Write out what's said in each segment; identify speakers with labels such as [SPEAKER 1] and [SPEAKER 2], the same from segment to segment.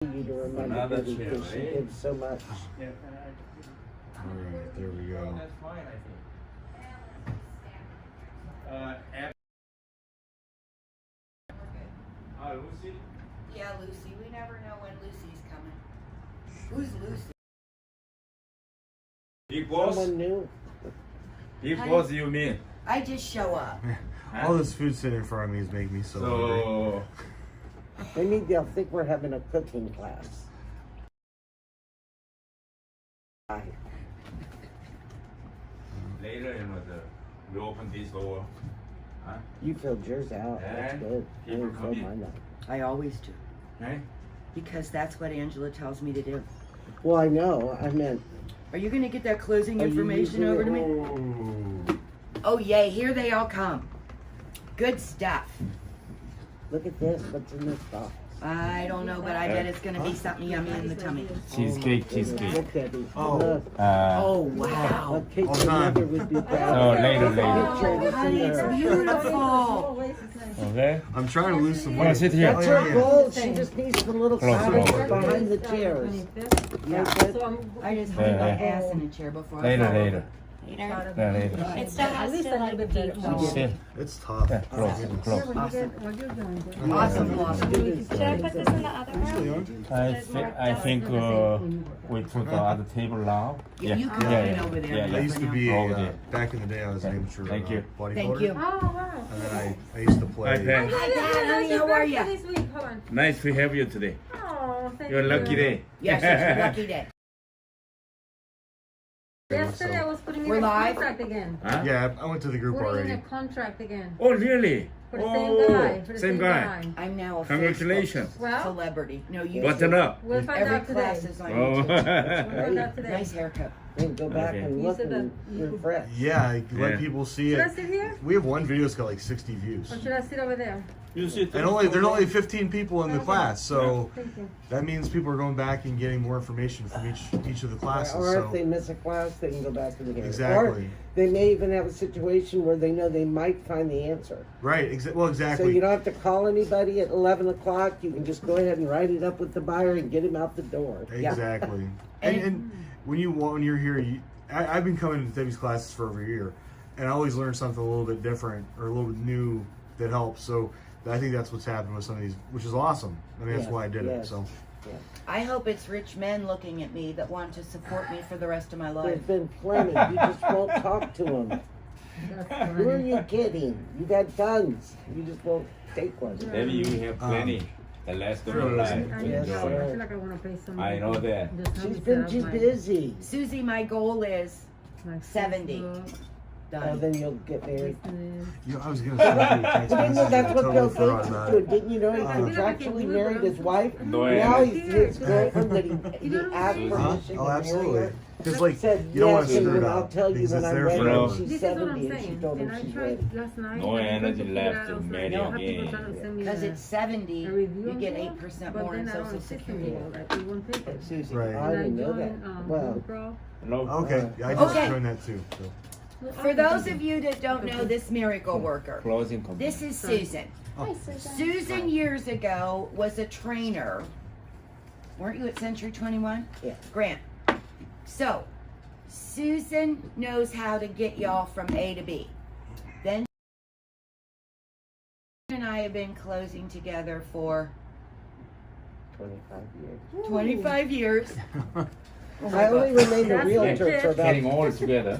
[SPEAKER 1] You to remember
[SPEAKER 2] Another
[SPEAKER 1] Debbie
[SPEAKER 2] chair,
[SPEAKER 1] because she
[SPEAKER 2] eh?
[SPEAKER 1] did so much.
[SPEAKER 3] Alright, there we go.
[SPEAKER 2] That's fine, I think. Lucy?
[SPEAKER 4] Yeah, Lucy. We never know when Lucy's coming. Who's Lucy?
[SPEAKER 2] Big boss?
[SPEAKER 1] Someone new.
[SPEAKER 2] Big boss, you mean?
[SPEAKER 4] I just show up.
[SPEAKER 3] All this food sitting in front of me is making me so hungry.
[SPEAKER 2] So,
[SPEAKER 1] Maybe they'll think we're having a cooking class.
[SPEAKER 2] later, we open this door. Huh?
[SPEAKER 1] You filled yours out. That's
[SPEAKER 2] Yeah.
[SPEAKER 1] good. I
[SPEAKER 2] People
[SPEAKER 1] didn't
[SPEAKER 2] come
[SPEAKER 1] fill
[SPEAKER 2] in.
[SPEAKER 1] mine out.
[SPEAKER 4] I always do.
[SPEAKER 2] Right?
[SPEAKER 4] Because that's what Angela tells me to do.
[SPEAKER 1] Well, I know. I meant.
[SPEAKER 4] Are you going to get that closing
[SPEAKER 1] Are you
[SPEAKER 4] information
[SPEAKER 1] using
[SPEAKER 4] over
[SPEAKER 1] it?
[SPEAKER 4] to me?
[SPEAKER 3] Ooh.
[SPEAKER 4] Oh, yay. Here they all come. Good stuff.
[SPEAKER 1] Look at this. What's in this box?
[SPEAKER 4] I don't know, but I bet it's going to be something yummy in the tummy.
[SPEAKER 2] Cheesecake,
[SPEAKER 1] Oh, my goodness.
[SPEAKER 2] cheesecake.
[SPEAKER 1] Look, Debbie.
[SPEAKER 3] Oh.
[SPEAKER 1] Look.
[SPEAKER 4] Oh, wow.
[SPEAKER 1] A cake
[SPEAKER 3] All
[SPEAKER 1] your
[SPEAKER 3] done.
[SPEAKER 1] mother would be proud
[SPEAKER 2] Oh,
[SPEAKER 1] of.
[SPEAKER 2] later,
[SPEAKER 1] Picture
[SPEAKER 2] later.
[SPEAKER 1] this in
[SPEAKER 4] Honey, it's
[SPEAKER 1] there.
[SPEAKER 4] beautiful.
[SPEAKER 2] Okay?
[SPEAKER 3] I'm trying to lose some
[SPEAKER 2] Come on,
[SPEAKER 3] weight.
[SPEAKER 2] sit here.
[SPEAKER 1] That's
[SPEAKER 3] Oh,
[SPEAKER 1] her
[SPEAKER 3] yeah,
[SPEAKER 1] goal. She just needs the little
[SPEAKER 2] Close,
[SPEAKER 1] couch
[SPEAKER 2] close.
[SPEAKER 1] behind the chairs.
[SPEAKER 4] Yeah.
[SPEAKER 1] Okay.
[SPEAKER 4] I just hold my ass in a chair before I
[SPEAKER 2] Later,
[SPEAKER 4] fall
[SPEAKER 2] later.
[SPEAKER 4] over. Later?
[SPEAKER 2] Yeah, later.
[SPEAKER 5] It still has to like be cold.
[SPEAKER 2] Sit.
[SPEAKER 3] It's tough.
[SPEAKER 2] Yeah, close, close.
[SPEAKER 4] Awesome. Awesome blossom.
[SPEAKER 5] Should I put this in the other room?
[SPEAKER 2] I think we put the other table now.
[SPEAKER 4] Yeah, you can put it over there.
[SPEAKER 2] Yeah,
[SPEAKER 3] I used to be
[SPEAKER 2] Over
[SPEAKER 3] a,
[SPEAKER 2] there.
[SPEAKER 3] back in the day I was an amateur
[SPEAKER 2] Thank you.
[SPEAKER 3] bodybuilder.
[SPEAKER 4] Thank you.
[SPEAKER 5] Oh, wow.
[SPEAKER 3] And then I used to play.
[SPEAKER 2] Hi, Pam.
[SPEAKER 4] Hi, Dad, honey, how are ya?
[SPEAKER 5] This week, hold on.
[SPEAKER 2] Nice to have you today.
[SPEAKER 5] Oh, thank
[SPEAKER 2] You're a
[SPEAKER 5] you.
[SPEAKER 2] lucky day.
[SPEAKER 4] Yes, it's a lucky day.
[SPEAKER 5] Yesterday I was putting in
[SPEAKER 4] We're
[SPEAKER 5] a
[SPEAKER 4] live?
[SPEAKER 5] contract again.
[SPEAKER 2] Huh?
[SPEAKER 3] Yeah, I went to the group
[SPEAKER 5] Putting in
[SPEAKER 3] already.
[SPEAKER 5] a contract again.
[SPEAKER 2] Oh, really?
[SPEAKER 5] For the
[SPEAKER 2] Oh,
[SPEAKER 5] same guy. For the
[SPEAKER 2] same guy.
[SPEAKER 4] I'm now a
[SPEAKER 2] Congratulations.
[SPEAKER 4] Facebook
[SPEAKER 5] Well,
[SPEAKER 4] celebrity. No, you
[SPEAKER 2] Button up.
[SPEAKER 5] we'll find
[SPEAKER 4] Every
[SPEAKER 5] out today.
[SPEAKER 4] class is on
[SPEAKER 2] Oh.
[SPEAKER 4] YouTube.
[SPEAKER 5] We'll find out today.
[SPEAKER 4] Nice haircut.
[SPEAKER 1] Then go back
[SPEAKER 2] Okay.
[SPEAKER 1] and
[SPEAKER 5] You
[SPEAKER 1] look
[SPEAKER 5] said
[SPEAKER 1] and
[SPEAKER 5] that you-
[SPEAKER 1] refresh.
[SPEAKER 3] Yeah, I let
[SPEAKER 2] Yeah.
[SPEAKER 3] people see
[SPEAKER 5] Should I
[SPEAKER 3] it.
[SPEAKER 5] sit here?
[SPEAKER 3] We have one video that's got like 60 views.
[SPEAKER 5] Or should I sit over there?
[SPEAKER 2] You sit.
[SPEAKER 3] And there's only 15 people in the
[SPEAKER 5] Okay.
[SPEAKER 3] class, so
[SPEAKER 5] Thank you.
[SPEAKER 3] that means people are going back and getting more information from each of the classes.
[SPEAKER 1] Or if
[SPEAKER 3] So
[SPEAKER 1] they miss a class, they can go back and hear it. Or
[SPEAKER 3] exactly,
[SPEAKER 1] they may even have a situation where they know they might find the answer.
[SPEAKER 3] right? Well,
[SPEAKER 1] So
[SPEAKER 3] exactly.
[SPEAKER 1] you don't have to call anybody at 11 o'clock. You can just go ahead and write it up with the buyer and get him out the door. Yeah.
[SPEAKER 3] Exactly.
[SPEAKER 4] And-
[SPEAKER 3] and when you're here, I've been coming to Debbie's classes for over a year, and I always learn something a little bit different or a little bit new that helps. So I think that's what's happened with some of these, which is awesome. I mean, that's
[SPEAKER 1] Yes,
[SPEAKER 3] why I did it.
[SPEAKER 1] yes.
[SPEAKER 3] So
[SPEAKER 4] I hope it's rich men looking at me that want to support me for the rest of my
[SPEAKER 1] There's
[SPEAKER 4] life.
[SPEAKER 1] been plenty. You just won't talk to them.
[SPEAKER 5] That's
[SPEAKER 1] Who are
[SPEAKER 5] funny.
[SPEAKER 1] you kidding? You've had tons. You just won't take one.
[SPEAKER 2] Maybe you have plenty. The last of your
[SPEAKER 3] Sure.
[SPEAKER 2] life.
[SPEAKER 5] I
[SPEAKER 2] to
[SPEAKER 5] need
[SPEAKER 1] Yes,
[SPEAKER 5] to
[SPEAKER 2] enjoy.
[SPEAKER 5] I
[SPEAKER 1] sir.
[SPEAKER 5] feel like I want to pay some.
[SPEAKER 2] I know that.
[SPEAKER 5] Just help
[SPEAKER 1] She's
[SPEAKER 5] me
[SPEAKER 1] been
[SPEAKER 5] set
[SPEAKER 1] too
[SPEAKER 5] up
[SPEAKER 1] busy.
[SPEAKER 4] Susie, my goal is
[SPEAKER 5] my
[SPEAKER 4] 70.
[SPEAKER 5] Facebook,
[SPEAKER 1] Oh,
[SPEAKER 4] done.
[SPEAKER 1] then you'll get married.
[SPEAKER 5] business.
[SPEAKER 3] I was gonna send you a text
[SPEAKER 1] But you know
[SPEAKER 3] message.
[SPEAKER 1] that's
[SPEAKER 3] I
[SPEAKER 1] what
[SPEAKER 3] totally
[SPEAKER 1] Bill
[SPEAKER 3] forgot
[SPEAKER 1] Gates is
[SPEAKER 3] about
[SPEAKER 1] doing.
[SPEAKER 3] it.
[SPEAKER 1] Didn't you know he
[SPEAKER 5] I feel like I can
[SPEAKER 1] contractually
[SPEAKER 5] do it,
[SPEAKER 1] married
[SPEAKER 5] but
[SPEAKER 1] his wife?
[SPEAKER 2] No,
[SPEAKER 1] Now
[SPEAKER 2] yeah.
[SPEAKER 1] he's his girlfriend that he
[SPEAKER 5] You know what I'm
[SPEAKER 1] asked
[SPEAKER 5] saying?
[SPEAKER 3] Huh?
[SPEAKER 1] permission to
[SPEAKER 3] Oh,
[SPEAKER 1] marry
[SPEAKER 3] absolutely.
[SPEAKER 1] her.
[SPEAKER 3] Because like
[SPEAKER 1] Said
[SPEAKER 3] you don't want
[SPEAKER 1] yes,
[SPEAKER 3] to
[SPEAKER 1] and
[SPEAKER 3] screw it
[SPEAKER 1] then I'll
[SPEAKER 3] up
[SPEAKER 1] tell you
[SPEAKER 3] because
[SPEAKER 1] when
[SPEAKER 3] it's
[SPEAKER 1] I'm
[SPEAKER 3] their
[SPEAKER 1] ready.
[SPEAKER 2] forever.
[SPEAKER 1] When she's
[SPEAKER 5] This is what I'm
[SPEAKER 1] 70 and she
[SPEAKER 5] saying.
[SPEAKER 1] told
[SPEAKER 5] And
[SPEAKER 1] him
[SPEAKER 5] I
[SPEAKER 1] she's
[SPEAKER 5] tried
[SPEAKER 1] ready.
[SPEAKER 5] last night.
[SPEAKER 2] No
[SPEAKER 5] and I
[SPEAKER 2] energy
[SPEAKER 5] tried to
[SPEAKER 2] left
[SPEAKER 5] figure
[SPEAKER 2] to
[SPEAKER 5] out, I was
[SPEAKER 2] marry
[SPEAKER 5] like, I have
[SPEAKER 2] again.
[SPEAKER 5] people trying to send me
[SPEAKER 4] Because
[SPEAKER 5] a-
[SPEAKER 4] it's 70,
[SPEAKER 5] a review
[SPEAKER 4] you
[SPEAKER 5] on
[SPEAKER 4] get
[SPEAKER 5] that,
[SPEAKER 4] 8%
[SPEAKER 5] but
[SPEAKER 4] more in
[SPEAKER 5] then I don't
[SPEAKER 4] Social
[SPEAKER 5] have system
[SPEAKER 4] Security.
[SPEAKER 5] anymore, like, it won't take it.
[SPEAKER 4] Susie.
[SPEAKER 3] Right.
[SPEAKER 1] I didn't know that.
[SPEAKER 5] And I joined,
[SPEAKER 1] Well,
[SPEAKER 5] Google Pro.
[SPEAKER 2] Hello?
[SPEAKER 3] Okay, yeah, I just
[SPEAKER 4] Okay.
[SPEAKER 3] joined that too. So.
[SPEAKER 4] For those of you that don't know this miracle worker,
[SPEAKER 2] Closing.
[SPEAKER 4] this is Susan.
[SPEAKER 5] Oh. Hi, Susan.
[SPEAKER 4] Susan years ago was a trainer. Weren't you at Century 21?
[SPEAKER 1] Yeah.
[SPEAKER 4] Grant. So, Susan knows how to get y'all from A to B. Then and I have been closing together for
[SPEAKER 1] 25 years.
[SPEAKER 4] 25 years. Oh my
[SPEAKER 1] I only
[SPEAKER 4] God.
[SPEAKER 1] remained a
[SPEAKER 5] That's
[SPEAKER 1] realtor
[SPEAKER 5] legit.
[SPEAKER 1] for about.
[SPEAKER 2] Getting all together.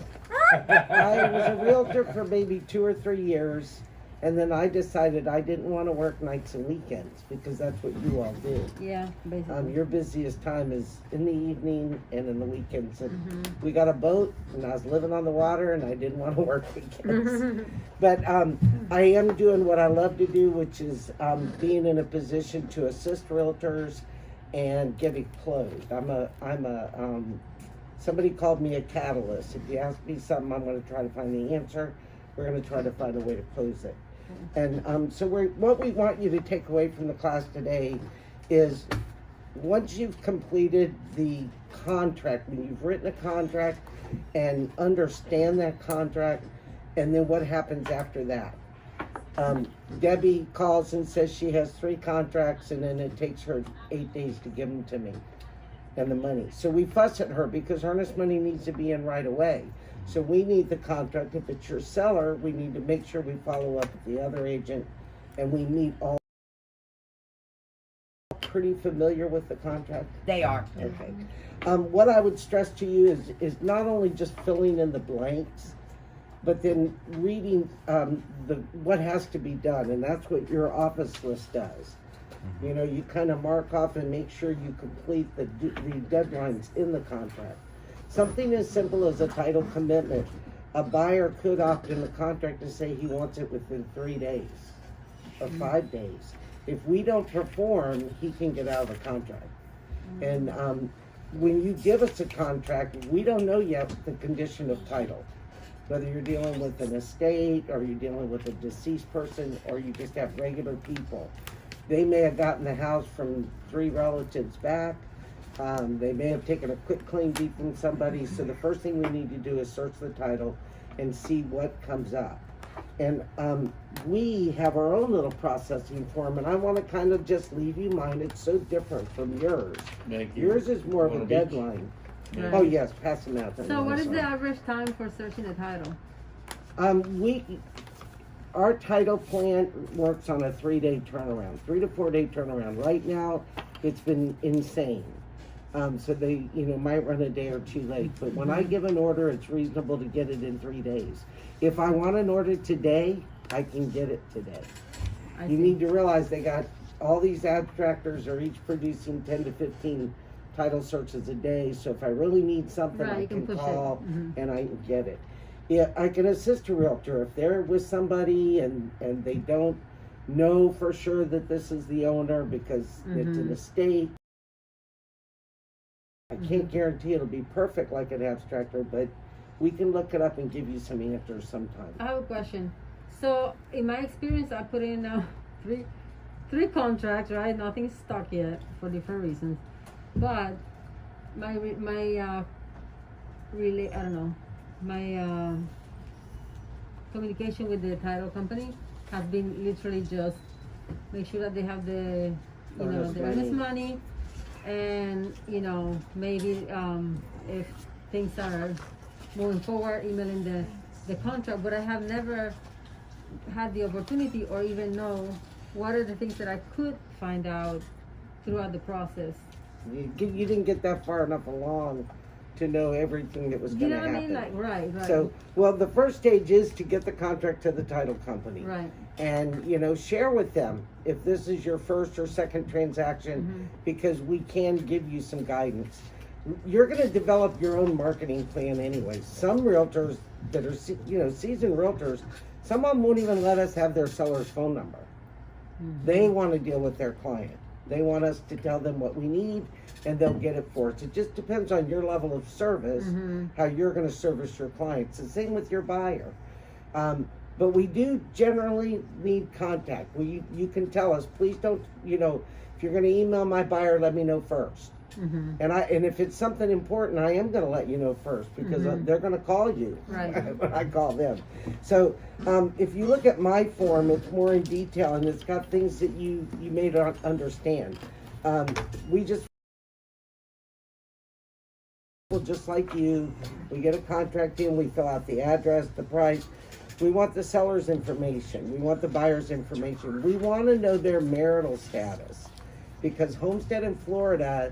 [SPEAKER 1] I was a realtor for maybe 2 or 3 years, and then I decided I didn't want to work nights and weekends because that's what you all do.
[SPEAKER 5] Yeah, basically.
[SPEAKER 1] Your busiest time is in the evening and in the weekends. And
[SPEAKER 5] Mm-hmm.
[SPEAKER 1] we got a boat, and I was living on the water, and I didn't want to work weekends. But I am doing what I love to do, which is being in a position to assist realtors and get it closed. Somebody called me a catalyst. If you ask me something, I'm going to try to find the answer. We're going to try to find a way to close it. And so what we want you to take away from the class today is once you've completed the contract, when you've written a contract and understand that contract, and then what happens after that. Debbie calls and says she has 3 contracts, and then it takes her 8 days to give them to me and the money. So we fuss at her because earnest money needs to be in right away. So we need the contract. If it's your seller, we need to make sure we follow up with the other agent, and we meet all. Pretty familiar with the contract?
[SPEAKER 4] They are.
[SPEAKER 1] Okay. What I would stress to you is not only just filling in the blanks, but then reading what has to be done, and that's what your office list does. You know, you kind of mark off and make sure you complete the deadlines in the contract. Something as simple as a title commitment. A buyer could opt in the contract to say he wants it within 3 days or 5 days. If we don't perform, he can get out of the contract. And when you give us a contract, we don't know yet the condition of title. Whether you're dealing with an estate, or you're dealing with a deceased person, or you just have regular people. They may have gotten the house from 3 relatives back. They may have taken a quick claim deed from somebody. So the first thing we need to do is search the title and see what comes up. And we have our own little processing form, and I want to kind of just leave you mine. It's so different from yours.
[SPEAKER 2] Thank you.
[SPEAKER 1] Yours is more of a
[SPEAKER 2] One each.
[SPEAKER 1] deadline.
[SPEAKER 5] Right.
[SPEAKER 1] Oh yes, pass them out.
[SPEAKER 5] So what is the average time for searching the title?
[SPEAKER 1] Our title plan works on a 3-day turnaround, 3 to 4 day turnaround. Right now, it's been insane. So they, might run a day or 2 late. But when I give an order, it's reasonable to get it in 3 days. If I want an order today, I can get it today. You need to realize they got all these abstractors are each producing 10 to 15 title searches a day. So if I really need something,
[SPEAKER 5] Right,
[SPEAKER 1] I
[SPEAKER 5] you can
[SPEAKER 1] can
[SPEAKER 5] push it.
[SPEAKER 1] call
[SPEAKER 5] Mhm.
[SPEAKER 1] and I can get it. Yeah, I can assist a realtor if they're with somebody and they don't know for sure that this is the owner because it's an estate. I can't guarantee it'll be perfect like an abstractor, but we can look it up and give you some answers sometime.
[SPEAKER 5] I have a question. So in my experience, I put in three contracts, right? Nothing's stuck yet for different reasons. But my communication with the title company has been literally just make sure that they have the earnest money, and maybe if things are moving forward, emailing the contract. But I have never had the opportunity or even know what are the things that I could find out throughout the process.
[SPEAKER 1] You didn't get that far enough along to know everything that was
[SPEAKER 5] You
[SPEAKER 1] going
[SPEAKER 5] know
[SPEAKER 1] to
[SPEAKER 5] what I
[SPEAKER 1] happen.
[SPEAKER 5] mean? Like, right.
[SPEAKER 1] So, well, the first stage is to get the contract to the title company.
[SPEAKER 5] Right.
[SPEAKER 1] And, share with them if this is your first or second transaction, because we can give you some guidance. You're going to develop your own marketing plan anyway. Some realtors that are, seasoned realtors, some of them won't even let us have their seller's phone number. They want to deal with their client. They want us to tell them what we need, and they'll get it for us. It just depends on your level of service, how you're going to service your clients. The same with your buyer. But we do generally need contact. You can tell us, please don't, if you're going to email my buyer, let me know first. And if it's something important, I am going to let you know first, because they're going to call you
[SPEAKER 5] Right.
[SPEAKER 1] when I call them. So if you look at my form, it's more in detail, and it's got things that you may not understand. Just like you, we get a contract in, we fill out the address, the price. We want the seller's information. We want the buyer's information. We want to know their marital status, because homestead in Florida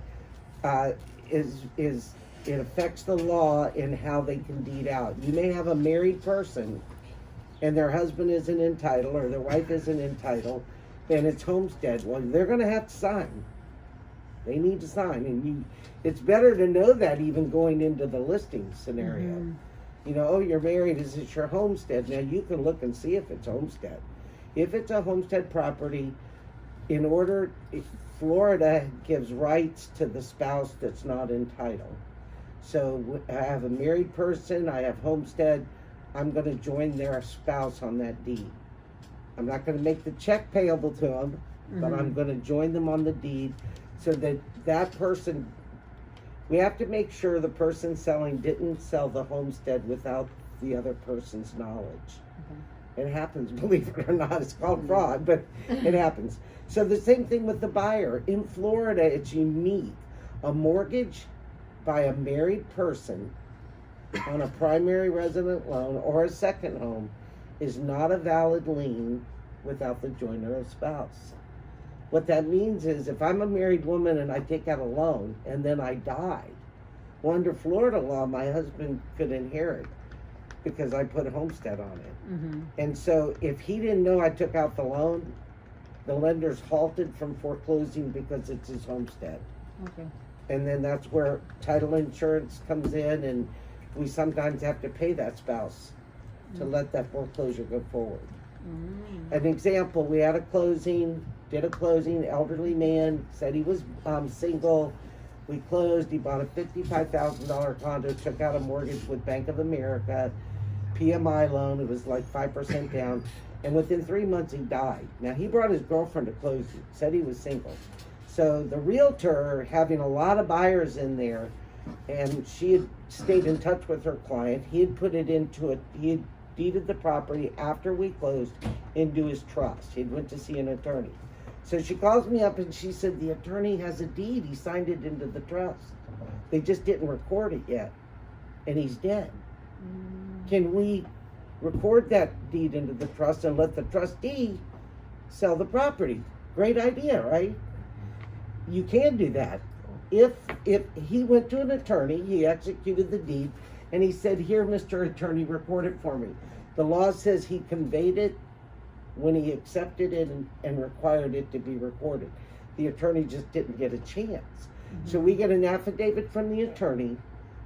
[SPEAKER 1] it affects the law in how they can deed out. You may have a married person and their husband isn't entitled or their wife isn't entitled, and it's homestead. Well, they're going to have to sign. They need to sign, and it's better to know that even going into the listing scenario. Oh, you're married, is it your homestead? Now you can look and see if it's homestead. If it's a homestead property, Florida gives rights to the spouse that's not entitled. So I have a married person, I have homestead, I'm going to join their spouse on that deed. I'm not going to make the check payable to them, but I'm going to join them on the deed, so that person, we have to make sure the person selling didn't sell the homestead without the other person's knowledge. It happens, believe it or not. It's called fraud, but it happens. So the same thing with the buyer. In Florida, it's unique. A mortgage by a married person on a primary resident loan or a second home is not a valid lien without the joiner of spouse. What that means is if I'm a married woman and I take out a loan and then I died, well, under Florida law, my husband could inherit because I put a homestead on it.
[SPEAKER 5] Mm-hmm.
[SPEAKER 1] And so if he didn't know I took out the loan, the lender's halted from foreclosing because it's his homestead.
[SPEAKER 5] Okay.
[SPEAKER 1] And then that's where title insurance comes in, and we sometimes have to pay that spouse to let that foreclosure go forward. An example, we had a closing, elderly man, said he was single. We closed, he bought a $55,000 condo, took out a mortgage with Bank of America, PMI loan, it was like 5% down, and within 3 months he died. Now he brought his girlfriend to closing, said he was single. So the realtor, having a lot of buyers in there, and she had stayed in touch with her client, he had put it into it, he had deeded the property after we closed into his trust. He went to see an attorney. So she calls me up and she said, the attorney has a deed, he signed it into the trust. They just didn't record it yet, and he's dead. Can we record that deed into the trust and let the trustee sell the property? Great idea, right? You can do that. If he went to an attorney, he executed the deed, and he said, here, Mr. Attorney, record it for me. The law says he conveyed it when he accepted it and required it to be recorded. The attorney just didn't get a chance. So we get an affidavit from the attorney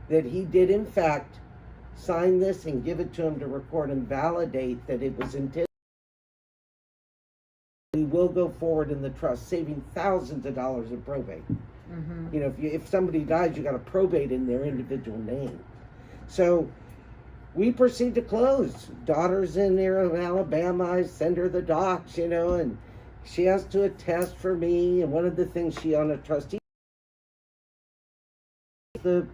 [SPEAKER 1] that he did in fact sign this and give it to him to record and validate that it was intended. We will go forward in the trust, saving thousands of dollars in probate. You know, if somebody dies, you got to probate in their individual name. So we proceed to close. Daughter's in there in Alabama. I send her the docs, you know, and she has to attest for me. And one of the things she on a trustee, the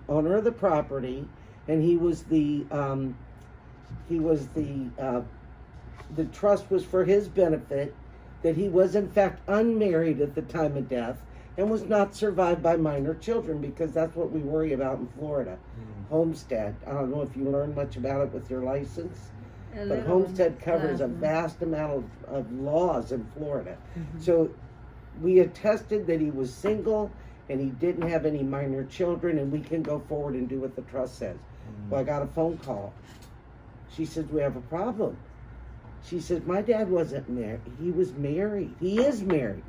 [SPEAKER 1] owner of the property, and he was the trust was for his benefit, that he was in fact unmarried at the time of death and was not survived by minor children, because that's what we worry about in Florida. Homestead. I don't know if you learned much about it with your license, but homestead covers a vast amount of laws in Florida. So we attested that he was single and he didn't have any minor children, and we can go forward and do what the trust says. Well, I got a phone call. She says, we have a problem. She says, my dad wasn't married. He was married. He is married.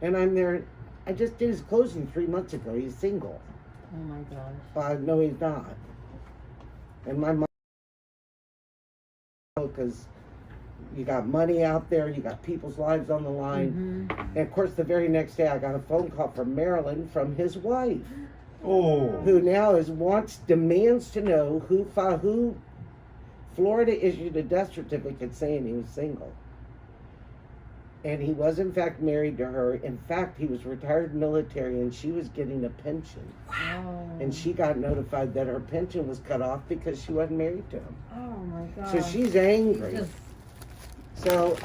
[SPEAKER 1] And I'm there. I just did his closing 3 months ago. He's single.
[SPEAKER 5] Oh my gosh.
[SPEAKER 1] No, he's not. And my mom, because you got money out there, you got people's lives on the line. And of course, the very next day, I got a phone call from Maryland from his wife, who now demands to know who Florida issued a death certificate saying he was single. And he was in fact married to her. In fact, he was retired military and she was getting a pension.
[SPEAKER 5] Wow.
[SPEAKER 1] And she got notified that her pension was cut off because she wasn't married to him.
[SPEAKER 5] Oh my gosh.
[SPEAKER 1] So she's angry. So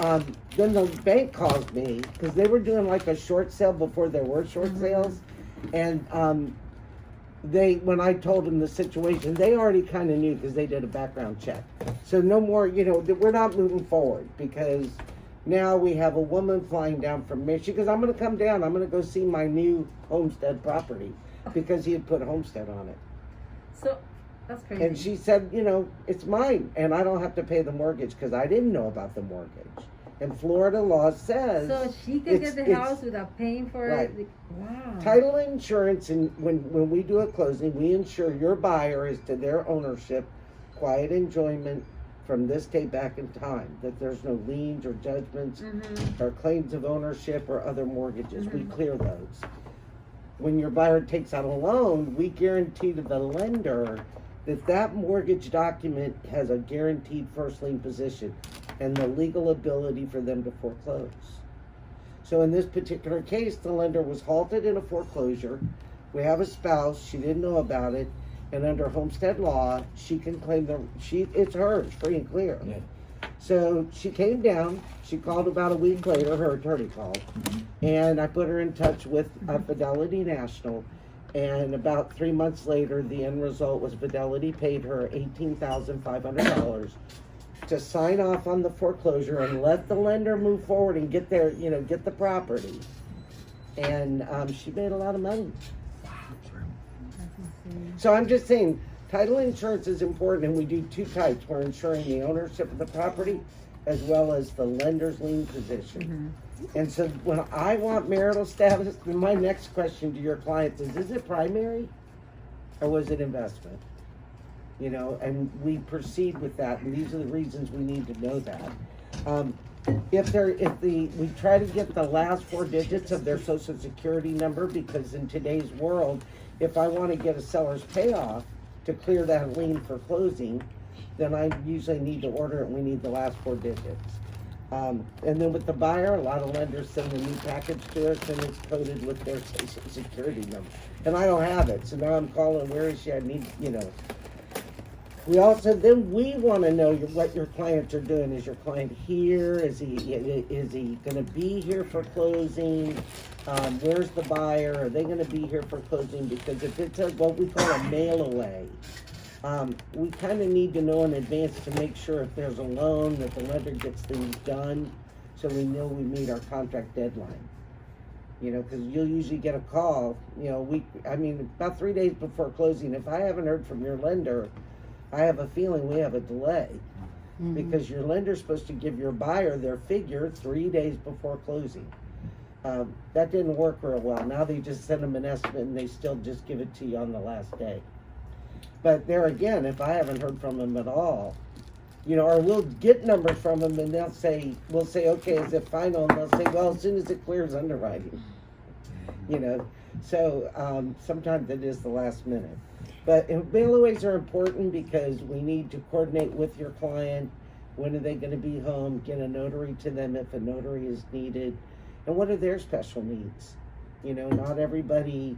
[SPEAKER 1] then the bank calls me, because they were doing like a short sale before there were short sales. And when I told them the situation, they already kind of knew because they did a background check. So no more, we're not moving forward, because now we have a woman flying down from Michigan. Because I'm going to come down, I'm going to go see my new homestead property, because he had put homestead on it.
[SPEAKER 5] So, that's crazy.
[SPEAKER 1] And she said, it's mine, and I don't have to pay the mortgage, because I didn't know about the mortgage. And Florida law says...
[SPEAKER 5] So she can get the house without paying for
[SPEAKER 1] right.
[SPEAKER 5] it? Wow.
[SPEAKER 1] Title insurance, and when we do a closing, we insure your buyer is to their ownership, quiet enjoyment from this day back in time, that there's no liens or judgments or claims of ownership or other mortgages. We clear those. When your buyer takes out a loan, we guarantee to the lender that mortgage document has a guaranteed first lien position and the legal ability for them to foreclose. So in this particular case, the lender was halted in a foreclosure. We have a spouse, she didn't know about it, and under homestead law, she can claim it's hers, free and clear.
[SPEAKER 2] Yeah.
[SPEAKER 1] So she came down, she called about a week later, her attorney called, and I put her in touch with Fidelity National, and about 3 months later, the end result was Fidelity paid her $18,500 to sign off on the foreclosure and let the lender move forward and get their, get the property. And she made a lot of money. So I'm just saying, title insurance is important, and we do two types. We're insuring the ownership of the property as well as the lender's lien position. And so when I want marital status, then my next question to your clients is it primary or was it investment? And we proceed with that, and these are the reasons we need to know that. We try to get the last 4 digits of their social security number, because in today's world, if I want to get a seller's payoff to clear that lien for closing, then I usually need to order it, and we need the last 4 digits. And then with the buyer, a lot of lenders send a new package to us, and it's coded with their social security number. And I don't have it, so now I'm calling, where is she? I need, We want to know what your clients are doing. Is your client here? Is he going to be here for closing? Where's the buyer? Are they going to be here for closing? Because if it's what we call a mail away, we kind of need to know in advance to make sure if there's a loan that the lender gets things done, so we know we meet our contract deadline. Because you'll usually get a call, about 3 days before closing. If I haven't heard from your lender, I have a feeling we have a delay, because your lender's supposed to give your buyer their figure 3 days before closing. That didn't work real well. Now they just send them an estimate, and they still just give it to you on the last day. But there again, if I haven't heard from them at all, or we'll get numbers from them, and we'll say, okay, is it final? And they'll say, well, as soon as it clears underwriting. So sometimes it is the last minute. But mailaways are important because we need to coordinate with your client. When are they going to be home? Get a notary to them if a notary is needed. And what are their special needs? Not everybody,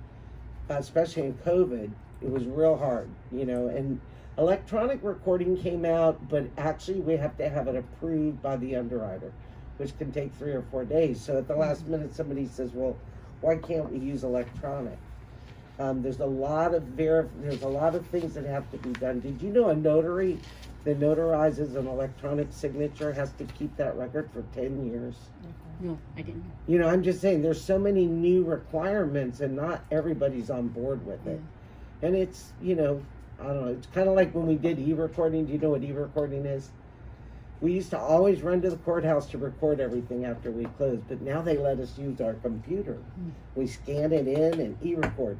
[SPEAKER 1] especially in COVID, it was real hard, and electronic recording came out, but actually we have to have it approved by the underwriter, which can take 3 or 4 days. So at the last minute, somebody says, well, why can't we use electronic? There's a lot of things that have to be done. Did you know a notary that notarizes an electronic signature has to keep that record for 10 years?
[SPEAKER 6] No, I didn't know.
[SPEAKER 1] I'm just saying there's so many new requirements, and not everybody's on board with it. And it's, I don't know, it's kind of like when we did e-recording. Do you know what e-recording is? We used to always run to the courthouse to record everything after we closed, but now they let us use our computer. We scan it in and e-record.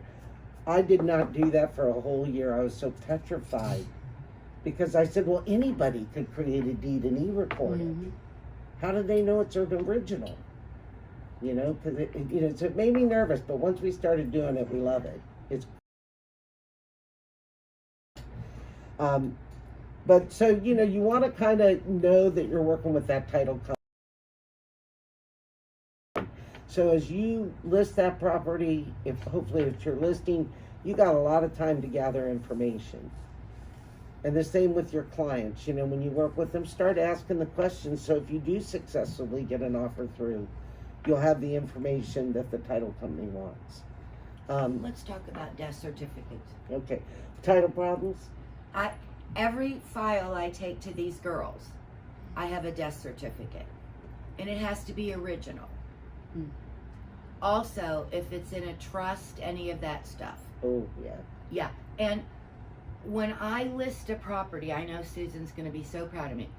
[SPEAKER 1] I did not do that for a whole year. I was so petrified, because I said, well, anybody could create a deed and e-record it. How do they know it's an original? Because so it made me nervous, but once we started doing it, we love it. It's but so you want to kind of know that you're working with that title company. So as you list that property, hopefully if you're listing, you got a lot of time to gather information. And the same with your clients. When you work with them, start asking the questions. So if you do successfully get an offer through, you'll have the information that the title company wants.
[SPEAKER 4] Let's talk about death certificates.
[SPEAKER 1] Okay. Title problems?
[SPEAKER 4] Every file I take to these girls, I have a death certificate, and it has to be original. Also, if it's in a trust, any of that stuff.
[SPEAKER 1] Oh, yeah.
[SPEAKER 4] Yeah, and when I list a property, I know Susan's going to be so proud of me.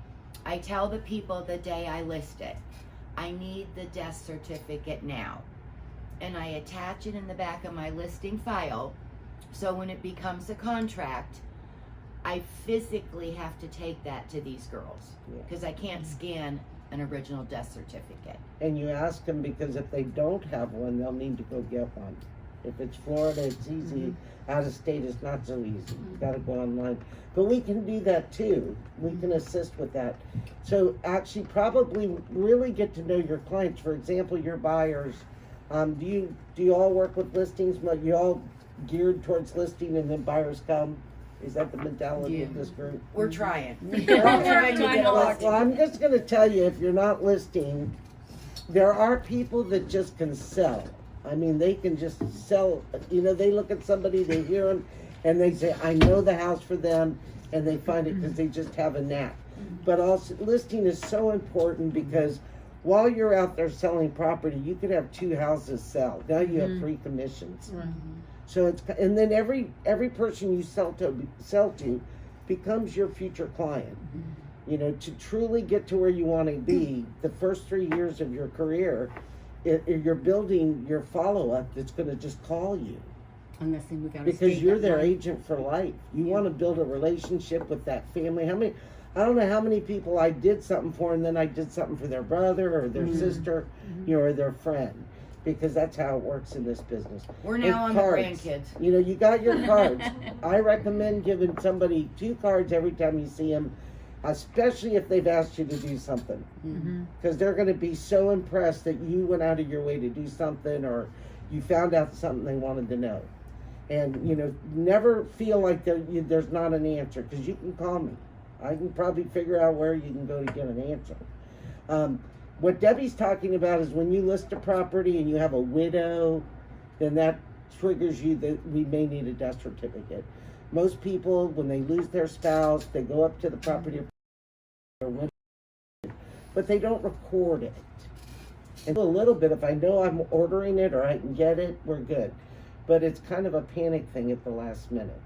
[SPEAKER 4] I tell the people the day I list it, I need the death certificate now. And I attach it in the back of my listing file, so when it becomes a contract, I physically have to take that to these girls, because I can't scan an original death certificate.
[SPEAKER 1] And you ask them, because if they don't have one, they'll need to go get one. If it's Florida, it's easy. Out of state, it's not so easy. You gotta go online. But we can do that too. We can assist with that. So actually probably really get to know your clients. For example, your buyers. Do you all work with listings? You all geared towards listing and then buyers come? Is that the mentality of
[SPEAKER 6] Yeah.
[SPEAKER 1] this group?
[SPEAKER 4] We're trying.
[SPEAKER 6] We're
[SPEAKER 4] trying to
[SPEAKER 6] trying
[SPEAKER 4] get
[SPEAKER 6] hard.
[SPEAKER 4] elected.
[SPEAKER 1] Well, I'm just gonna tell you, if you're not listing, there are people that just can sell. I mean, they can just sell, you know, they look at somebody, they hear them, and they say, I know the house for them, and they find it because they just have a knack. But also, listing is so important because while you're out there selling property, you could have 2 houses sell. Now you have 3 commissions.
[SPEAKER 5] Right.
[SPEAKER 1] So it's, and then every person you sell to becomes your future client. You know, to truly get to where you want to be, the first 3 years of your career, you're building your follow-up that's going to just call you
[SPEAKER 6] Unless they move out of
[SPEAKER 1] because
[SPEAKER 6] state,
[SPEAKER 1] you're
[SPEAKER 6] that's
[SPEAKER 1] their
[SPEAKER 6] why.
[SPEAKER 1] agent for life. You want to build a relationship with that family. I don't know how many people I did something for, and then I did something for their brother or their sister, you know, or their friend, because that's how it works in this business.
[SPEAKER 4] We're
[SPEAKER 1] With
[SPEAKER 4] now on the
[SPEAKER 1] cards.
[SPEAKER 4] grandkids.
[SPEAKER 1] You know, you got your cards. I recommend giving somebody 2 cards every time you see them, especially if they've asked you to do something, because they're going to be so impressed that you went out of your way to do something or you found out something they wanted to know. And, you know, never feel like there's not an answer, because you can call me. I can probably figure out where you can go to get an answer. What Debbie's talking about is when you list a property and you have a widow, then that triggers you that we may need a death certificate. Most people, when they lose their spouse, they go up to the property, but they don't record it. And a little bit, if I know I'm ordering it or I can get it, we're good. But it's kind of a panic thing at the last minute.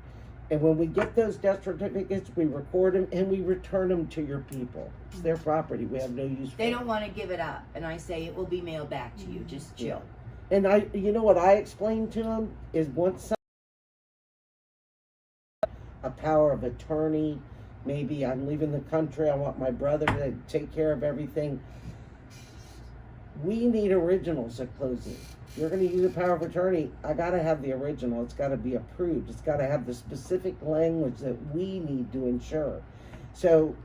[SPEAKER 1] And when we get those death certificates, we record them and we return them to your people. It's their property. We have no use for it.
[SPEAKER 4] They don't want to give it up, and I say it will be mailed back to you. Just chill.
[SPEAKER 1] And you know what I explain to them is once a power of attorney, maybe I'm leaving the country, I want my brother to take care of everything. We need originals at closing. You're going to use a power of attorney, I got to have the original. It's got to be approved. It's got to have the specific language that we need to ensure. So,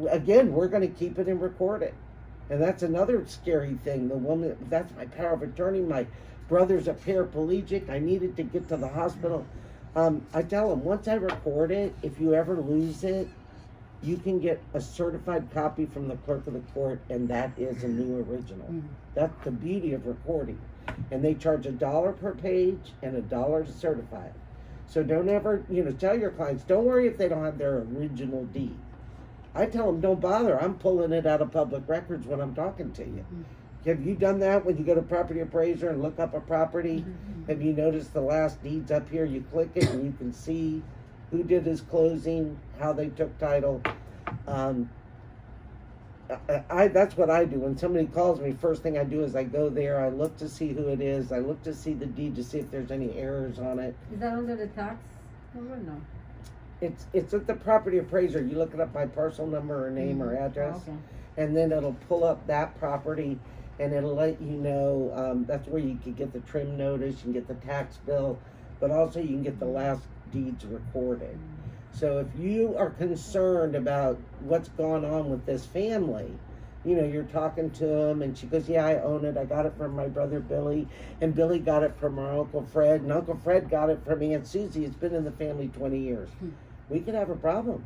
[SPEAKER 1] again, we're going to keep it and record it. And that's another scary thing. The woman, that's my power of attorney. My brother's a paraplegic. I needed to get to the hospital. I tell them, once I record it, if you ever lose it, you can get a certified copy from the clerk of the court, and that is a new original. That's the beauty of recording. And they charge $1 per page and $1 to certify it. So don't ever, tell your clients, don't worry if they don't have their original deed. I tell them, don't bother. I'm pulling it out of public records when I'm talking to you. Have you done that when you go to property appraiser and look up a property? Have you noticed the last deeds up here? You click it and you can see who did his closing, how they took title. That's what I do. When somebody calls me, first thing I do is I go there, I look to see who it is, I look to see the deed to see if there's any errors on it.
[SPEAKER 5] Is that under the tax number? No.
[SPEAKER 1] It's at the property appraiser. You look it up by parcel number or name or address,
[SPEAKER 5] Okay.
[SPEAKER 1] and then it'll pull up that property and it'll let you know, that's where you can get the trim notice, you can get the tax bill, but also you can get the last deeds recorded. So if you are concerned about what's going on with this family, you're talking to them and she goes, yeah, I own it. I got it from my brother Billy, and Billy got it from our Uncle Fred, and Uncle Fred got it from Aunt Susie. It's been in the family 20 years. We could have a problem.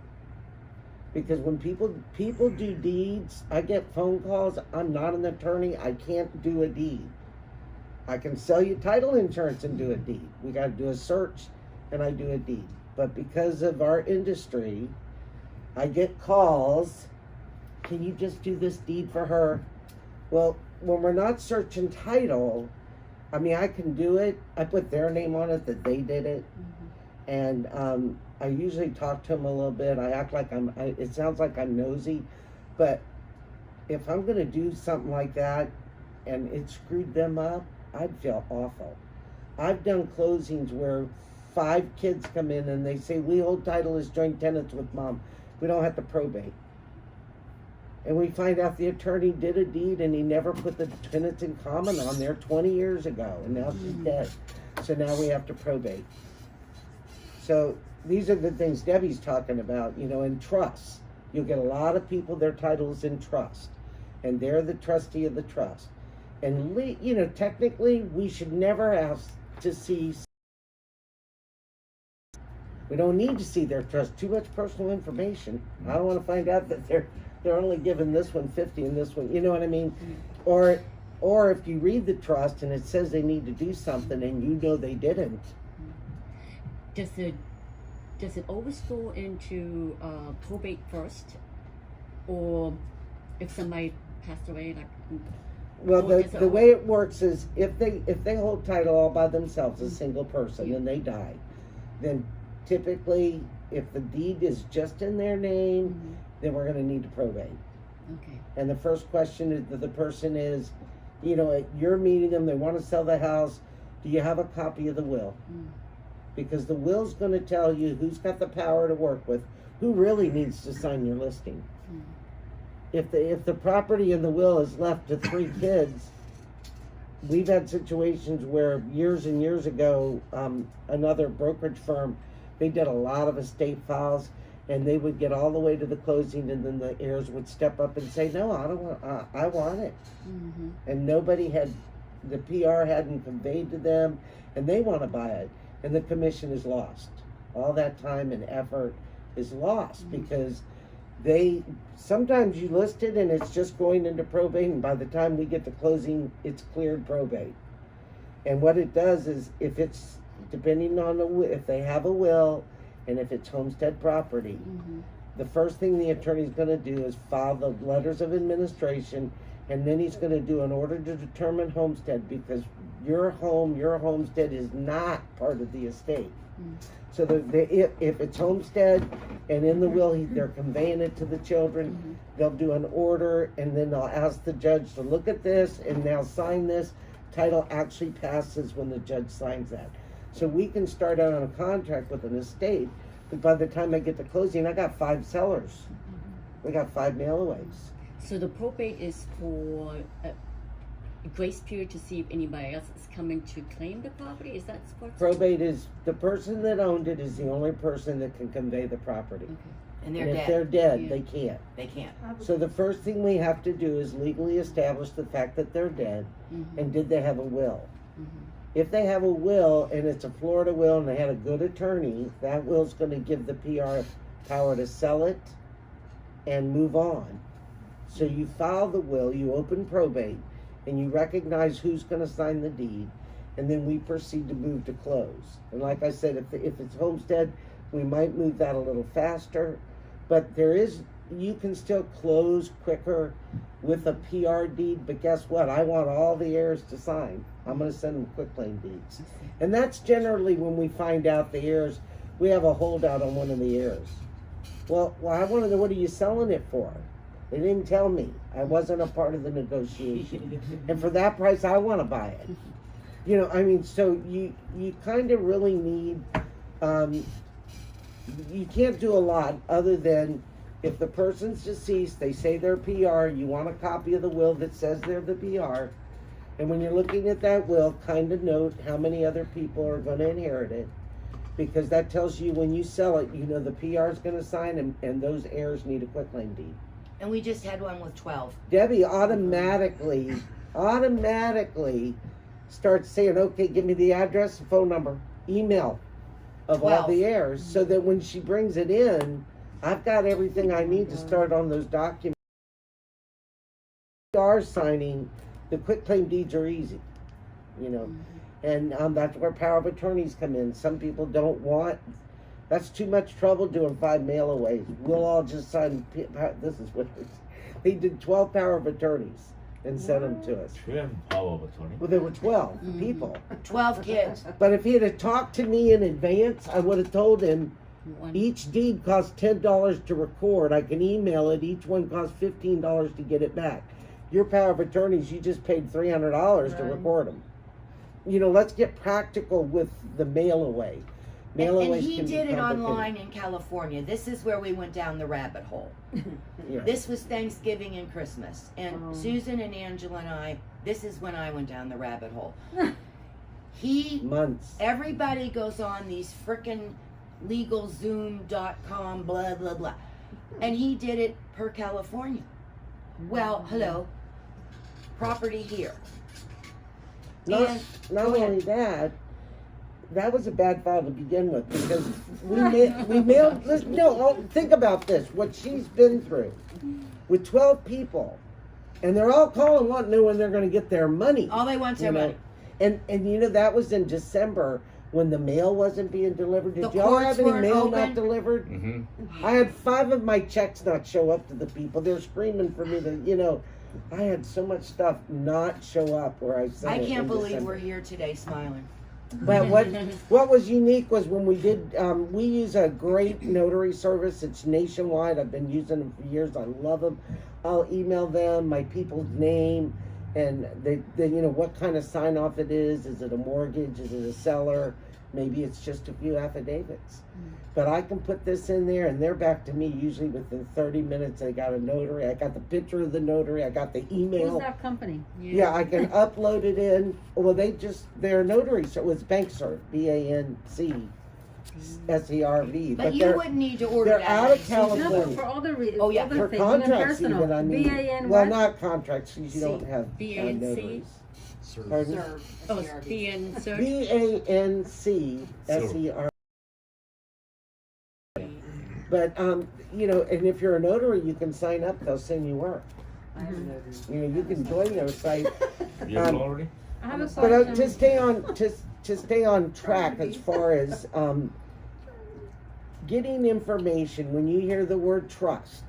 [SPEAKER 1] Because when people do deeds, I get phone calls. I'm not an attorney. I can't do a deed. I can sell you title insurance and do a deed. We got to do a search and I do a deed. But because of our industry, I get calls, can you just do this deed for her? Well, when we're not searching title, I can do it. I put their name on it, that they did it. And I usually talk to them a little bit. I act like it sounds like I'm nosy. But if I'm going to do something like that and it screwed them up, I'd feel awful. I've done closings where 5 kids come in and they say, we hold title as joint tenants with mom. We don't have to probate. And we find out the attorney did a deed and he never put the tenants in common on there 20 years ago. And now she's dead. So now we have to probate. So these are the things Debbie's talking about, in trust. You'll get a lot of people, their titles in trust. And they're the trustee of the trust. And, technically, we should never ask to see. We don't need to see their trust. Too much personal information. I don't want to find out that they're only giving this one 50 and this one. You know what I mean? Or if you read the trust and it says they need to do something and you know they didn't.
[SPEAKER 6] Does it always go into probate first, or if somebody passed away, like?
[SPEAKER 1] Well,
[SPEAKER 6] or does it
[SPEAKER 1] the way it works is if they hold title all by themselves, a single person, and they die, then typically if the deed is just in their name, then we're going to need to probate.
[SPEAKER 6] Okay.
[SPEAKER 1] And the first question is that the person is, you know, you're meeting them, they want to sell the house. Do you have a copy of the will? Because the will's going to tell you who's got the power to work with, who really needs to sign your listing. If the property in the will is left to 3 kids, we've had situations where years and years ago, another brokerage firm, they did a lot of estate files, and they would get all the way to the closing, and then the heirs would step up and say, "No, I don't want. I want it." And nobody had, the PR hadn't conveyed to them, and they want to buy it, and the commission is lost. All that time and effort is lost because sometimes you list it and it's just going into probate, and by the time we get to closing, it's cleared probate. And what it does is, if it's depending on if they have a will, and if it's homestead property, the first thing the attorney's going to do is file the letters of administration, and then he's going to do an order to determine homestead, because your homestead is not part of the estate. So if it's homestead and in the will they're conveying it to the children, they'll do an order, and then they'll ask the judge to look at this and now sign this. Title actually passes when the judge signs that. So we can start out on a contract with an estate, but by the time I get to closing, I got 5 sellers. We got 5 mailaways.
[SPEAKER 6] So the probate is for a grace period to see if anybody else is coming to claim the property? Is that what's?
[SPEAKER 1] Probate is, the person that owned it is the only person that can convey the property.
[SPEAKER 6] Okay.
[SPEAKER 4] And
[SPEAKER 1] And
[SPEAKER 4] they're
[SPEAKER 1] if
[SPEAKER 4] dead.
[SPEAKER 1] they're dead,
[SPEAKER 6] Yeah.
[SPEAKER 1] they can't.
[SPEAKER 4] They can't.
[SPEAKER 1] So the first thing we have to do is legally establish the fact that they're dead, and did they have a will? If they have a will and it's a Florida will and they had a good attorney, that will's going to give the PR power to sell it and move on. So you file the will, you open probate, and you recognize who's going to sign the deed, and then we proceed to move to close. And like I said, if it's homestead, we might move that a little faster, but you can still close quicker with a PR deed, but guess what? I want all the heirs to sign. I'm going to send them quitclaim deeds. And that's generally when we find out the heirs, we have a holdout on one of the heirs. Well, I want to know, what are you selling it for? They didn't tell me. I wasn't a part of the negotiation. And for that price, I want to buy it. You know, I mean, so you kind of really need, you can't do a lot other than, if the person's deceased, they say they're PR, you want a copy of the will that says they're the PR. And when you're looking at that will, kind of note how many other people are going to inherit it. Because that tells you when you sell it, you know the PR is going to sign, and those heirs need a quitclaim deed.
[SPEAKER 4] And we just had one with 12.
[SPEAKER 1] Debbie automatically starts saying, okay, give me the address, phone number, email of all the heirs, so that when she brings it in, I've got everything I need to start on those documents. PR signing, the quitclaim deeds are easy, you know, and that's where power of attorneys come in. Some people don't want, that's too much trouble doing 5 mailaways. We'll all just sign, this is what they did 12 power of attorneys and sent them to us.
[SPEAKER 2] 12 power of attorney.
[SPEAKER 1] Well, there were 12 people.
[SPEAKER 4] 12 kids.
[SPEAKER 1] But if he had talked to me in advance, I would have told him, each deed costs $10 to record. I can email it. Each one costs $15 to get it back. Your power of attorneys, you just paid $300 to record them. You know, let's get practical with the mail away. Mail
[SPEAKER 4] And
[SPEAKER 1] aways
[SPEAKER 4] he
[SPEAKER 1] can be
[SPEAKER 4] did it
[SPEAKER 1] complicated.
[SPEAKER 4] online in California. This is where we went down the rabbit hole.
[SPEAKER 1] Yeah.
[SPEAKER 4] This was Thanksgiving and Christmas. And Susan and Angela and I, this is when I went down the rabbit hole.
[SPEAKER 1] Months.
[SPEAKER 4] Everybody goes on these frickin' LegalZoom.com, blah, blah, blah. And he did it per California. Well, hello. Property here.
[SPEAKER 1] Not
[SPEAKER 4] Go ahead.
[SPEAKER 1] only that, that was a bad file to begin with because we mailed. Listen, no, think about this. What she's been through with 12 people, and they're all calling, wanting to know when they're going to get their money.
[SPEAKER 4] All they want is
[SPEAKER 1] you
[SPEAKER 4] their
[SPEAKER 1] know?
[SPEAKER 4] money.
[SPEAKER 1] And you know that was in December when the mail wasn't being delivered. Did
[SPEAKER 4] The
[SPEAKER 1] y'all
[SPEAKER 4] courts
[SPEAKER 1] have any
[SPEAKER 4] weren't
[SPEAKER 1] mail
[SPEAKER 4] open.
[SPEAKER 1] not delivered?
[SPEAKER 2] Mm-hmm.
[SPEAKER 1] I had 5 of my checks not show up to the people. They're screaming for me to, you know. I had so much stuff not show up where I sent
[SPEAKER 4] I
[SPEAKER 1] it
[SPEAKER 4] can't
[SPEAKER 1] in
[SPEAKER 4] believe
[SPEAKER 1] December.
[SPEAKER 4] we're here today smiling.
[SPEAKER 1] But what was unique was when we did, we use a great notary service. It's nationwide. I've been using them for years. I love them. I'll email them my people's name and they you know, what kind of sign off it is. Is it a mortgage? Is it a seller? Maybe it's just a few affidavits. But I can put this in there and they're back to me usually within 30 minutes. I got a notary. I got the picture of the notary. I got the email.
[SPEAKER 5] Who's that company?
[SPEAKER 1] Yeah, I can upload it in. Well, they're notaries, so it's BankServe, BANCSERV.
[SPEAKER 4] But you wouldn't need to order
[SPEAKER 1] they're
[SPEAKER 4] that.
[SPEAKER 1] out of
[SPEAKER 4] many.
[SPEAKER 1] California.
[SPEAKER 5] No, but for other reasons.
[SPEAKER 4] Oh, yeah.
[SPEAKER 1] For
[SPEAKER 5] things,
[SPEAKER 1] contracts
[SPEAKER 5] personal.
[SPEAKER 1] even, I mean.
[SPEAKER 5] BAN
[SPEAKER 1] Well,
[SPEAKER 5] what?
[SPEAKER 1] not contracts, because you don't have
[SPEAKER 6] BANC?
[SPEAKER 1] notaries.
[SPEAKER 3] Serve.
[SPEAKER 1] Pardon?
[SPEAKER 6] Oh, BN search.
[SPEAKER 1] BANCSERV. But, you know, and if you're a notary, you can sign up, they'll send you work. You know, you can join their site.
[SPEAKER 2] You already?
[SPEAKER 5] I have a
[SPEAKER 1] But
[SPEAKER 5] question.
[SPEAKER 1] to stay on track as far as getting information, when you hear the word trust,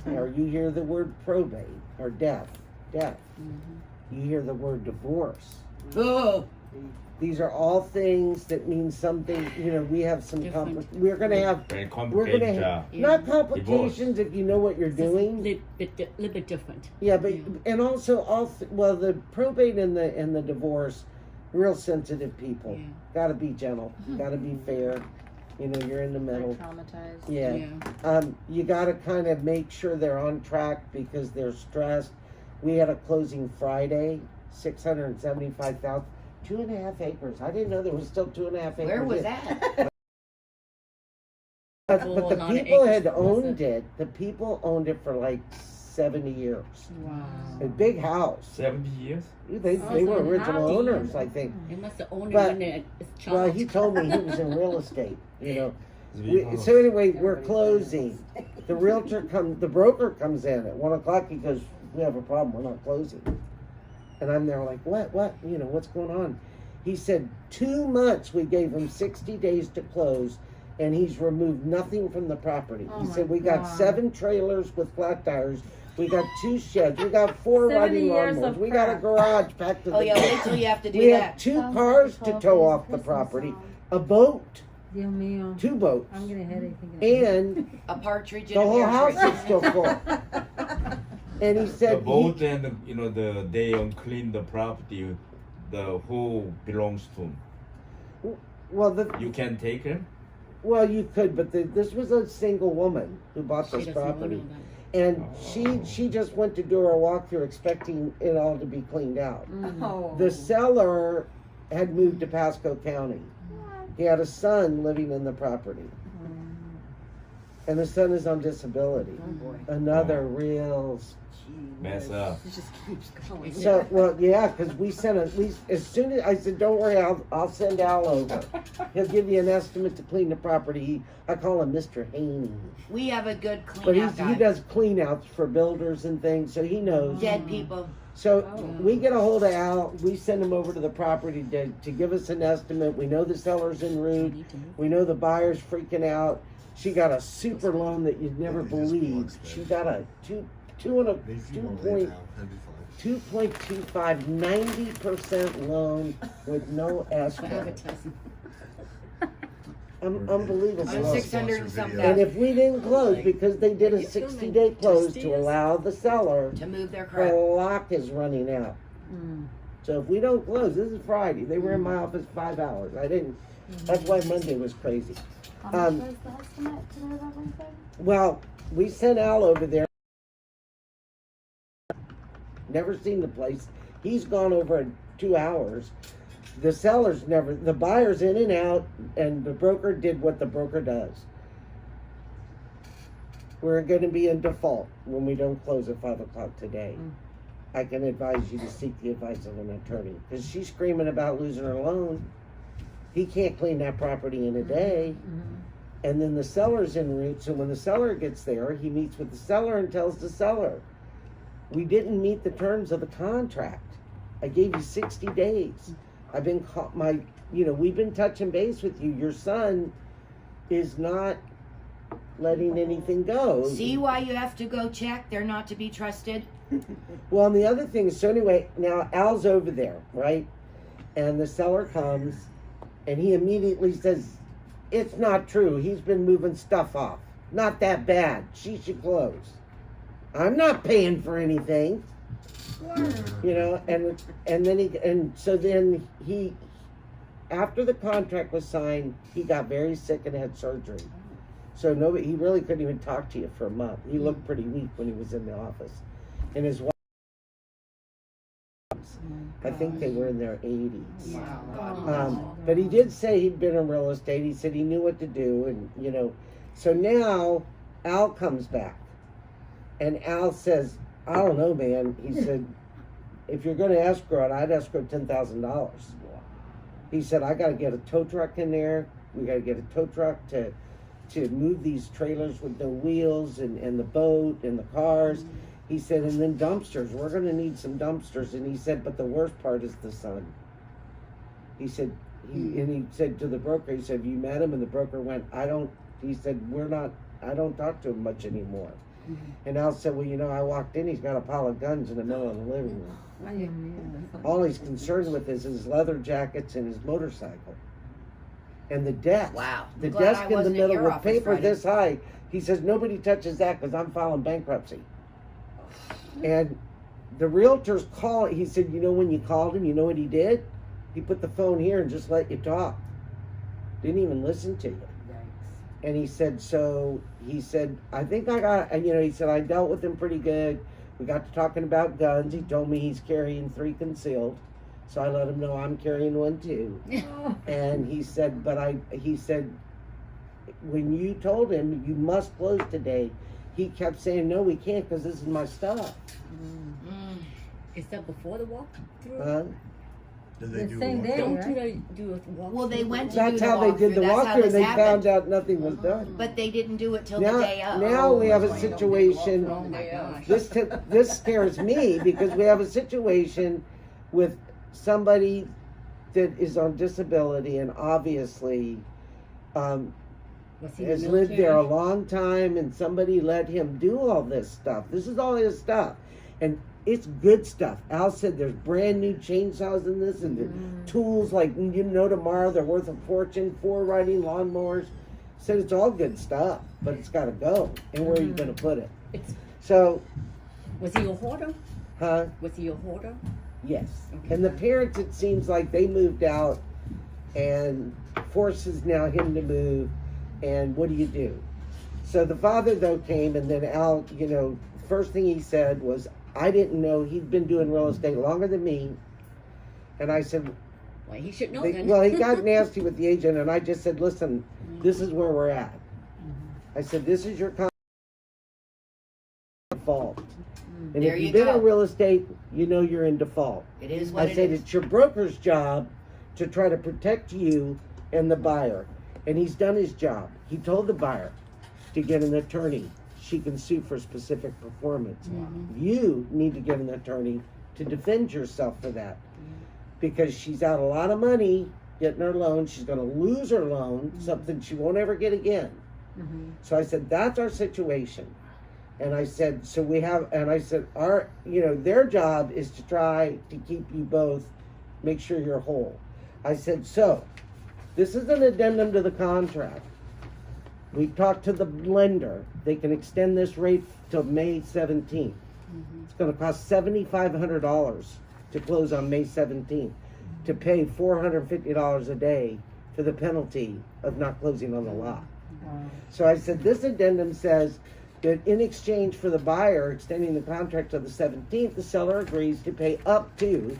[SPEAKER 1] or you hear the word probate or death, you hear the word divorce.
[SPEAKER 4] Oh,
[SPEAKER 1] These are all things that mean something. You know, we have some
[SPEAKER 6] Different.
[SPEAKER 1] we're gonna have
[SPEAKER 2] Very
[SPEAKER 1] we're
[SPEAKER 2] complicated.
[SPEAKER 1] gonna have not complications if you know what you're doing.
[SPEAKER 6] Little bit different.
[SPEAKER 1] Yeah, but
[SPEAKER 6] Yeah.
[SPEAKER 1] and also well, the probate and the divorce, real sensitive people.
[SPEAKER 6] Yeah.
[SPEAKER 1] Got to be gentle. Got to be fair. You know, you're in the middle.
[SPEAKER 5] Traumatized.
[SPEAKER 1] Yeah. You got to kind of make sure they're on track because they're stressed. We had a closing Friday, 675,000, 2.5 acres. I didn't know there was still 2.5 acres.
[SPEAKER 4] where was
[SPEAKER 1] in-
[SPEAKER 4] that?
[SPEAKER 1] But
[SPEAKER 6] Oh,
[SPEAKER 1] the
[SPEAKER 6] a lot of
[SPEAKER 1] people
[SPEAKER 6] acres.
[SPEAKER 1] had owned it. The people owned it for like 70 years.
[SPEAKER 6] Wow.
[SPEAKER 1] A big house.
[SPEAKER 2] 70 years?
[SPEAKER 1] They
[SPEAKER 5] Oh,
[SPEAKER 1] were
[SPEAKER 5] so
[SPEAKER 1] original
[SPEAKER 5] how-
[SPEAKER 1] owners, I think.
[SPEAKER 6] It must have only
[SPEAKER 1] But-
[SPEAKER 6] when it's child.
[SPEAKER 1] Well, he told me he was in real estate, you know.
[SPEAKER 2] It's a big house.
[SPEAKER 1] So anyway, we're closing. The the broker comes in at 1 o'clock. He goes, "We have a problem. We're not closing." And I'm there like, "What? You know, what's going on?" He said, 2 months. We gave him 60 days to close, and he's removed nothing from the property.
[SPEAKER 5] Oh
[SPEAKER 1] He
[SPEAKER 5] my
[SPEAKER 1] said, "We got
[SPEAKER 5] God.
[SPEAKER 1] 7 trailers with flat tires. We got 2 sheds. We got 4
[SPEAKER 5] 70
[SPEAKER 1] riding
[SPEAKER 5] years
[SPEAKER 1] lawnmowers.
[SPEAKER 5] of
[SPEAKER 1] We got a
[SPEAKER 5] crap.
[SPEAKER 1] garage packed to
[SPEAKER 4] Oh
[SPEAKER 1] the
[SPEAKER 4] yeah, wait till you have to do
[SPEAKER 1] We have
[SPEAKER 4] that.
[SPEAKER 1] 2 cars to tow off the property, a boat,
[SPEAKER 5] Dios mío.
[SPEAKER 1] 2 boats,
[SPEAKER 5] I'm getting a headache thinking about
[SPEAKER 1] and
[SPEAKER 4] A partridge in
[SPEAKER 1] the
[SPEAKER 4] a
[SPEAKER 1] whole
[SPEAKER 4] pear
[SPEAKER 1] house
[SPEAKER 4] tree.
[SPEAKER 1] is still full. And he
[SPEAKER 2] The
[SPEAKER 1] said,
[SPEAKER 2] boat and, you know, they unclean the property, the who belongs to.
[SPEAKER 1] well,
[SPEAKER 2] You can take him?
[SPEAKER 1] you could, but this was a single woman who bought
[SPEAKER 6] She
[SPEAKER 1] this
[SPEAKER 6] doesn't know
[SPEAKER 1] property,
[SPEAKER 6] that.
[SPEAKER 1] and she just went to do her walkthrough expecting it all to be cleaned out.
[SPEAKER 5] Oh.
[SPEAKER 1] The seller had moved to Pasco County. He had a son living in the property, and the son is on disability. Another real.
[SPEAKER 2] Mess up.
[SPEAKER 7] It just keeps going.
[SPEAKER 1] So because we as soon as I said, don't worry, I'll send Al over. He'll give you an estimate to clean the property. I call him Mr. Haney,
[SPEAKER 4] We have a good
[SPEAKER 1] but
[SPEAKER 4] clean out
[SPEAKER 1] he
[SPEAKER 4] guy.
[SPEAKER 1] does clean outs for builders and things, so he knows.
[SPEAKER 4] Dead people.
[SPEAKER 1] So
[SPEAKER 5] Oh.
[SPEAKER 1] we get a hold of Al. We send him over to the property to give us an estimate. We know the seller's en route. We know the buyer's freaking out. She got a super loan that you'd never believe. She got a 2.25, 90% loan with no escrow.
[SPEAKER 6] Advertising.
[SPEAKER 1] Unbelievable.
[SPEAKER 4] On
[SPEAKER 1] loan.
[SPEAKER 4] 600 and something
[SPEAKER 1] And if we didn't close, because they did a 60-day close to allow the seller,
[SPEAKER 4] to move their
[SPEAKER 1] the
[SPEAKER 4] crap.
[SPEAKER 1] lock is running out. So if we don't close, this is Friday. They were in my office 5 hours. I didn't. That's why Monday was crazy.
[SPEAKER 7] How much was the estimate today, that Wednesday?
[SPEAKER 1] Well, we sent Al over there. Never seen the place. He's gone over in 2 hours. The seller's the buyer's in and out, and the broker did what the broker does. We're going to be in default when we don't close at 5 o'clock today. I can advise you to seek the advice of an attorney, because she's screaming about losing her loan. He can't clean that property in a day. And then the seller's en route, so when the seller gets there, he meets with the seller and tells the seller, we didn't meet the terms of the contract. I gave you 60 days. I've been we've been touching base with you. Your son is not letting anything go.
[SPEAKER 4] See why you have to go check? They're not to be trusted.
[SPEAKER 1] Well, and the other thing is, so anyway, now Al's over there, right? And the seller comes and he immediately says, it's not true. He's been moving stuff off. Not that bad. She should close. I'm not paying for anything. You know, and then he after the contract was signed, he got very sick and had surgery. So he really couldn't even talk to you for a month. He looked pretty weak when he was in the office. And his wife, I think they were in their 80s. But he did say he'd been in real estate. He said he knew what to do, and you know. So now Al comes back, and Al says, "I don't know, man." He said, "If you're going to escrow it, I'd escrow $10,000." He said, "I got to get a tow truck in there. We got to get a tow truck to move these trailers with no wheels, and the boat and the cars." He said, and then dumpsters. We're going to need some dumpsters. And he said, but the worst part is the son. He said, he said to the broker, he said, you met him? And the broker went, he said, I don't talk to him much anymore. And Al said, well, you know, I walked in, he's got a pile of guns in the middle of the living room. All he's concerned with is his leather jackets and his motorcycle. And the desk.
[SPEAKER 4] Wow.
[SPEAKER 1] The
[SPEAKER 4] Glad I
[SPEAKER 1] desk in the
[SPEAKER 4] wasn't at
[SPEAKER 1] middle
[SPEAKER 4] your
[SPEAKER 1] with
[SPEAKER 4] office
[SPEAKER 1] paper
[SPEAKER 4] Friday.
[SPEAKER 1] this high. He says, nobody touches that because I'm filing bankruptcy. And the realtors he said, you know, when you called him, you know what he did? He put the phone here and just let you talk. Didn't even listen to you. And he said, I think I got, you know, he said, I dealt with him pretty good. We got to talking about guns. He told me he's carrying 3 concealed. So I let him know I'm carrying one too. And he said, when you told him you must close today, he kept saying, no, we can't because this is my stuff.
[SPEAKER 6] Is that before the walkthrough?
[SPEAKER 1] Huh?
[SPEAKER 3] Did they
[SPEAKER 5] The
[SPEAKER 3] do
[SPEAKER 5] same
[SPEAKER 3] one?
[SPEAKER 5] day.
[SPEAKER 6] Don't
[SPEAKER 5] right?
[SPEAKER 6] they do a walkthrough?
[SPEAKER 4] Well, they went to
[SPEAKER 1] That's
[SPEAKER 4] do the
[SPEAKER 1] how they did the
[SPEAKER 4] That's how
[SPEAKER 1] walkthrough, and
[SPEAKER 4] this
[SPEAKER 1] they
[SPEAKER 4] happened.
[SPEAKER 1] found out nothing was done.
[SPEAKER 4] But they didn't do it till the day of.
[SPEAKER 1] Now we have a
[SPEAKER 6] Oh
[SPEAKER 1] situation.
[SPEAKER 6] my gosh.
[SPEAKER 1] This scares me because we have a situation with somebody that is on disability and obviously
[SPEAKER 6] Was he in
[SPEAKER 1] has
[SPEAKER 6] the
[SPEAKER 1] lived there a
[SPEAKER 6] military?
[SPEAKER 1] long time, and somebody let him do all this stuff. This is all his stuff, and it's good stuff. Al said there's brand new chainsaws in this, and the tools, like, you know, tomorrow they're worth a fortune. 4 riding lawnmowers. Said it's all good stuff, but it's got to go. And where are you going to put it?
[SPEAKER 6] It's-
[SPEAKER 1] So,
[SPEAKER 6] Was he a hoarder?
[SPEAKER 1] huh?
[SPEAKER 6] Was he a hoarder?
[SPEAKER 1] Yes.
[SPEAKER 6] Okay.
[SPEAKER 1] And the parents, it seems like they moved out and forces now him to move. And what do you do? So the father, though, came, and then Al, you know, first thing he said was, I didn't know he'd been doing real estate longer than me. And I said,
[SPEAKER 6] Well, he should know then.
[SPEAKER 1] well, he got nasty with the agent, and I just said, listen, this is where we're at. I said, this is your default. And
[SPEAKER 4] There
[SPEAKER 1] if
[SPEAKER 4] you
[SPEAKER 1] you've been
[SPEAKER 4] go.
[SPEAKER 1] in real estate, you know you're in default.
[SPEAKER 4] It is what
[SPEAKER 1] I
[SPEAKER 4] it
[SPEAKER 1] said
[SPEAKER 4] is.
[SPEAKER 1] it's your broker's job to try to protect you and the buyer. And he's done his job. He told the buyer to get an attorney. She can sue for specific performance. You need to get an attorney to defend yourself for that. Because she's out a lot of money getting her loan. She's going to lose her loan, something she won't ever get again. So I said, that's our situation. And I said, their job is to try to keep you both, make sure you're whole. I said, so, this is an addendum to the contract. We talked to the lender. They can extend this rate till May 17th. It's going to cost $7,500 to close on May 17th, to pay $450 a day for the penalty of not closing on the lot. So I said, this addendum says that in exchange for the buyer extending the contract to the 17th, the seller agrees to pay up to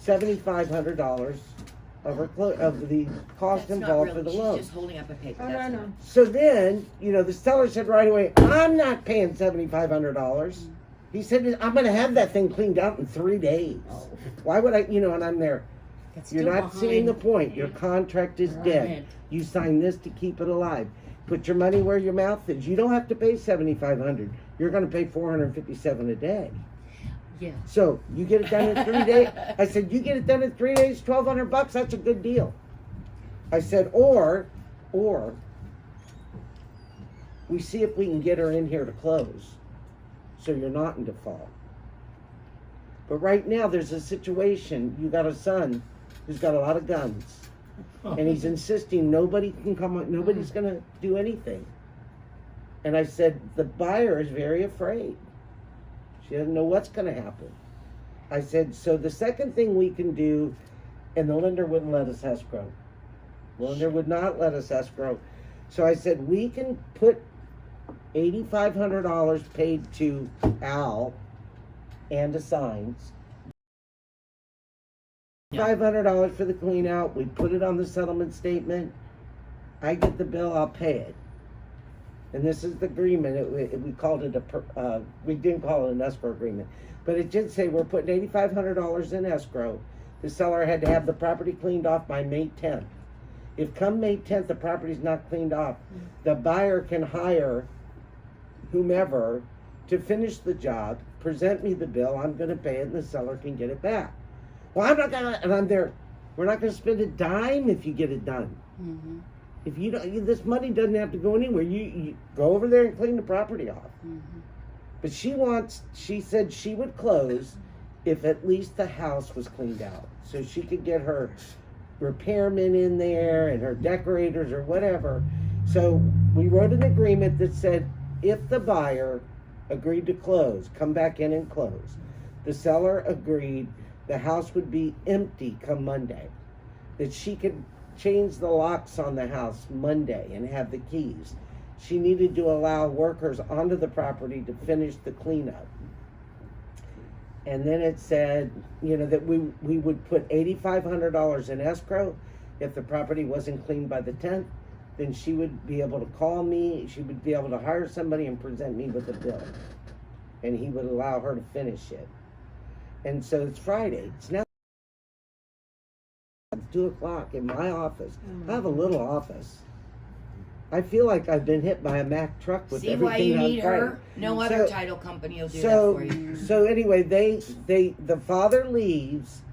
[SPEAKER 1] $7,500 of the cost
[SPEAKER 4] That's not
[SPEAKER 1] involved for
[SPEAKER 4] really,
[SPEAKER 1] the
[SPEAKER 4] she's
[SPEAKER 1] loan.
[SPEAKER 4] just holding up a paper.
[SPEAKER 5] Oh,
[SPEAKER 4] That's
[SPEAKER 5] no,
[SPEAKER 4] it.
[SPEAKER 5] no.
[SPEAKER 1] So then, you know, the seller said right away, I'm not paying $7,500. He said, I'm going to have that thing cleaned out in 3 days. Why would I, you know, and I'm there.
[SPEAKER 6] That's
[SPEAKER 1] You're
[SPEAKER 6] still
[SPEAKER 1] not seeing the
[SPEAKER 6] behind.
[SPEAKER 1] point. Your contract is
[SPEAKER 6] Right.
[SPEAKER 1] dead. You signed this to keep it alive. Put your money where your mouth is. You don't have to pay $7,500. You're going to pay $457 a day.
[SPEAKER 6] Yeah.
[SPEAKER 1] So you get it done in 3 days. I said, you get it done in 3 days, $1,200. That's a good deal. I said, or we see if we can get her in here to close, so you're not in default. But right now, there's a situation. You got a son who's got a lot of guns, and he's insisting nobody can come. Nobody's going to do anything. And I said, the buyer is very afraid. She doesn't know what's going to happen. I said, so the second thing we can do, and the lender wouldn't let us escrow. The lender would not let us escrow. So I said, we can put $8,500 paid to Al and to signs. $500 for the clean out. We put it on the settlement statement. I get the bill, I'll pay it. And this is the agreement. We called it we didn't call it an escrow agreement, but it did say we're putting $8,500 in escrow. The seller had to have the property cleaned off by May 10th. If come May 10th the property's not cleaned off, the buyer can hire whomever to finish the job, present me the bill, I'm going to pay it, and the seller can get it back. Well, I'm not going to, and I'm there. We're not going to spend a dime if you get it done.
[SPEAKER 6] Mm-hmm.
[SPEAKER 1] If you don't, this money doesn't have to go anywhere. You go over there and clean the property off.
[SPEAKER 6] Mm-hmm.
[SPEAKER 1] But she said she would close if at least the house was cleaned out. So she could get her repairmen in there and her decorators or whatever. So we wrote an agreement that said if the buyer agreed to close, come back in and close. The seller agreed the house would be empty come Monday. That she could change the locks on the house Monday and have the keys. She needed to allow workers onto the property to finish the cleanup. And then it said, that we would put $8,500 in escrow. If the property wasn't cleaned by the 10th, then she would be able to call me. She would be able to hire somebody and present me with a bill. And he would allow her to finish it. And so it's Friday. It's now 2 o'clock in my office. I have a little office. I feel like I've been hit by a Mack truck with
[SPEAKER 4] See
[SPEAKER 1] everything
[SPEAKER 4] why you
[SPEAKER 1] on
[SPEAKER 4] need
[SPEAKER 1] fire.
[SPEAKER 4] her? No other title company will do that for you.
[SPEAKER 1] So anyway, the father leaves.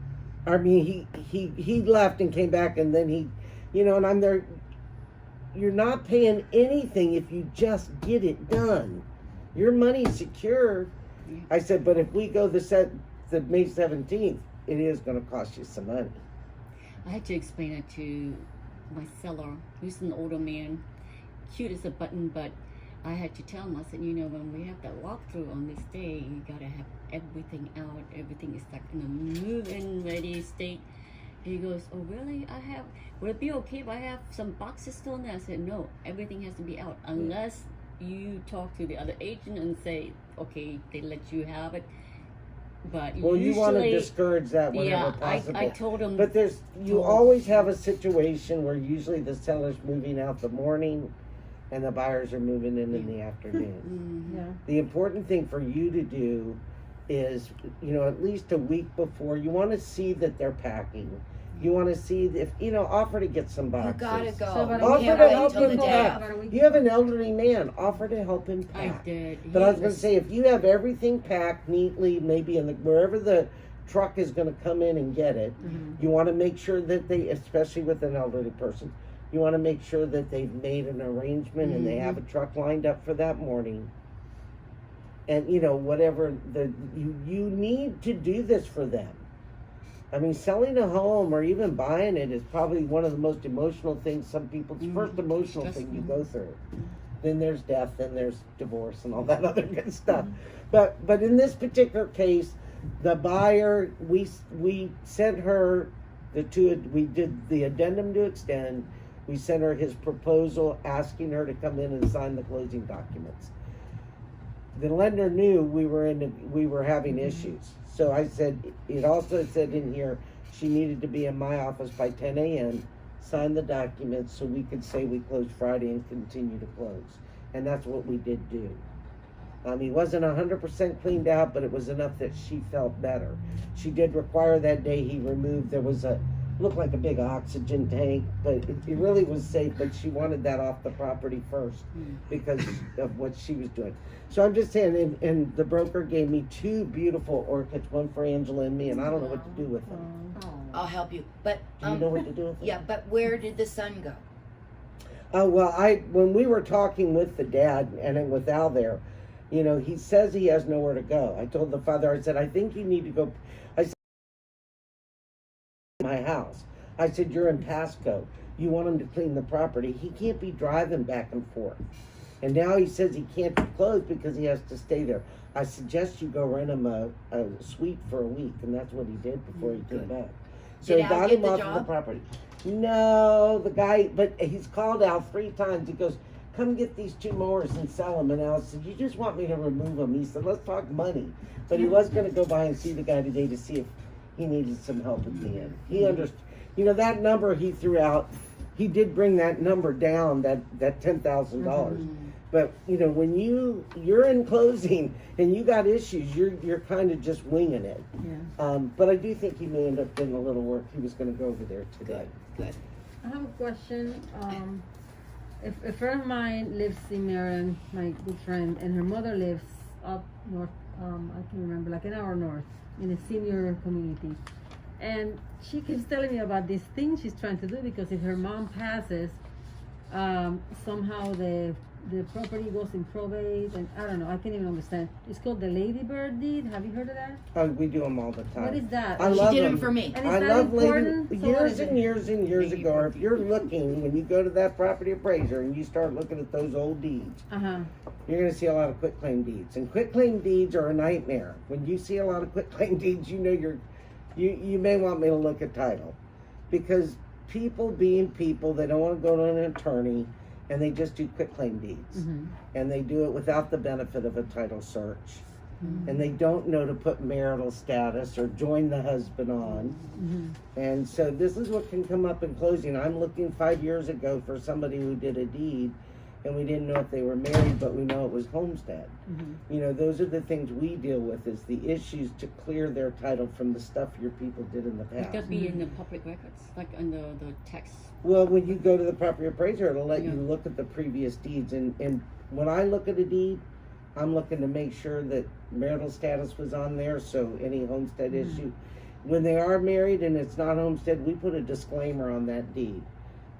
[SPEAKER 1] I mean, he left and came back, and then he, and I'm there. You're not paying anything if you just get it done. Your money's secure. I said, but if we go the May 17th, it is going to cost you some money.
[SPEAKER 6] I had to explain it to my seller, who's an older man, cute as a button, but I had to tell him, I said, when we have that walkthrough on this day, you gotta have everything out, everything is like in a move-in ready state. And he goes, oh really? Would it be okay if I have some boxes still in there? I said, no, everything has to be out, unless you talk to the other agent and say, okay, they let you have it. But
[SPEAKER 1] Well,
[SPEAKER 6] usually,
[SPEAKER 1] you want to discourage that whenever possible.
[SPEAKER 6] I told him.
[SPEAKER 1] But you always have a situation where usually the seller's moving out the morning and the buyers are moving in the afternoon.
[SPEAKER 6] Mhm.
[SPEAKER 5] Yeah.
[SPEAKER 1] The important thing for you to do is, at least a week before, you want to see that they're packing. You want to see if, offer to get some
[SPEAKER 4] You
[SPEAKER 1] boxes.
[SPEAKER 4] gotta go.
[SPEAKER 5] So, but
[SPEAKER 4] You
[SPEAKER 1] Offer
[SPEAKER 4] can't
[SPEAKER 1] to
[SPEAKER 4] wait
[SPEAKER 1] help
[SPEAKER 4] till the
[SPEAKER 1] him
[SPEAKER 4] day
[SPEAKER 1] pack.
[SPEAKER 4] of.
[SPEAKER 1] You have an elderly man, offer to help him
[SPEAKER 6] I
[SPEAKER 1] pack.
[SPEAKER 6] did.
[SPEAKER 1] But I was going to say, if you have everything packed neatly, maybe wherever the truck is going to come in and get it, you want to make sure that especially with an elderly person, you want to make sure that they've made an arrangement and they have a truck lined up for that morning. And whatever you need to do this for them. I mean, selling a home or even buying it is probably one of the most emotional things some people, it's the first emotional thing you go through. Then there's death, then there's divorce and all that other good stuff. But in this particular case, the buyer, we sent her we did the addendum to extend. We sent her his proposal asking her to come in and sign the closing documents. The lender knew we were having issues. So I said, it also said in here, she needed to be in my office by 10 a.m., sign the documents so we could say we closed Friday and continue to close. And that's what we did do. He wasn't 100% cleaned out, but it was enough that she felt better. She did require that day he removed, there was a looked like a big oxygen tank, but it really was safe, but she wanted that off the property first because of what she was doing. So I'm just saying, and the broker gave me 2 beautiful orchids, one for Angela and me, and I don't know what to do with them.
[SPEAKER 4] I'll help you. But
[SPEAKER 1] Do you know what to do with them?
[SPEAKER 4] yeah, but where did the son go?
[SPEAKER 1] Oh, well, when we were talking with the dad and with Al there, you know, he says he has nowhere to go. I told the father, I said, I think you need to go. I said, my house. I said, you're in Pasco. You want him to clean the property. He can't be driving back and forth. And now he says he can't be closed because he has to stay there. I suggest you go rent him a suite for a week. And that's what he did before he came back. So
[SPEAKER 4] Did
[SPEAKER 1] he
[SPEAKER 4] Al
[SPEAKER 1] got
[SPEAKER 4] get
[SPEAKER 1] him
[SPEAKER 4] the
[SPEAKER 1] off of the
[SPEAKER 4] job?
[SPEAKER 1] property. No, the guy, but he's called Al 3 times. He goes, come get these 2 mowers and sell them. And Al said, you just want me to remove them. He said, let's talk money. But he was going to go by and see the guy today to see if he needed some help at the end. He understood. You know, that number he threw out, he did bring that number down, that $10,000. But, you know, when you're in closing and you got issues, you're kind of just winging it.
[SPEAKER 5] Yeah.
[SPEAKER 1] But I do think he may end up doing a little work. He was going to go over there today.
[SPEAKER 4] Good.
[SPEAKER 5] I have a question. If a friend of mine lives in Maryland, my good friend, and her mother lives up north, I can remember, like an hour north, in a senior community. And she keeps telling me about this thing she's trying to do because if her mom passes, somehow the property goes in probate, and I don't know, I can't even understand. It's called the Ladybird deed. Have you heard of that?
[SPEAKER 1] Oh, we do them all the time.
[SPEAKER 5] What is that?
[SPEAKER 1] I
[SPEAKER 4] She
[SPEAKER 1] love
[SPEAKER 4] did
[SPEAKER 1] them
[SPEAKER 4] them for me.
[SPEAKER 5] And
[SPEAKER 1] I
[SPEAKER 5] is that
[SPEAKER 1] love
[SPEAKER 5] important?
[SPEAKER 1] lady
[SPEAKER 5] So what
[SPEAKER 1] years
[SPEAKER 5] is
[SPEAKER 1] and
[SPEAKER 5] it?
[SPEAKER 1] years and years ago. If you're looking, when you go to that property appraiser and you start looking at those old deeds,
[SPEAKER 5] Uh-huh.
[SPEAKER 1] you're going to see a lot of quitclaim deeds. And quitclaim deeds are a nightmare. When you see a lot of quitclaim deeds, you know you may want me to look at title, because people being people, they don't want to go to an attorney, and they just do quitclaim deeds, and they do it without the benefit of a title search. And they don't know to put marital status or join the husband on. And so this is what can come up in closing. I'm looking 5 years ago for somebody who did a deed, and we didn't know if they were married, but we know it was homestead. You know, those are the things we deal with, is the issues to clear their title from the stuff your people did in the
[SPEAKER 6] It
[SPEAKER 1] past.
[SPEAKER 6] could be in the public records, like under the text.
[SPEAKER 1] Well, when you go to the property appraiser, it'll let
[SPEAKER 6] Yeah.
[SPEAKER 1] you look at the previous deeds. And when I look at a deed, I'm looking to make sure that marital status was on there, so any homestead issue. When they are married and it's not homestead, we put a disclaimer on that deed.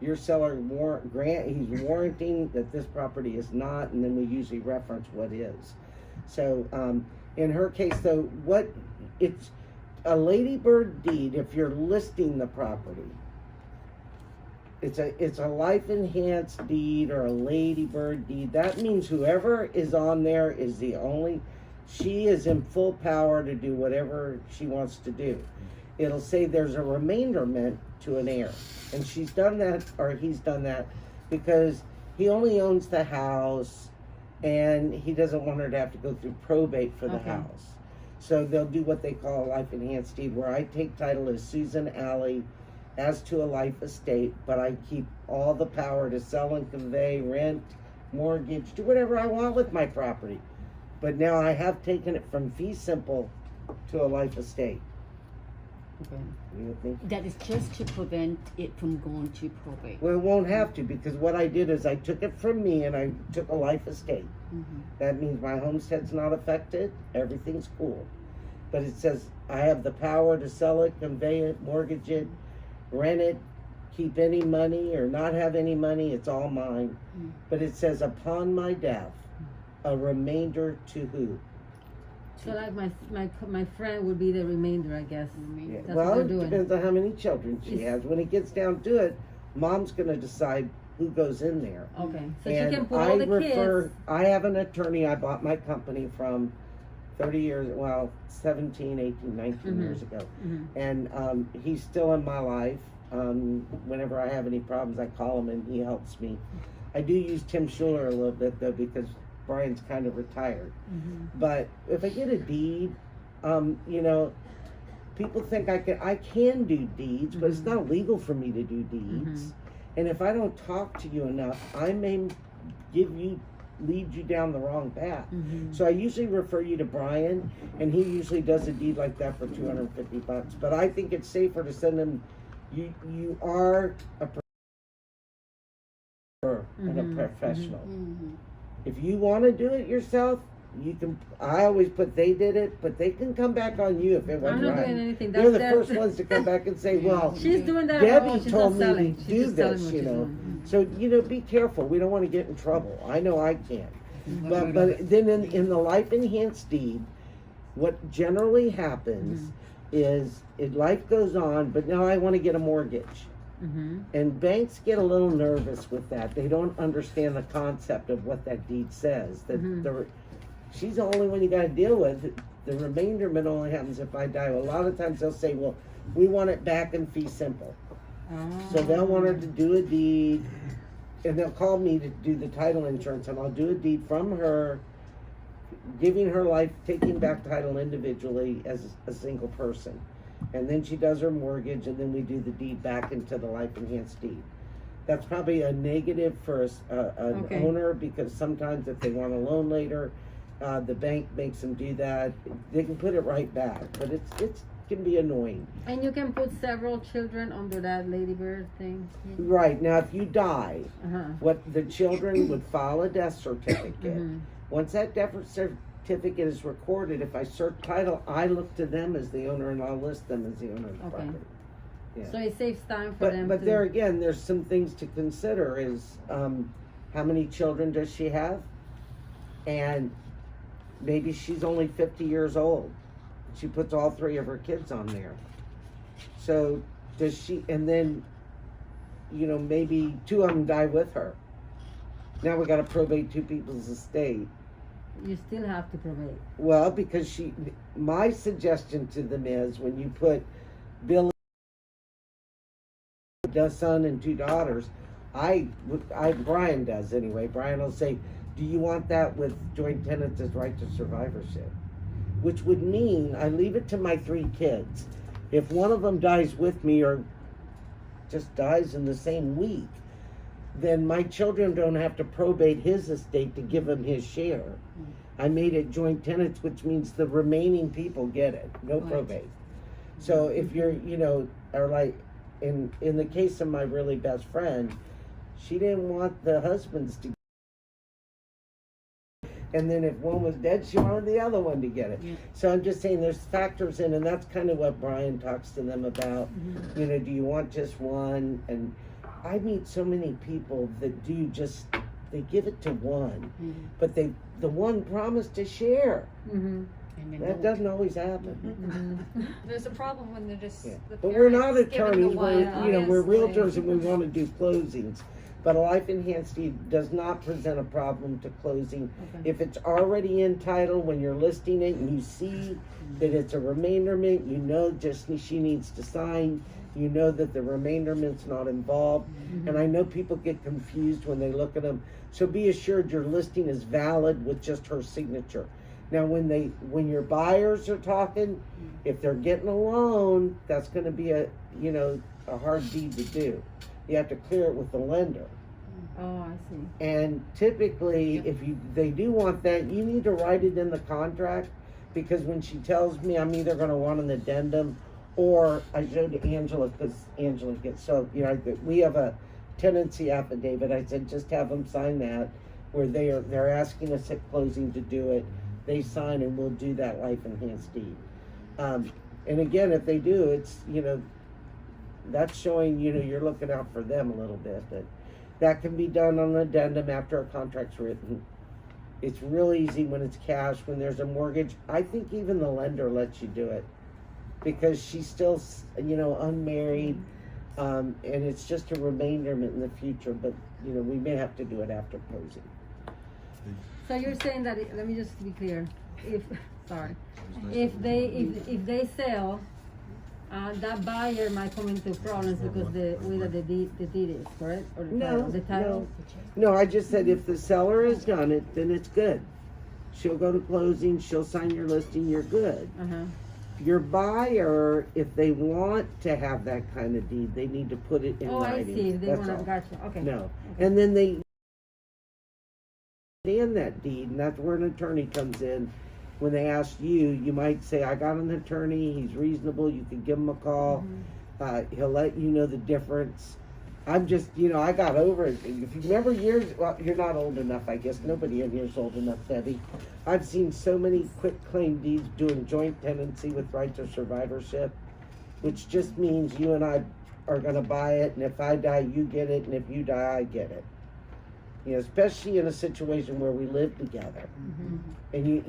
[SPEAKER 1] Your seller he's warranting that this property is not, and then we usually reference what is. So, in her case though, it's a ladybird deed if you're listing the property. It's a life enhanced deed or a ladybird deed. That means whoever is on there is she is in full power to do whatever she wants to do. It'll say there's a remainderment to an heir. And she's done that, or he's done that, because he only owns the house and he doesn't want her to have to go through probate for the
[SPEAKER 5] Okay.
[SPEAKER 1] house. So they'll do what they call a life enhanced deed, where I take title as Susan Alley as to a life estate, but I keep all the power to sell and convey, rent, mortgage, do whatever I want with my property. But now I have taken it from fee simple to a life estate.
[SPEAKER 6] Okay.
[SPEAKER 1] You with me?
[SPEAKER 6] That is just to prevent it from going to probate.
[SPEAKER 1] Well, it won't have to, because what I did is I took it from me and I took a life estate. That means my homestead's not affected, everything's cool. But it says I have the power to sell it, convey it, mortgage it, rent it, keep any money or not have any money, it's all mine. But it says upon my death, a remainder to who?
[SPEAKER 5] So like my friend would be the remainder, I guess.
[SPEAKER 1] Yeah.
[SPEAKER 5] That's
[SPEAKER 1] Well,
[SPEAKER 5] what
[SPEAKER 1] it
[SPEAKER 5] they're doing.
[SPEAKER 1] depends on how many children she
[SPEAKER 5] It's-
[SPEAKER 1] has. When it gets down to it, mom's gonna decide who goes in there.
[SPEAKER 5] Okay, so
[SPEAKER 1] And
[SPEAKER 5] she can put all the kids.
[SPEAKER 1] I have an attorney I bought my company from 30 years, well, 17, 18, 19 years ago. And he's still in my life. Whenever I have any problems, I call him and he helps me. I do use Tim Schuler a little bit though, because Brian's kind of retired. But if I get a deed, you know, people think I can do deeds, but it's not legal for me to do deeds. And if I don't talk to you enough, I may lead you down the wrong path. So I usually refer you to Brian, and he usually does a deed like that for $250. But I think it's safer to send him You are a and a professional.
[SPEAKER 6] Mm-hmm.
[SPEAKER 1] If you want to do it yourself, you can. I always put they did it, but they can come back on you if it
[SPEAKER 5] I'm
[SPEAKER 1] wasn't
[SPEAKER 5] not
[SPEAKER 1] right.
[SPEAKER 5] doing anything.
[SPEAKER 1] They're the
[SPEAKER 5] That's-
[SPEAKER 1] first ones to come back and say, "Well,
[SPEAKER 5] She's doing that.
[SPEAKER 1] Debbie
[SPEAKER 5] she's
[SPEAKER 1] told
[SPEAKER 5] not
[SPEAKER 1] me
[SPEAKER 5] selling.
[SPEAKER 1] to
[SPEAKER 5] She's
[SPEAKER 1] do
[SPEAKER 5] just selling
[SPEAKER 1] this,"
[SPEAKER 5] what
[SPEAKER 1] you
[SPEAKER 5] she's
[SPEAKER 1] know.
[SPEAKER 5] doing.
[SPEAKER 1] So be careful. We don't want to get in trouble. I know I can't. But then in the life enhanced deed, what generally happens is life goes on, but now I want to get a mortgage.
[SPEAKER 5] Mm-hmm.
[SPEAKER 1] And banks get a little nervous with that. They don't understand the concept of what that deed says. That she's the only one you got to deal with. The remainderment only happens if I die. A lot of times they'll say, "Well, we want it back in fee simple." So they'll want her to do a deed, and they'll call me to do the title insurance, and I'll do a deed from her, giving her life, taking back title individually as a single person. And then she does her mortgage, and then we do the deed back into the life enhanced deed. That's probably a negative for an
[SPEAKER 5] Okay.
[SPEAKER 1] owner, because sometimes if they want a loan later, the bank makes them do that. They can put it right back, but it can be annoying.
[SPEAKER 5] And you can put several children under that ladybird thing.
[SPEAKER 1] Right, now if you die,
[SPEAKER 5] Uh-huh.
[SPEAKER 1] what the children would file a death certificate.
[SPEAKER 5] Mhm.
[SPEAKER 1] Once that death certificate is recorded, if I search title, I look to them as the owner and I'll list them as the owner of the
[SPEAKER 5] Okay.
[SPEAKER 1] property. Yeah.
[SPEAKER 5] So it saves time for them
[SPEAKER 1] But
[SPEAKER 5] to.
[SPEAKER 1] there again, there's some things to consider is, how many children does she have? And maybe she's only 50 years old. She puts all 3 of her kids on there. So does she, and then, maybe 2 of them die with her. Now we gotta probate 2 people's estate.
[SPEAKER 5] You still have to probate.
[SPEAKER 1] Well, because my suggestion to them is when you put Billy, a son and 2 daughters, Brian does anyway. Brian will say, "Do you want that with joint tenants as right to survivorship?" Which would mean I leave it to my 3 kids. If one of them dies with me or just dies in the same week, then my children don't have to probate his estate to give him his share. I made it joint tenants, which means the remaining people get it, no
[SPEAKER 6] Right.
[SPEAKER 1] probate. So if you're, or like, in the case of my really best friend, she didn't want the husbands to, and then if one was dead, she wanted the other one to get it.
[SPEAKER 6] Yeah.
[SPEAKER 1] So I'm just saying there's factors in, and that's kind of what Brian talks to them about. Do you want just one? And I meet so many people that do just, they give it to one, but the one promised to share.
[SPEAKER 5] Mm-hmm.
[SPEAKER 6] And then
[SPEAKER 1] That
[SPEAKER 6] don't.
[SPEAKER 1] doesn't always happen.
[SPEAKER 5] Mm-hmm.
[SPEAKER 7] There's a problem when they're just
[SPEAKER 1] Yeah.
[SPEAKER 7] the
[SPEAKER 1] But we're not
[SPEAKER 7] parents giving the
[SPEAKER 1] attorneys, we're,
[SPEAKER 7] one,
[SPEAKER 1] we're
[SPEAKER 7] obviously.
[SPEAKER 1] realtors and we want to do closings. But a life enhanced deed does not present a problem to closing.
[SPEAKER 5] Okay.
[SPEAKER 1] If it's already in title, when you're listing it and you see that it's a remainderment, she needs to sign, that the remainderment's not involved. And I know people get confused when they look at them. So be assured your listing is valid with just her signature. Now, when your buyers are talking, if they're getting a loan, that's gonna be a hard deed to do. You have to clear it with the lender.
[SPEAKER 5] Oh, I see.
[SPEAKER 1] And typically, if they do want that, you need to write it in the contract, because when she tells me, I'm either gonna want an addendum, or I showed Angela, because Angela gets, we have a tenancy affidavit. I said, just have them sign that, where they're asking us at closing to do it. They sign and we'll do that life enhanced deed. And again, if they do, it's, that's showing, you're looking out for them a little bit, but that can be done on an addendum after a contract's written. It's real easy when it's cash. When there's a mortgage, I think even the lender lets you do it, because she's still, unmarried, and it's just a remainderment in the future, but, we may have to do it after closing.
[SPEAKER 5] So you're saying that, let me just be clear, if they sell, that buyer might come into problems because the way that the deed is, correct? Or the title?
[SPEAKER 1] No, I just said if the seller has done it, then it's good. She'll go to closing, she'll sign your listing, you're good.
[SPEAKER 5] Uh-huh.
[SPEAKER 1] Your buyer, if they want to have that kind of deed, they need to put it in
[SPEAKER 5] Oh, I
[SPEAKER 1] writing.
[SPEAKER 5] see, if they
[SPEAKER 1] That's
[SPEAKER 5] wanna,
[SPEAKER 1] all.
[SPEAKER 5] gotcha, okay.
[SPEAKER 1] No, and then they in that deed, and that's where an attorney comes in. When they ask you, you might say, I got an attorney, he's reasonable, you can give him a call. He'll let you know the difference. I'm just, I got over it. If you remember years, well, you're not old enough, I guess. Nobody in here is old enough, Debbie. I've seen so many quit claim deeds doing joint tenancy with right to survivorship, which just means you and I are going to buy it, and if I die, you get it, and if you die, I get it. Especially in a situation where we live together. And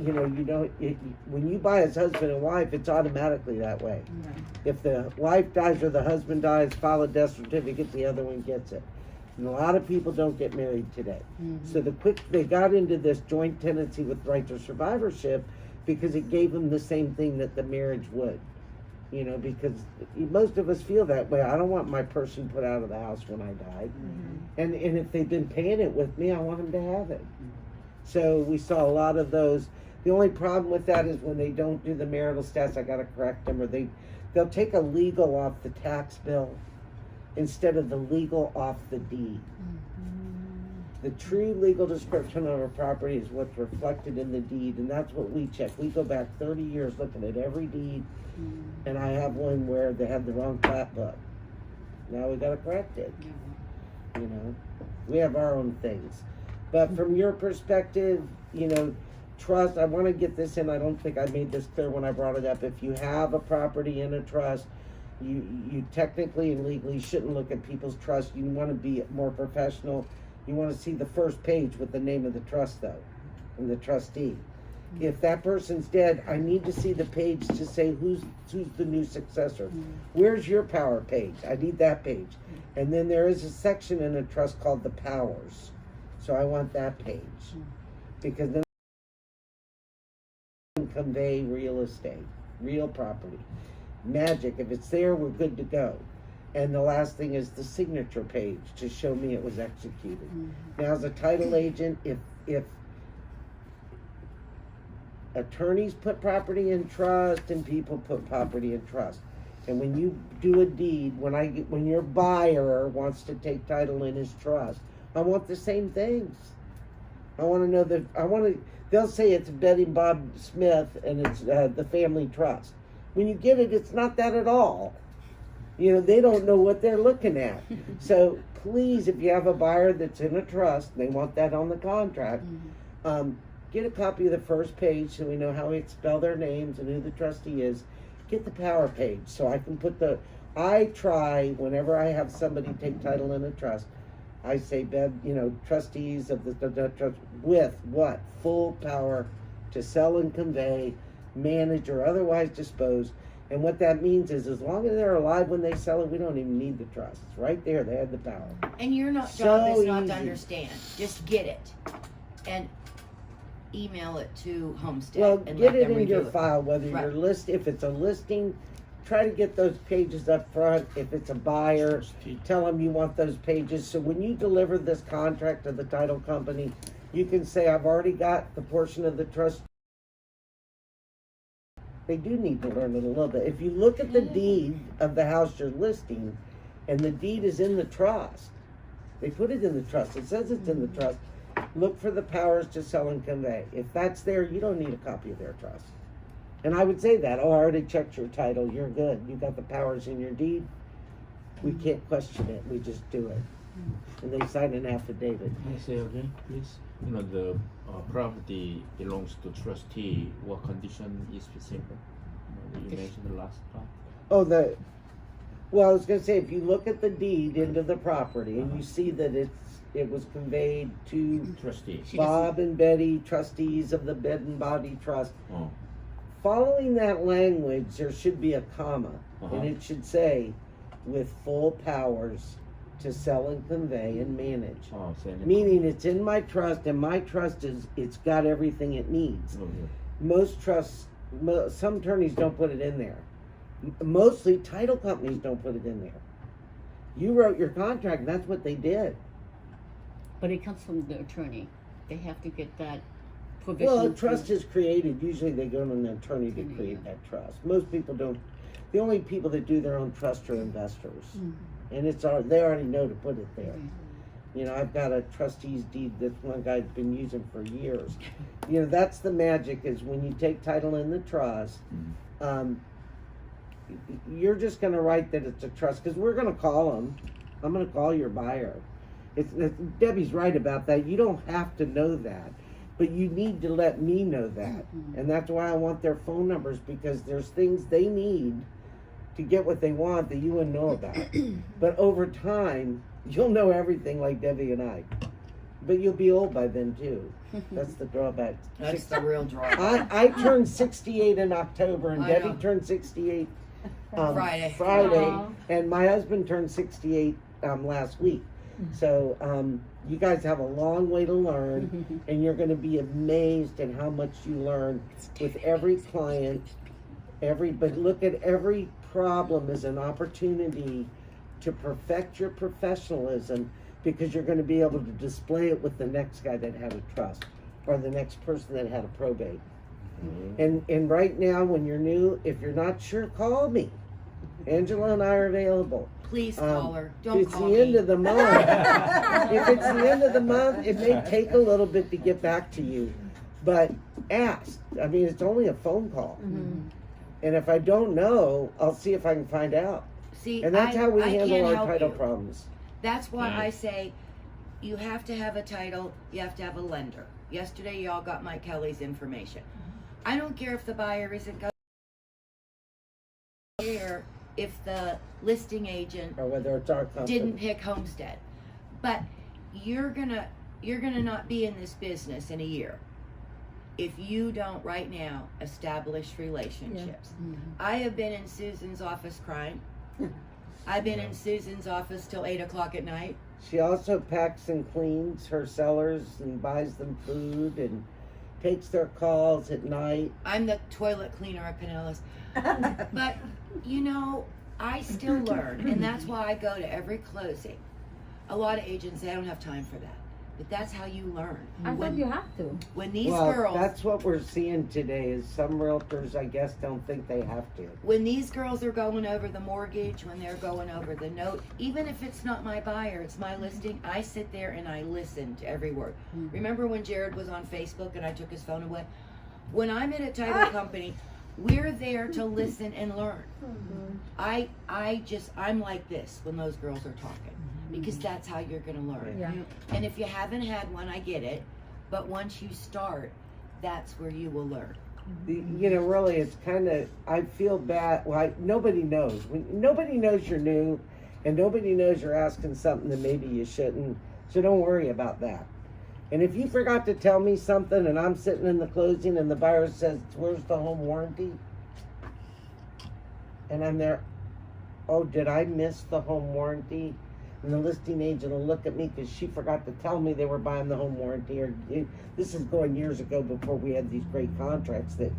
[SPEAKER 1] when you buy as husband and wife, it's automatically that way.
[SPEAKER 5] Right.
[SPEAKER 1] If the wife dies or the husband dies, file a death certificate, the other one gets it. And a lot of people don't get married today. So they got into this joint tenancy with right to survivorship because it gave them the same thing that the marriage would. Because most of us feel that way. I don't want my person put out of the house when I die. And if they've been paying it with me, I want them to have it. So we saw a lot of those. The only problem with that is when they don't do the marital status, I gotta correct them, or they'll take a legal off the tax bill instead of the legal off the deed. The true legal description of a property is what's reflected in the deed, and that's what we check. We go back 30 years looking at every deed, and I have one where they had the wrong plat book. Now we gotta correct it. We have our own things. But from your perspective, trust, I want to get this in. I don't think I made this clear when I brought it up. If you have a property in a trust, you technically and legally shouldn't look at people's trust. You want to be more professional. You want to see the first page with the name of the trust, though, and the trustee. If that person's dead, I need to see the page to say who's the new successor. Where's your power page? I need that page. And then there is a section in a trust called the powers. So I want that page. Because then I can convey real estate, real property. Magic, if it's there, we're good to go. And the last thing is the signature page to show me it was executed. Now, as a title agent, if attorneys put property in trust and people put property in trust, and when you do a deed, when your buyer wants to take title in his trust, I want the same things. I want to know they'll say it's Betty and Bob Smith and it's the family trust. When you get it, it's not that at all. They don't know what they're looking at. So please, if you have a buyer that's in a trust, they want that on the contract, get a copy of the first page so we know how we spell their names and who the trustee is. Get the power page so I can put I try, whenever I have somebody take title in a trust, I say, trustees of the trust with what? Full power to sell and convey, manage, or otherwise dispose. And what that means is as long as they're alive when they sell it, we don't even need the trust. It's right there. They have the power.
[SPEAKER 4] And your job
[SPEAKER 1] So
[SPEAKER 4] is not
[SPEAKER 1] easy.
[SPEAKER 4] to understand. Just get it. And email it to Homestead
[SPEAKER 1] Well,
[SPEAKER 4] and
[SPEAKER 1] get
[SPEAKER 4] let
[SPEAKER 1] it
[SPEAKER 4] them
[SPEAKER 1] in
[SPEAKER 4] review
[SPEAKER 1] your
[SPEAKER 4] it.
[SPEAKER 1] file, whether
[SPEAKER 4] Right.
[SPEAKER 1] if it's a listing, try to get those pages up front. If it's a buyer, tell them you want those pages. So when you deliver this contract to the title company, you can say, I've already got the portion of the trust. They do need to learn it a little bit. If you look at the deed of the house you're listing, and the deed is in the trust, they put it in the trust. It says it's in the trust. Look for the powers to sell and convey. If that's there, you don't need a copy of their trust. And I would say that, I already checked your title, you're good. You got the powers in your deed. We can't question it, we just do it. And they sign an affidavit.
[SPEAKER 2] Can I say again, please? The property belongs to trustee. What condition is simple? You mentioned the last part.
[SPEAKER 1] Well, I was gonna say, if you look at the deed into the property and you see that it was conveyed to
[SPEAKER 2] Trustee.
[SPEAKER 1] Bob and Betty, trustees of the Bed and Body Trust.
[SPEAKER 2] Oh.
[SPEAKER 1] Following that language, there should be a comma,
[SPEAKER 2] Uh-huh.
[SPEAKER 1] and it should say, with full powers to sell and convey and manage.
[SPEAKER 2] Oh, same.
[SPEAKER 1] Meaning it's in my trust, and my trust it's got everything it needs. Most trusts, some attorneys don't put it in there. Mostly title companies don't put it in there. You wrote your contract, and that's what they did.
[SPEAKER 6] But it comes from the attorney. They have to get that provision.
[SPEAKER 1] Well, a trust is created, usually they go to an attorney to create that trust. Most people don't, the only people that do their own trust are investors. And they already know to put it there. I've got a trustee's deed that one guy's been using for years. That's the magic, is when you take title in the trust, you're just gonna write that it's a trust, because we're gonna call them. I'm gonna call your buyer. Debbie's right about that. You don't have to know that, but you need to let me know that. And that's why I want their phone numbers, because there's things they need to get what they want that you wouldn't know about. But over time, you'll know everything like Debbie and I. But you'll be old by then too. That's the drawback.
[SPEAKER 4] That's the real drawback.
[SPEAKER 1] I turned 68 in October, and
[SPEAKER 4] I
[SPEAKER 1] Debbie
[SPEAKER 4] know.
[SPEAKER 1] turned 68
[SPEAKER 4] Friday.
[SPEAKER 5] Aw.
[SPEAKER 1] and my husband turned 68 last week. So you guys have a long way to learn, and you're going to be amazed at how much you learn with every client. But look at every problem as an opportunity to perfect your professionalism, because you're going to be able to display it with the next guy that had a trust, or the next person that had a probate. And right now, when you're new, if you're not sure, call me. Angela and I are available.
[SPEAKER 4] Please call her. Don't
[SPEAKER 1] It's
[SPEAKER 4] call
[SPEAKER 1] the
[SPEAKER 4] me.
[SPEAKER 1] end of the month. If it's the end of the month, it may take a little bit to get back to you, but ask. I mean, it's only a phone call. And if I don't know, I'll see if I can find out.
[SPEAKER 4] See,
[SPEAKER 1] And that's how we
[SPEAKER 4] I
[SPEAKER 1] handle
[SPEAKER 4] can't
[SPEAKER 1] our
[SPEAKER 4] help
[SPEAKER 1] title
[SPEAKER 4] you.
[SPEAKER 1] problems.
[SPEAKER 4] That's why
[SPEAKER 2] Yeah.
[SPEAKER 4] I say you have to have a title, you have to have a lender. Yesterday, y'all got Mike Kelly's information. I don't care if the buyer isn't going to care if the listing agent
[SPEAKER 1] Or whether it's our company.
[SPEAKER 4] didn't pick Homestead. But you're gonna not be in this business in a year if you don't right now establish relationships. I have been in Susan's office crying. I've been in Susan's office till 8 o'clock at night.
[SPEAKER 1] She also packs and cleans her sellers and buys them food and takes their calls at night.
[SPEAKER 4] I'm the toilet cleaner at Pinellas. But, you know, I still learn, and that's why I go to every closing. A lot of agents, they don't have time for that. But that's how you learn.
[SPEAKER 5] I thought
[SPEAKER 4] When,
[SPEAKER 5] you have to.
[SPEAKER 4] when these
[SPEAKER 1] Well,
[SPEAKER 4] girls,
[SPEAKER 1] that's what we're seeing today, is some realtors, I guess, don't think they have to.
[SPEAKER 4] when these girls are going over the mortgage, when they're going over the note, even if it's not my buyer, it's my listing, I sit there and I listen to every word. Remember when Jared was on Facebook and I took his phone away? When I'm in a title company, we're there to listen and learn. I'm like this when those girls are talking, because that's how you're gonna learn.
[SPEAKER 5] Yeah.
[SPEAKER 4] And if you haven't had one, I get it, but once you start, that's where you will learn.
[SPEAKER 1] You know, really, it's kind of, I feel bad. Like, nobody knows. Nobody knows you're new, and nobody knows you're asking something that maybe you shouldn't. So don't worry about that. And if you forgot to tell me something, and I'm sitting in the closing, and the buyer says, "Where's the home warranty?" And I'm there, "Oh, did I miss the home warranty?" And the listing agent will look at me because she forgot to tell me they were buying the home warranty. This is going years ago, before we had these great contracts. That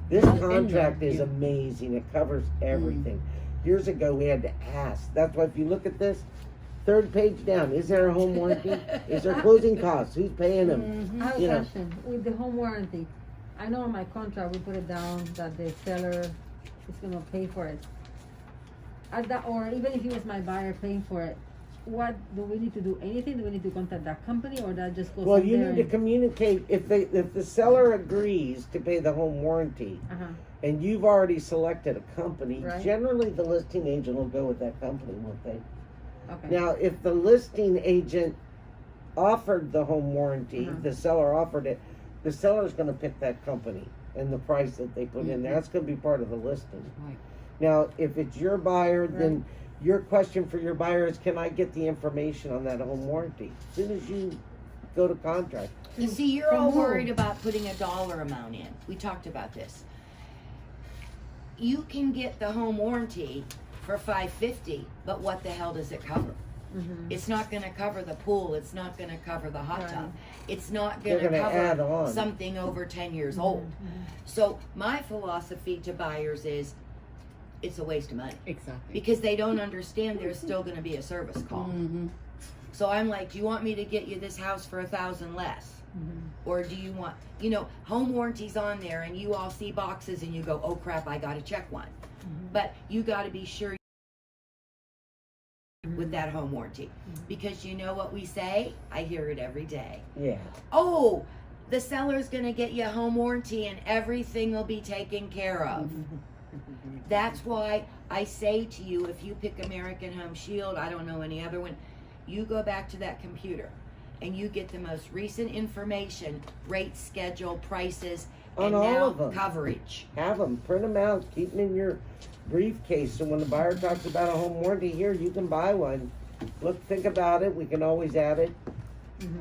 [SPEAKER 1] this contract is amazing. It covers everything. Years ago, we had to ask. That's why if you look at this, third page down, is there a home warranty? Is there closing costs? Who's paying them?
[SPEAKER 5] I have a
[SPEAKER 1] You know.
[SPEAKER 5] question. With the home warranty, I know in my contract we put it down that the seller is gonna pay for it. Or even if it was my buyer paying for it, what do we need to do? Anything? Do we need to contact that company, or that just goes
[SPEAKER 1] Well,
[SPEAKER 5] in
[SPEAKER 1] you
[SPEAKER 5] there
[SPEAKER 1] need to communicate if the seller agrees to pay the home warranty,
[SPEAKER 5] Uh-huh.
[SPEAKER 1] and you've already selected a company.
[SPEAKER 5] Right.
[SPEAKER 1] Generally, the listing agent will go with that company, won't they?
[SPEAKER 5] Okay.
[SPEAKER 1] Now, if the listing agent offered the home warranty, the seller offered it, the seller's gonna pick that company and the price that they put in there. That's gonna be part of the listing.
[SPEAKER 6] Right.
[SPEAKER 1] Now, if it's your buyer, then your question for your buyer is, can I get the information on that home warranty? As soon as you go to contract.
[SPEAKER 4] You see, you're
[SPEAKER 5] From
[SPEAKER 4] all
[SPEAKER 5] who?
[SPEAKER 4] worried about putting a dollar amount in. We talked about this. You can get the home warranty for $550, but what the hell does it cover? It's not going to cover the pool. It's not going to cover the hot tub. It's not
[SPEAKER 1] They're
[SPEAKER 4] going to
[SPEAKER 1] gonna add
[SPEAKER 4] cover
[SPEAKER 1] on.
[SPEAKER 4] something over 10 years old. So my philosophy to buyers is, it's a waste of money,
[SPEAKER 6] Exactly.
[SPEAKER 4] because they don't understand there's still going to be a service call. So I'm like, do you want me to get you this house for $1,000 less? Or do you want, home warranties on there, and you all see boxes and you go, oh crap, I gotta check one. But you gotta be sure with that home warranty. Because you know what we say? I hear it every day.
[SPEAKER 1] Yeah.
[SPEAKER 4] Oh, the seller's gonna get you a home warranty and everything will be taken care of. That's why I say to you, if you pick American Home Shield, I don't know any other one, you go back to that computer and you get the most recent information, rate, schedule, prices,
[SPEAKER 1] On
[SPEAKER 4] and
[SPEAKER 1] all
[SPEAKER 4] now
[SPEAKER 1] of them.
[SPEAKER 4] coverage.
[SPEAKER 1] Have them, print them out, keep them in your briefcase, so when the buyer talks about a home warranty, here, you can buy one. Look, think about it, we can always add it,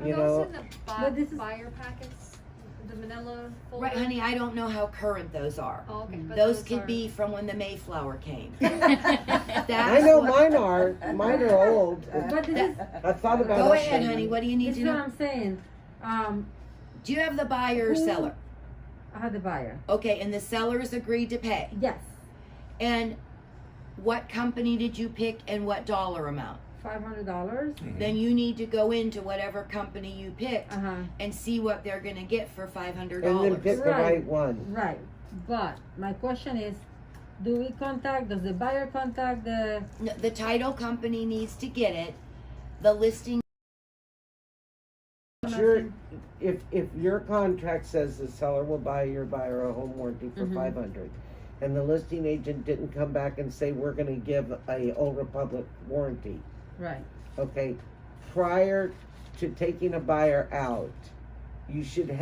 [SPEAKER 1] you
[SPEAKER 7] Are
[SPEAKER 1] know.
[SPEAKER 7] those in the
[SPEAKER 5] But this is-
[SPEAKER 7] buyer packets? The manila folder?
[SPEAKER 4] Right, honey, I don't know how current those are.
[SPEAKER 7] Oh, okay. But
[SPEAKER 4] Those could
[SPEAKER 7] are-
[SPEAKER 4] be from when the Mayflower came.
[SPEAKER 1] I
[SPEAKER 4] That's
[SPEAKER 1] know
[SPEAKER 4] what-
[SPEAKER 1] mine are old.
[SPEAKER 5] But this is,
[SPEAKER 1] I thought about
[SPEAKER 4] Go
[SPEAKER 1] it.
[SPEAKER 4] ahead, honey, what do you need
[SPEAKER 5] this
[SPEAKER 4] to
[SPEAKER 5] is what
[SPEAKER 4] know?
[SPEAKER 5] I'm saying.
[SPEAKER 4] Do you have the buyer or
[SPEAKER 5] Who-
[SPEAKER 4] seller?
[SPEAKER 5] I had the buyer.
[SPEAKER 4] Okay, and the sellers agreed to pay.
[SPEAKER 5] Yes,
[SPEAKER 4] And what company did you pick and what dollar amount?
[SPEAKER 5] $500.
[SPEAKER 4] Then you need to go into whatever company you picked
[SPEAKER 5] Uh huh.
[SPEAKER 4] and see what they're gonna get for $500.
[SPEAKER 1] And then pick the
[SPEAKER 5] Right.
[SPEAKER 1] right one.
[SPEAKER 5] Right. But my question is, do we contact? Does the buyer contact the?
[SPEAKER 4] No, the title company needs to get it. The listing.
[SPEAKER 1] If your contract says the seller will buy your buyer a home warranty for
[SPEAKER 5] Mhm.
[SPEAKER 1] $500, and the listing agent didn't come back and say we're gonna give a Old Republic warranty,
[SPEAKER 5] Right.
[SPEAKER 1] okay, prior to taking a buyer out, you should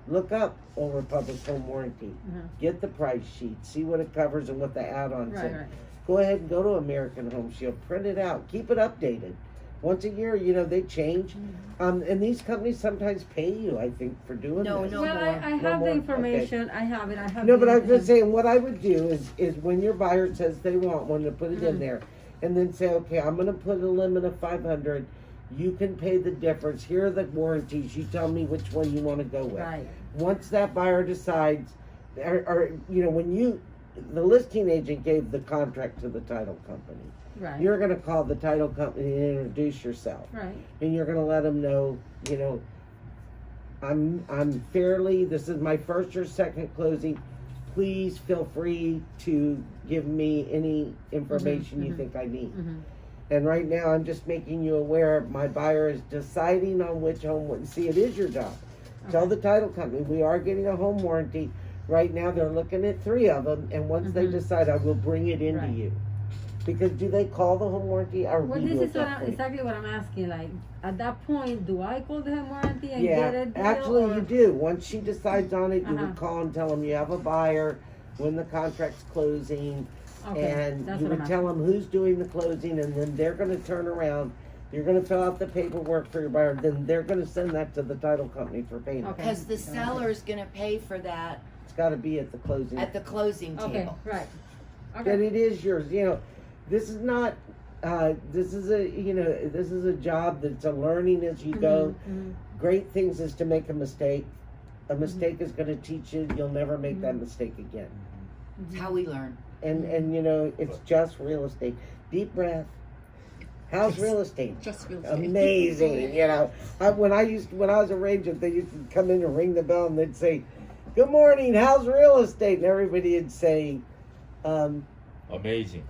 [SPEAKER 1] look up Old Republic home warranty,
[SPEAKER 5] Uh-huh.
[SPEAKER 1] get the price sheet, see what it covers and what the add-ons
[SPEAKER 5] Right.
[SPEAKER 1] are.
[SPEAKER 5] Right.
[SPEAKER 1] Go ahead and go to American Home Shield, print it out, keep it updated. Once a year, you know, they change. And these companies sometimes pay you, I think, for doing
[SPEAKER 4] No,
[SPEAKER 1] this.
[SPEAKER 4] no.
[SPEAKER 5] Well, I
[SPEAKER 1] No
[SPEAKER 5] have
[SPEAKER 1] more?
[SPEAKER 5] the information. I have it. I have.
[SPEAKER 1] No,
[SPEAKER 5] the
[SPEAKER 1] but I was just
[SPEAKER 5] information.
[SPEAKER 1] saying, what I would do is when your buyer says they want one, to put it in there, and then say, okay, I'm gonna put a limit of 500. You can pay the difference. Here are the warranties. You tell me which one you want to go with.
[SPEAKER 5] Right.
[SPEAKER 1] Once that buyer decides, or you know, the listing agent gave the contract to the title company.
[SPEAKER 5] Right.
[SPEAKER 1] You're gonna call the title company and introduce yourself.
[SPEAKER 5] Right.
[SPEAKER 1] And you're gonna let them know, you know, I'm fairly, this is my first or second closing. Please feel free to give me any information you think I need.
[SPEAKER 5] Mhm.
[SPEAKER 1] And right now, I'm just making you aware, my buyer is deciding on which home, see, it is your job. Tell the title company, we are getting a home warranty. Right now, they're looking at 3 of them, and once they
[SPEAKER 5] Mhm.
[SPEAKER 1] decide, I will bring it into
[SPEAKER 5] Right.
[SPEAKER 1] you. Because do they call the home warranty or
[SPEAKER 5] Well,
[SPEAKER 1] we
[SPEAKER 5] this
[SPEAKER 1] do
[SPEAKER 5] is
[SPEAKER 1] at that point?
[SPEAKER 5] exactly what I'm asking. Like, at that point, do I call the home warranty and
[SPEAKER 1] Yeah,
[SPEAKER 5] get a deal?
[SPEAKER 1] actually
[SPEAKER 5] or?
[SPEAKER 1] you do. Once she decides on it, you
[SPEAKER 5] Uh-huh.
[SPEAKER 1] would call and tell them you have a buyer, when the contract's closing,
[SPEAKER 5] Okay,
[SPEAKER 1] and
[SPEAKER 5] that's
[SPEAKER 1] you
[SPEAKER 5] what
[SPEAKER 1] would
[SPEAKER 5] I'm
[SPEAKER 1] tell them who's doing the closing, and then they're gonna turn around, you're gonna fill out the paperwork for your buyer, then they're gonna send that to the title company for payment.
[SPEAKER 5] Okay.
[SPEAKER 4] Because the seller's gonna pay for that
[SPEAKER 1] It's gotta be at the closing.
[SPEAKER 4] at the closing
[SPEAKER 5] Okay.
[SPEAKER 4] table.
[SPEAKER 5] Right.
[SPEAKER 1] But
[SPEAKER 5] Okay.
[SPEAKER 1] it is yours, you know, this is not, this is a job that's a learning as you go.
[SPEAKER 5] Mhm.
[SPEAKER 1] Great things is to make a mistake. A mistake is gonna teach you, you'll never make that mistake again.
[SPEAKER 4] It's how we learn.
[SPEAKER 1] And you know, it's just real estate. Deep breath. How's real estate?
[SPEAKER 6] Just real estate.
[SPEAKER 1] Amazing, you know. When I was a ranger, they used to come in and ring the bell and they'd say, "Good morning, how's real estate?" And everybody would say,
[SPEAKER 2] Amazing.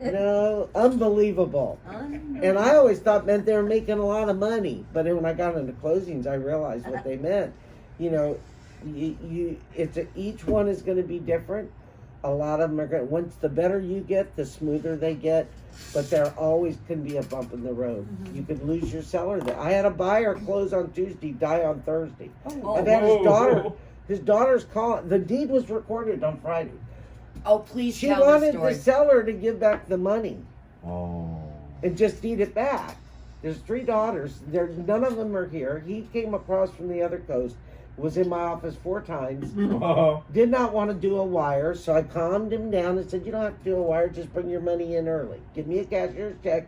[SPEAKER 1] "No, unbelievable."
[SPEAKER 5] Um,
[SPEAKER 1] And I always thought meant they were making a lot of money. But then when I got into closings, I realized what they meant. You know, each one is going to be different. A lot of them are going. Once the better you get, the smoother they get. But there always can be a bump in the road. You could lose your seller. I had a buyer close on Tuesday, die on Thursday. I've had his daughter. His daughter's calling. The deed was recorded on Friday.
[SPEAKER 4] Oh, please
[SPEAKER 1] She
[SPEAKER 4] tell the
[SPEAKER 1] wanted
[SPEAKER 4] story.
[SPEAKER 1] the seller to give back the money
[SPEAKER 2] Oh.
[SPEAKER 1] and just eat it back. There's 3 daughters. None of them are here. He came across from the other coast, was in my office 4 times, did not want to do a wire, so I calmed him down and said, you don't have to do a wire, just bring your money in early. Give me a cashier's check.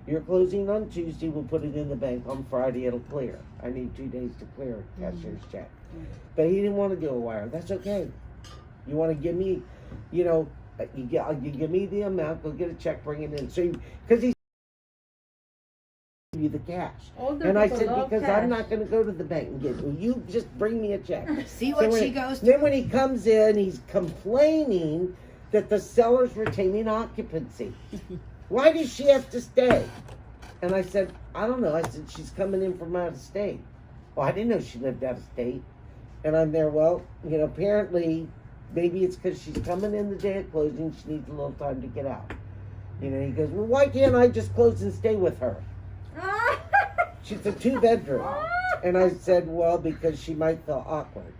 [SPEAKER 1] You're closing on Tuesday, we'll put it in the bank on Friday, it'll clear. I need 2 days to clear a cashier's check. But he didn't want to do a wire. That's okay. You want to give me, you know, you give me the amount, go get a check, bring it in. So, because he's you the cash.
[SPEAKER 5] Older
[SPEAKER 1] And I
[SPEAKER 5] people
[SPEAKER 1] said,
[SPEAKER 5] love
[SPEAKER 1] because
[SPEAKER 5] cash.
[SPEAKER 1] I'm not going to go to the bank and get it. You just bring me a check.
[SPEAKER 4] See
[SPEAKER 1] So
[SPEAKER 4] what
[SPEAKER 1] when
[SPEAKER 4] she
[SPEAKER 1] it-
[SPEAKER 4] goes
[SPEAKER 1] Then
[SPEAKER 4] through?
[SPEAKER 1] when he comes in, he's complaining that the seller's retaining occupancy. Why does she have to stay? And I said, I don't know. I said, she's coming in from out of state. Well, I didn't know she lived out of state. And I'm there, well, you know, apparently maybe it's because she's coming in the day of closing, she needs a little time to get out. You know, he goes, well, why can't I just close and stay with her? She's a 2-bedroom. And I said, well, because she might feel awkward.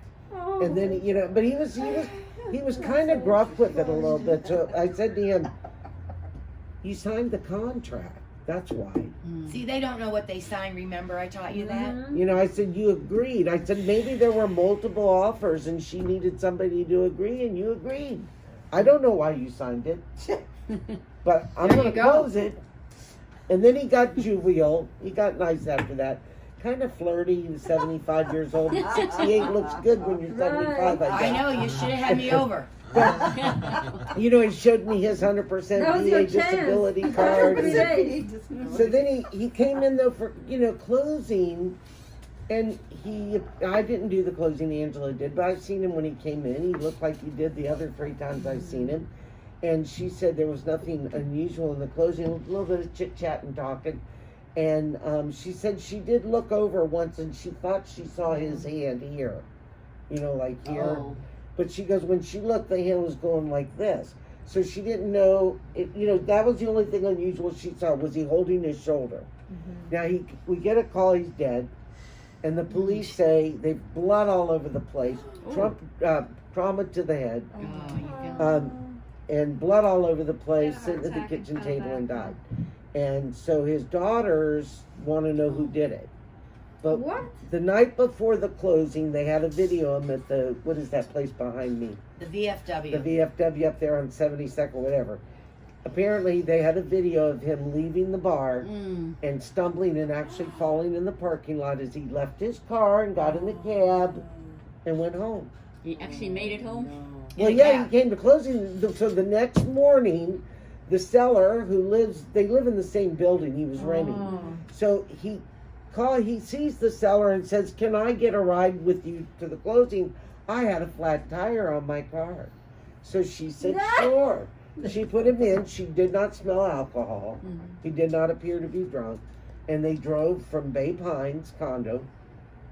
[SPEAKER 1] And then, you know, but he was kind of gruff with it a little bit. So I said to him, you signed the contract. That's why.
[SPEAKER 4] See, they don't know what they signed. Remember, I taught you that.
[SPEAKER 1] You know, I said, you agreed. I said, maybe there were multiple offers and she needed somebody to agree and you agreed. I don't know why you signed it, but I'm
[SPEAKER 4] There
[SPEAKER 1] going
[SPEAKER 4] you
[SPEAKER 1] to
[SPEAKER 4] go.
[SPEAKER 1] close it. And then he got jovial. He got nice after that. Kind of flirty. He was 75 years old. 68 looks good when you're 75, I
[SPEAKER 4] I
[SPEAKER 1] guess.
[SPEAKER 4] know, you should have had me over.
[SPEAKER 1] You know, he showed me his 100%
[SPEAKER 5] That was your
[SPEAKER 1] VA
[SPEAKER 5] chance.
[SPEAKER 1] disability card.
[SPEAKER 5] Every day.
[SPEAKER 1] So then he came in though for, you know, closing, and I didn't do the closing, Angela did, but I've seen him when he came in. He looked like he did the other 3 times I've seen him. And she said there was nothing unusual in the closing, a little bit of chit chat and talking. And she said she did look over once and she thought she saw his hand here, you know, like here.
[SPEAKER 6] Oh.
[SPEAKER 1] But she goes, when she looked, the hand was going like this. So she didn't know, you know, that was the only thing unusual she saw, was he holding his shoulder. Now we get a call, he's dead. And the police say they've blood all over the place, trauma to the head,
[SPEAKER 6] Oh, you got
[SPEAKER 1] and blood all over the place,
[SPEAKER 7] Had a
[SPEAKER 1] sitting
[SPEAKER 7] heart
[SPEAKER 1] at the
[SPEAKER 7] attack
[SPEAKER 1] kitchen
[SPEAKER 7] and fell
[SPEAKER 1] table and
[SPEAKER 7] back.
[SPEAKER 1] died. And so his daughters want to know who did it. But
[SPEAKER 5] What?
[SPEAKER 1] the night before the closing, they had a video of him at the, what is that place behind me?
[SPEAKER 4] The VFW.
[SPEAKER 1] The VFW up there on 72nd, whatever. Apparently, they had a video of him leaving the bar and stumbling and actually falling in the parking lot as he left his car and got in the cab and went home.
[SPEAKER 6] He actually made it home?
[SPEAKER 1] Well, yeah, he came to closing. So the next morning, the seller they live in the same building he was renting. So he sees the seller and says, can I get a ride with you to the closing? I had a flat tire on my car. So she said, sure. She put him in. She did not smell alcohol. He did not appear to be drunk. And they drove from Bay Pines condo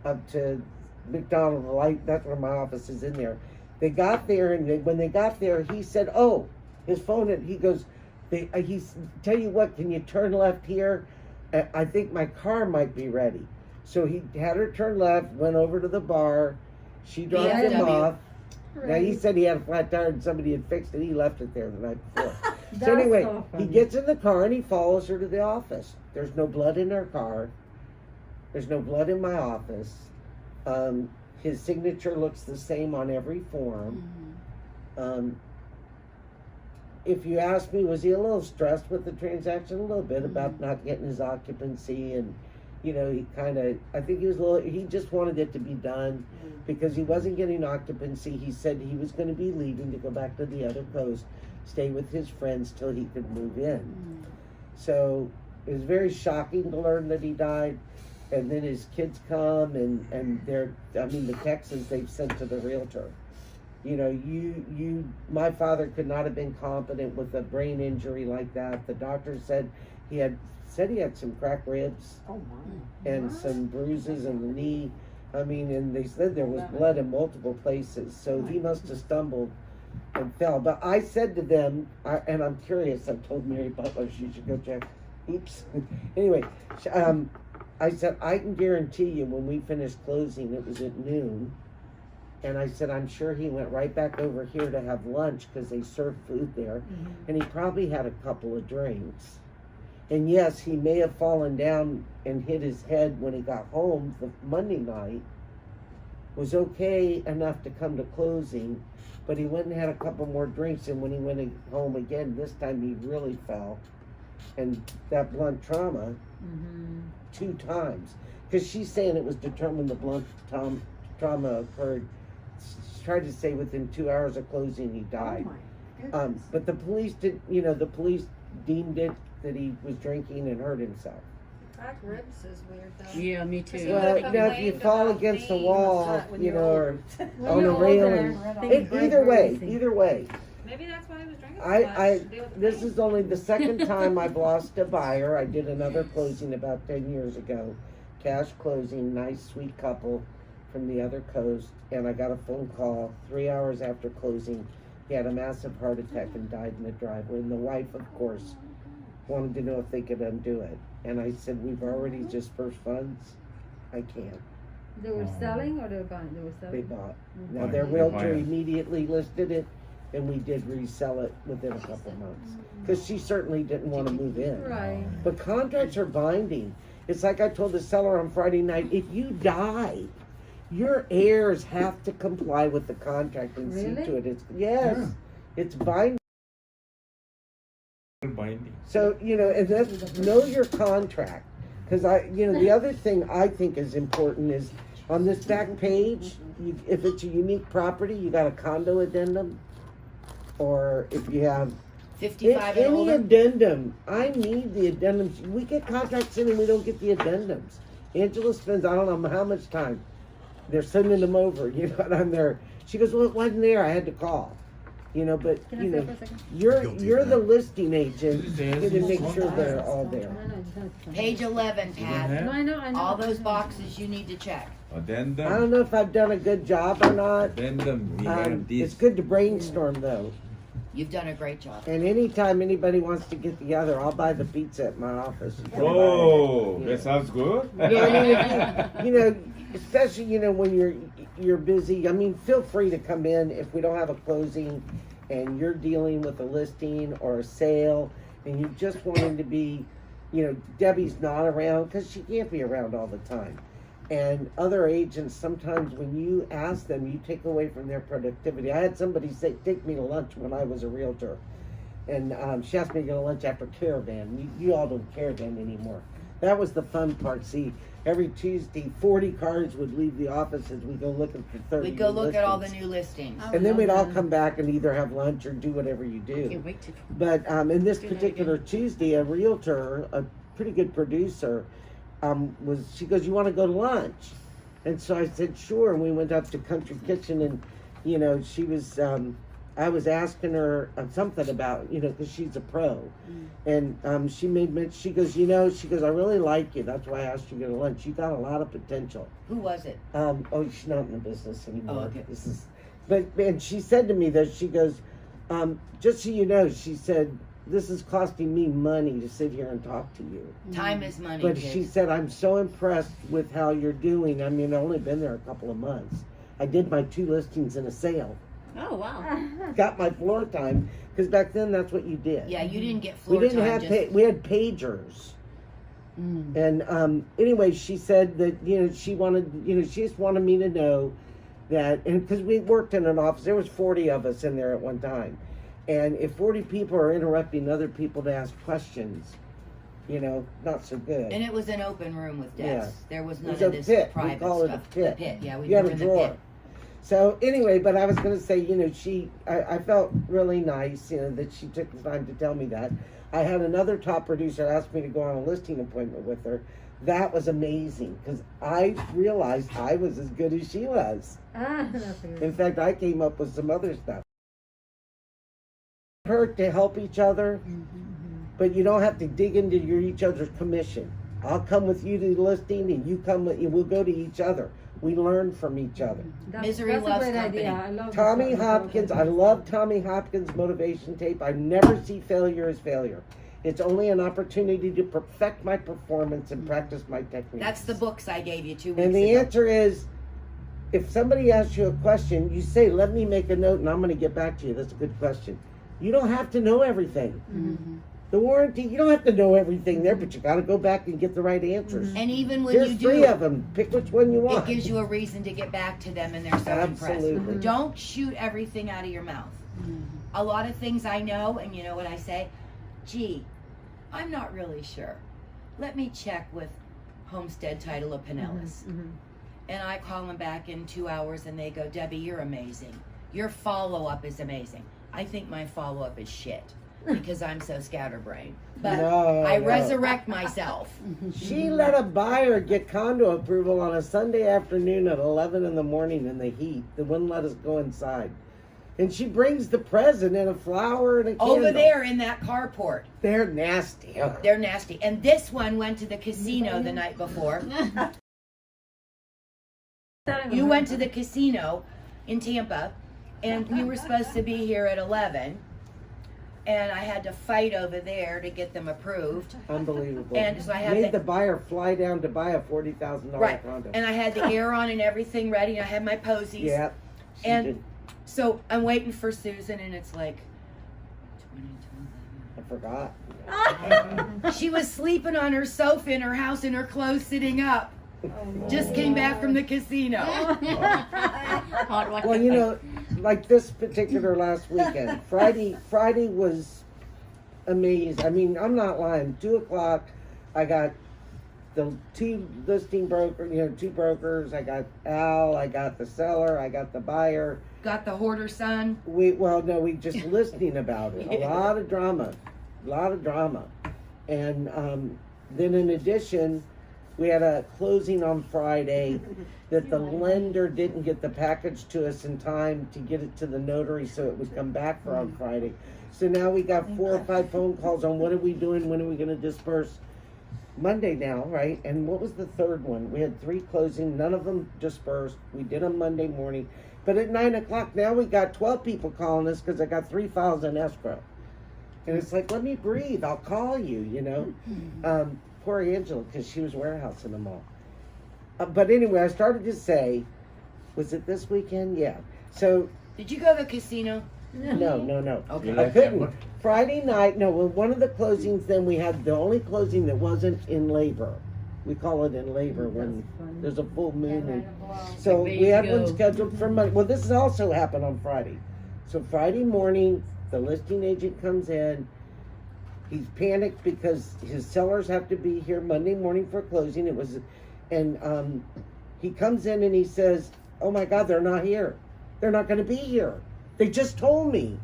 [SPEAKER 1] up to McDonald Light. That's where my office is in there. They got there, and when they got there, he said, oh, his phone, and he goes, tell you what, can you turn left here? I think my car might be ready. So he had her turn left, went over to the bar. She dropped him
[SPEAKER 4] VFW.
[SPEAKER 1] off. Now he said he had a flat tire and somebody had fixed it. He left it there the night before.
[SPEAKER 5] That's
[SPEAKER 1] So anyway,
[SPEAKER 5] so
[SPEAKER 1] he
[SPEAKER 5] funny.
[SPEAKER 1] gets in the car and he follows her to the office. There's no blood in her car. There's no blood in my office. His signature looks the same on every form. If you ask me, was he a little stressed with the transaction? A little bit about not getting his occupancy, and you know, I think he just wanted it to be done because he wasn't getting occupancy. He said he was going to be leaving to go back to the other coast, stay with his friends till he could move in. So it was very shocking to learn that he died. And then his kids come and the Texans they've sent to the realtor. You know, my father could not have been competent with a brain injury like that. The doctor said he had some cracked ribs and some bruises in the knee. I mean, and they said there was blood in multiple places. So he must have stumbled and fell. But I said to them, and I'm curious, I told Mary Butler she should go check. Oops. Anyway, I said, I can guarantee you when we finished closing, it was at noon. And I said, I'm sure he went right back over here to have lunch because they served food there. And he probably had a couple of drinks. And yes, he may have fallen down and hit his head when he got home the Monday night. Was okay enough to come to closing. But he went and had a couple more drinks. And when he went home again, this time he really fell. And that blunt trauma, 2 times. Because she's saying it was determined the blunt trauma occurred. She tried to say within 2 hours of closing he died. But the police deemed it that he was drinking and hurt himself.
[SPEAKER 7] Cracked ribs is weird though.
[SPEAKER 6] Yeah, me too.
[SPEAKER 1] Well,
[SPEAKER 7] Well,
[SPEAKER 1] now if you fall
[SPEAKER 7] complained
[SPEAKER 1] against the
[SPEAKER 7] about
[SPEAKER 1] wall,
[SPEAKER 7] when
[SPEAKER 1] you
[SPEAKER 7] you're
[SPEAKER 1] know, or
[SPEAKER 5] When
[SPEAKER 1] on a
[SPEAKER 5] you're
[SPEAKER 1] railing,
[SPEAKER 5] older,
[SPEAKER 1] either way.
[SPEAKER 7] Maybe that's why he was drinking so much. to deal with the
[SPEAKER 1] This
[SPEAKER 7] pain.
[SPEAKER 1] is only the second time I've lost a buyer. I did another closing about 10 years ago. Cash closing, nice sweet couple from the other coast, and I got a phone call 3 hours after closing. He had a massive heart attack and died in the driveway. And the wife, of course, wanted to know if they could undo it. And I said, we've already dispersed funds. I can't.
[SPEAKER 5] They were selling or they were buying? They were
[SPEAKER 1] They
[SPEAKER 5] selling.
[SPEAKER 1] bought.
[SPEAKER 5] Mhm.
[SPEAKER 1] Now, their
[SPEAKER 2] Buying.
[SPEAKER 1] realtor
[SPEAKER 2] Buying.
[SPEAKER 1] immediately listed it, and we did resell it within a couple months. Because she certainly didn't want to move in.
[SPEAKER 5] Right.
[SPEAKER 1] But contracts are binding. It's like I told the seller on Friday night, if you die, your heirs have to comply with the contract and see
[SPEAKER 5] Really?
[SPEAKER 1] to it. Yes, it's binding.
[SPEAKER 2] Binding.
[SPEAKER 1] So, and that's, know your contract. Because the other thing I think is important is on this back page, if it's a unique property, you got a condo addendum. Or if you have
[SPEAKER 4] 55 and
[SPEAKER 1] any
[SPEAKER 4] older.
[SPEAKER 1] addendum, I need the addendums. We get contracts in and we don't get the addendums. Angela spends, I don't know how much time. They're sending them over, and I'm there. She goes, well, it wasn't there. I had to call. But,
[SPEAKER 5] Can I say for a second?
[SPEAKER 1] you're
[SPEAKER 3] Guilty of
[SPEAKER 1] the
[SPEAKER 3] that.
[SPEAKER 1] listing agent.
[SPEAKER 2] Yes.
[SPEAKER 1] You gotta make sure they're all there.
[SPEAKER 5] No, no, just have to-
[SPEAKER 4] Page 11,
[SPEAKER 2] You don't
[SPEAKER 4] Pat.
[SPEAKER 2] have?
[SPEAKER 5] No, I know.
[SPEAKER 4] All those boxes you need to check.
[SPEAKER 1] I don't
[SPEAKER 8] Addendum,
[SPEAKER 1] know if I've done a good job or not.
[SPEAKER 8] addendum, we have
[SPEAKER 1] It's
[SPEAKER 8] this.
[SPEAKER 1] good to brainstorm, though.
[SPEAKER 4] You've done a great job.
[SPEAKER 1] And anytime anybody wants to get together, I'll buy the pizza at my office. You can buy it.
[SPEAKER 8] Oh,
[SPEAKER 1] Yeah.
[SPEAKER 8] that sounds good.
[SPEAKER 1] Yeah, I mean, if especially when you're busy. I mean, feel free to come in if we don't have a closing, and you're dealing with a listing or a sale, and you just wanting to be, Debbie's not around because she can't be around all the time. And other agents, sometimes when you ask them, you take away from their productivity. I had somebody say, take me to lunch when I was a realtor. And she asked me to go to lunch after Caravan. You all don't Caravan anymore. That was the fun part. See, every Tuesday, 40 cars would leave the office as we go looking for 30
[SPEAKER 4] We'd go
[SPEAKER 1] new
[SPEAKER 4] look at all the
[SPEAKER 1] listings.
[SPEAKER 4] new listings.
[SPEAKER 5] Oh,
[SPEAKER 1] And then we'd all
[SPEAKER 5] no.
[SPEAKER 1] come back and either have lunch or do whatever you do.
[SPEAKER 6] Can't wait to.
[SPEAKER 1] But in this
[SPEAKER 6] Do that
[SPEAKER 1] particular Tuesday, a realtor, a pretty good producer, she goes, you want to go to lunch? And so I said, sure. And we went up to Country Kitchen, and, she was, I was asking her something about, because she's a pro. And she made me, she goes, I really like you. That's why I asked you to go to lunch. You got a lot of potential.
[SPEAKER 4] Who was it?
[SPEAKER 1] She's not in the business anymore.
[SPEAKER 4] Oh, okay.
[SPEAKER 1] And she said to me that she goes, just so you know, she said, this is costing me money to sit here and talk to you.
[SPEAKER 4] Time is money.
[SPEAKER 1] But
[SPEAKER 4] kids.
[SPEAKER 1] she said, I'm so impressed with how you're doing. I mean, I've only been there a couple of months. I did my 2 listings in a sale.
[SPEAKER 6] Oh wow.
[SPEAKER 1] Got my floor time, because back then that's what you did.
[SPEAKER 4] Yeah, you didn't get
[SPEAKER 1] We
[SPEAKER 4] floor
[SPEAKER 1] didn't
[SPEAKER 4] time.
[SPEAKER 1] have, we had pagers.
[SPEAKER 4] Mm.
[SPEAKER 1] And anyway, she said that she wanted, she just wanted me to know that, and because we worked in an office, there was 40 of us in there at one time, and if 40 people are interrupting other people to ask questions, not so good.
[SPEAKER 4] And it was an open room with desks.
[SPEAKER 1] Yeah.
[SPEAKER 4] There was
[SPEAKER 1] It
[SPEAKER 4] none
[SPEAKER 1] was
[SPEAKER 4] of
[SPEAKER 1] a
[SPEAKER 4] this
[SPEAKER 1] pit. We
[SPEAKER 4] private
[SPEAKER 1] call it a
[SPEAKER 4] stuff.
[SPEAKER 1] pit.
[SPEAKER 4] The pit. Yeah, we
[SPEAKER 1] You had
[SPEAKER 4] were
[SPEAKER 1] a
[SPEAKER 4] in the
[SPEAKER 1] drawer.
[SPEAKER 4] pit.
[SPEAKER 1] So anyway, but I was going to say, I felt really nice, that she took the time to tell me that. I had another top producer ask me to go on a listing appointment with her. That was amazing, because I realized I was as good as she was.
[SPEAKER 5] That's good.
[SPEAKER 1] In fact, I came up with some other stuff. Hurt to help each other, but you don't have to dig into each other's commission. I'll come with you to the listing, and you come with, we'll go to each other. We learn from each other.
[SPEAKER 4] Misery
[SPEAKER 5] that's
[SPEAKER 4] loves
[SPEAKER 5] a great
[SPEAKER 4] company.
[SPEAKER 5] idea. I love
[SPEAKER 1] Tommy
[SPEAKER 5] this.
[SPEAKER 1] Hopkins, I love Tommy Hopkins' motivation tape. I never see failure as failure. It's only an opportunity to perfect my performance and practice my techniques.
[SPEAKER 4] That's the books I gave you 2 weeks
[SPEAKER 1] And the
[SPEAKER 4] ago.
[SPEAKER 1] answer is, if somebody asks you a question, you say, let me make a note and I'm going to get back to you. That's a good question. You don't have to know everything.
[SPEAKER 4] Mm-hmm.
[SPEAKER 1] The warranty, you don't have to know everything there, but you got to go back and get the right answers.
[SPEAKER 4] And even when
[SPEAKER 1] There's
[SPEAKER 4] you do,
[SPEAKER 1] 3 of them. Pick which one you want.
[SPEAKER 4] it gives you a reason to get back to them, and they're so
[SPEAKER 1] Absolutely.
[SPEAKER 4] impressed. Don't shoot everything out of your mouth. A lot of things I know, and you know what I say? Gee, I'm not really sure. Let me check with Homestead Title of Pinellas. And I call them back in 2 hours, and they go, Debbie, you're amazing. Your follow-up is amazing. I think my follow-up is shit because I'm so scatterbrained. But
[SPEAKER 1] No,
[SPEAKER 4] I
[SPEAKER 1] no.
[SPEAKER 4] resurrect myself.
[SPEAKER 1] She let a buyer get condo approval on a Sunday afternoon at 11 in the morning in the heat. They wouldn't let us go inside. And she brings the present and a flower and a candle.
[SPEAKER 4] Over there in that carport.
[SPEAKER 1] They're nasty. Huh?
[SPEAKER 4] They're nasty. And this one went to the casino the night before. You went to the casino in Tampa, and we were supposed to be here at 11, and I had to fight over there to get them approved.
[SPEAKER 1] Unbelievable.
[SPEAKER 4] And so I had
[SPEAKER 1] made
[SPEAKER 4] the-
[SPEAKER 1] the buyer fly down to buy a $40,000
[SPEAKER 4] Right,
[SPEAKER 1] condo.
[SPEAKER 4] and I had the air on and everything ready. I had my posies.
[SPEAKER 1] Yeah. she
[SPEAKER 4] And-
[SPEAKER 1] did.
[SPEAKER 4] So I'm waiting for Susan, and it's like 20
[SPEAKER 1] I forgot.
[SPEAKER 4] to 11. She was sleeping on her sofa in her house in her clothes sitting up. Just came back from the casino.
[SPEAKER 6] Hard rock
[SPEAKER 1] Well,
[SPEAKER 6] cafe.
[SPEAKER 1] you know, like this particular last weekend, Friday was amazing. I mean, I'm not lying. 2:00, I got the two listing broker, two brokers. I got Al, I got the seller, I got the buyer.
[SPEAKER 4] Got the hoarder son.
[SPEAKER 1] We just listening about it. A lot of drama, and then in addition, we had a closing on Friday that the lender didn't get the package to us in time to get it to the notary so it would come back for on Friday. So now we got 4 or 5 phone calls on what are we doing, when are we going to disperse. Monday now, right? And what was the third one? We had 3 closings, none of them dispersed. We did them Monday morning. But at 9:00 now we got 12 people calling us because I got 3 files in escrow. And it's like, let me breathe. I'll call you, Poor Angela, because she was warehousing them all. But anyway, I started to say, was it this weekend? Yeah. So,
[SPEAKER 4] Did you go to the casino?
[SPEAKER 1] no.
[SPEAKER 4] Okay.
[SPEAKER 1] I couldn't. Friday night, one of the closings, then we had the only closing that wasn't in labor. We call it in labor when there's a full moon. And so
[SPEAKER 6] There
[SPEAKER 1] we
[SPEAKER 6] you
[SPEAKER 1] had one
[SPEAKER 6] go.
[SPEAKER 1] scheduled for Monday. Well, this has also happened on Friday. So Friday morning, the listing agent comes in. He's panicked because his sellers have to be here Monday morning for closing. He comes in and he says, "Oh my God, they're not here. They're not going to be here. They just told me.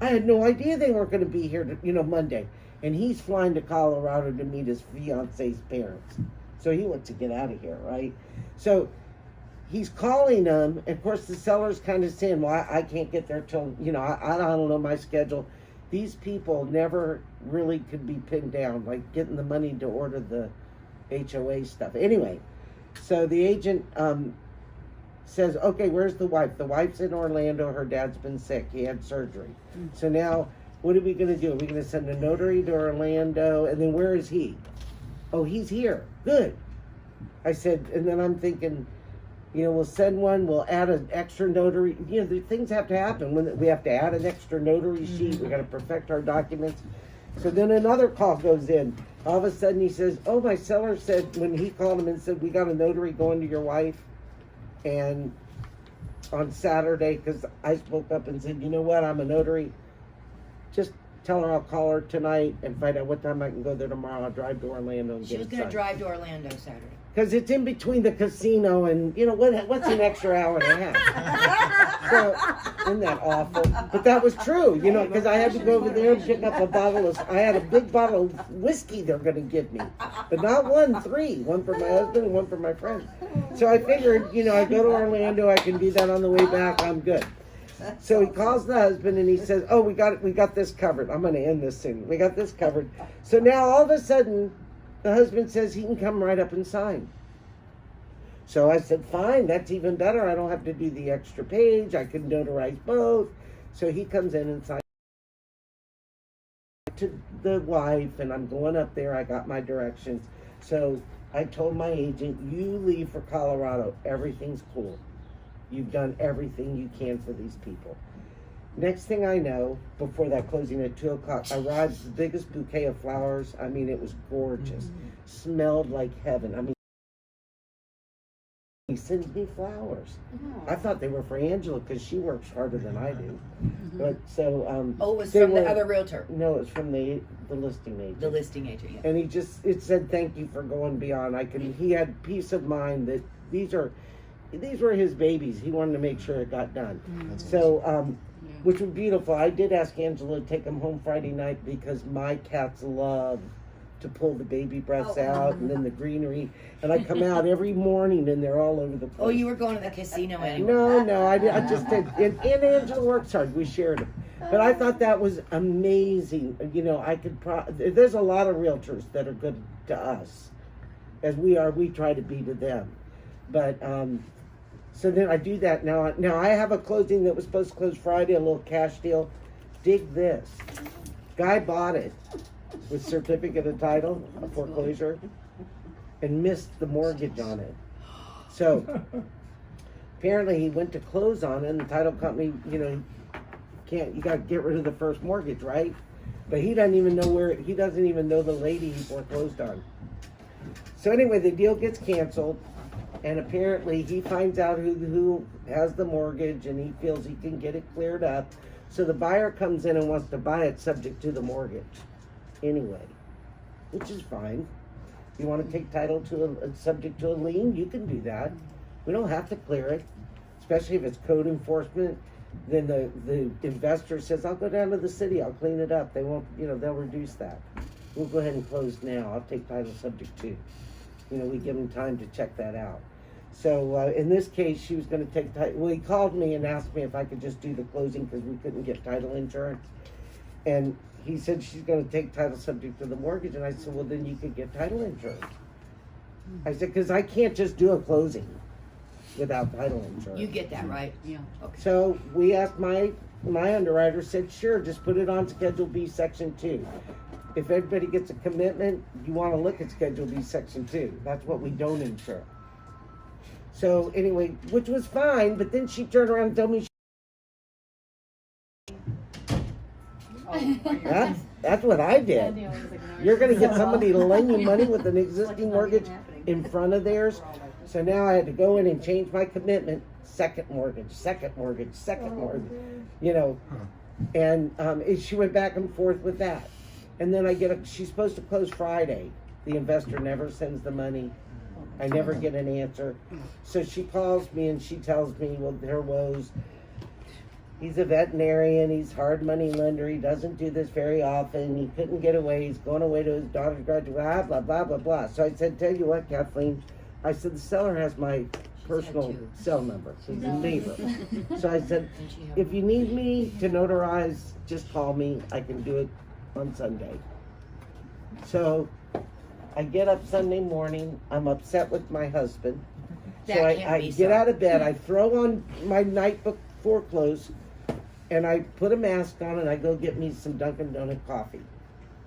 [SPEAKER 1] I had no idea they weren't going to be here, Monday." And he's flying to Colorado to meet his fiance's parents. So he wants to get out of here, right? So he's calling them. And of course, the seller's kind of saying, well, I can't get there till, I don't know my schedule. These people never really could be pinned down, like getting the money to order the HOA stuff. Anyway, so the agent says, okay, where's the wife? The wife's in Orlando. Her dad's been sick. He had surgery. So now, what are we going to do? Are we going to send a notary to Orlando? And then where is he? Oh, he's here. Good. I said, and then I'm thinking, we'll send one, we'll add an extra notary. The things have to happen. When we have to add an extra notary sheet, we got to perfect our documents. So then another call goes in. All of a sudden he says, oh, my seller said, when he called him and said, we got a notary going to your wife. And on Saturday, because I spoke up and said, you know what, I'm a notary. Just tell her I'll call her tonight and find out what time I can go there tomorrow. I'll drive to Orlando and
[SPEAKER 4] She
[SPEAKER 1] get
[SPEAKER 4] was
[SPEAKER 1] it
[SPEAKER 4] going to
[SPEAKER 1] signed.
[SPEAKER 4] drive to Orlando Saturday.
[SPEAKER 1] Because it's in between the casino and, what's an extra hour and a half? So, isn't that awful? But that was true, because I had to go over there and pick up a bottle of, I had a big bottle of whiskey they're going to give me. But not 1, 3. One for my husband and one for my friend. So I figured, I go to Orlando, I can do that on the way back, I'm good. So he calls the husband and he says, oh, we got this covered. I'm going to end this soon. We got this covered. So now all of a sudden, the husband says he can come right up and sign. So I said, fine, that's even better. I don't have to do the extra page. I can notarize both. So he comes in and signs to the wife, and I'm going up there. I got my directions. So I told my agent, you leave for Colorado. Everything's cool. You've done everything you can for these people. Next thing I know, before that closing at 2:00, arrives the biggest bouquet of flowers. I mean, it was gorgeous. Smelled like heaven. I mean, he sends me flowers. I thought they were for Angela because she works harder than I do. But so,
[SPEAKER 4] Oh, it was
[SPEAKER 1] they
[SPEAKER 4] from the
[SPEAKER 1] were-
[SPEAKER 4] other realtor,
[SPEAKER 1] no, it's from the listing agent.
[SPEAKER 4] the listing agent. Yeah.
[SPEAKER 1] And it said thank you for going beyond. He had peace of mind that these were his babies. He wanted to make sure it got done. So, which was beautiful. I did ask Angela to take them home Friday night because my cats love to pull the baby breaths out and then the greenery. And I come out every morning and they're all over the place.
[SPEAKER 4] Oh, you were going to the casino anyway.
[SPEAKER 1] No, I just did. And Angela works hard. We shared it. But I thought that was amazing. There's a lot of realtors that are good to us, as we try to be to them. But So then I do that now. Now I have a closing that was supposed to close Friday, a little cash deal. Dig this. Guy bought it with certificate of title, a foreclosure, and missed the mortgage on it. So apparently he went to close on it, and the title company, you know, you got to get rid of the first mortgage, right? But he doesn't even know he doesn't even know the lady he foreclosed on. So anyway, the deal gets canceled, and apparently he finds out who has the mortgage, and he feels he can get it cleared up. So the buyer comes in and wants to buy it subject to the mortgage anyway, which is fine. You want to take title to subject to a lien, you can do that. We don't have to clear it, especially if it's code enforcement. Then the investor says, I'll go down to the city, I'll clean it up. They won't, you know, they'll reduce that. We'll go ahead and close now. I'll take title subject to. You know, we give them time to check that out. So in this case, she was going to take title. Well, he called me and asked me if I could just do the closing because we couldn't get title insurance. And he said she's going to take title subject to the mortgage. And I said, well, then you could get title insurance. I said, because I can't just do a closing without title insurance.
[SPEAKER 4] You get that, right?
[SPEAKER 6] Yeah.
[SPEAKER 4] Okay.
[SPEAKER 1] So we asked my underwriter said, sure, just put it on Schedule B, Section 2. If everybody gets a commitment, you want to look at Schedule B, Section 2. That's what we don't insure. So anyway, which was fine, but then she turned around and told me that's what I did. You're going to get somebody to lend you money with an existing mortgage in front of theirs. So now I had to go in and change my commitment. Second mortgage, you know. And she went back and forth with that. And then she's supposed to close Friday. The investor never sends the money. I never get an answer. So she calls me and she tells me, well, their woes. He's a veterinarian. He's hard money lender. He doesn't do this very often. He couldn't get away. He's going away to his daughter's graduate. Blah, blah, blah, blah. So I said, tell you what, Kathleen. I said, the seller has my personal cell number. He's a neighbor. So I said, if you need me to notarize, just call me. I can do it on Sunday. So I get up Sunday morning. I'm upset with my husband. So I get out of bed. I throw on my night before clothes, and I put a mask on, and I go get me some Dunkin' Donut coffee.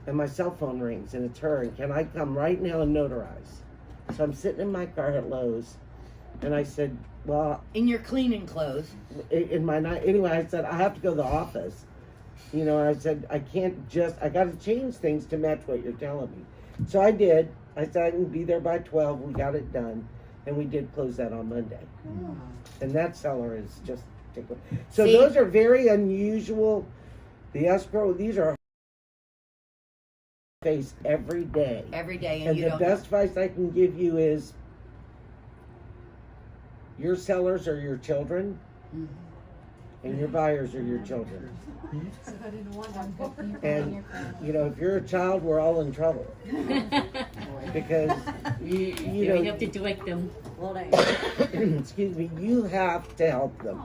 [SPEAKER 1] And my cell phone rings, and it's her. And can I come right now and notarize? So I'm sitting in my car at Lowe's, and I said, well...
[SPEAKER 4] In your cleaning clothes.
[SPEAKER 1] In my night... Anyway, I said, I have to go to the office. You know, and I said, I got to change things to match what you're telling me. So I did. I said I can be there by 12. We got it done. And we did close that on Monday. And that seller is just... So
[SPEAKER 4] See?
[SPEAKER 1] Those are very unusual. The escrow, these are face every day.
[SPEAKER 4] Every day,
[SPEAKER 1] And
[SPEAKER 4] you
[SPEAKER 1] the
[SPEAKER 4] don't
[SPEAKER 1] best advice I can give you is your sellers are your children, and your buyers are your children. And, you know, if you're a child, we're all in trouble. Because, you know,
[SPEAKER 6] have to direct them.
[SPEAKER 1] excuse me, you have to help them.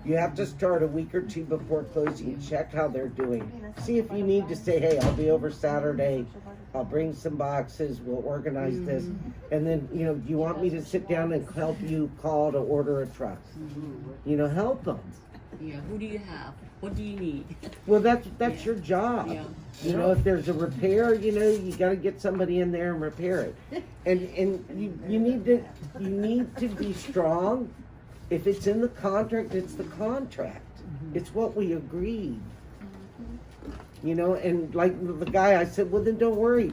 [SPEAKER 1] You have to start a week or two before closing, check how they're doing. See if you need to say, hey, I'll be over Saturday, I'll bring some boxes, we'll organize this. And then, you know, do you want me to sit down and help you call to order a truck? You know, help them.
[SPEAKER 6] Yeah. Who do you have? What do you need?
[SPEAKER 1] Well, that's your job.
[SPEAKER 6] Yeah.
[SPEAKER 1] You know, if there's a repair, you know, you got to get somebody in there and repair it. And you need to be strong. If it's in the contract, it's the contract. It's what we agreed. You know, and like the guy, I said, well, then don't worry.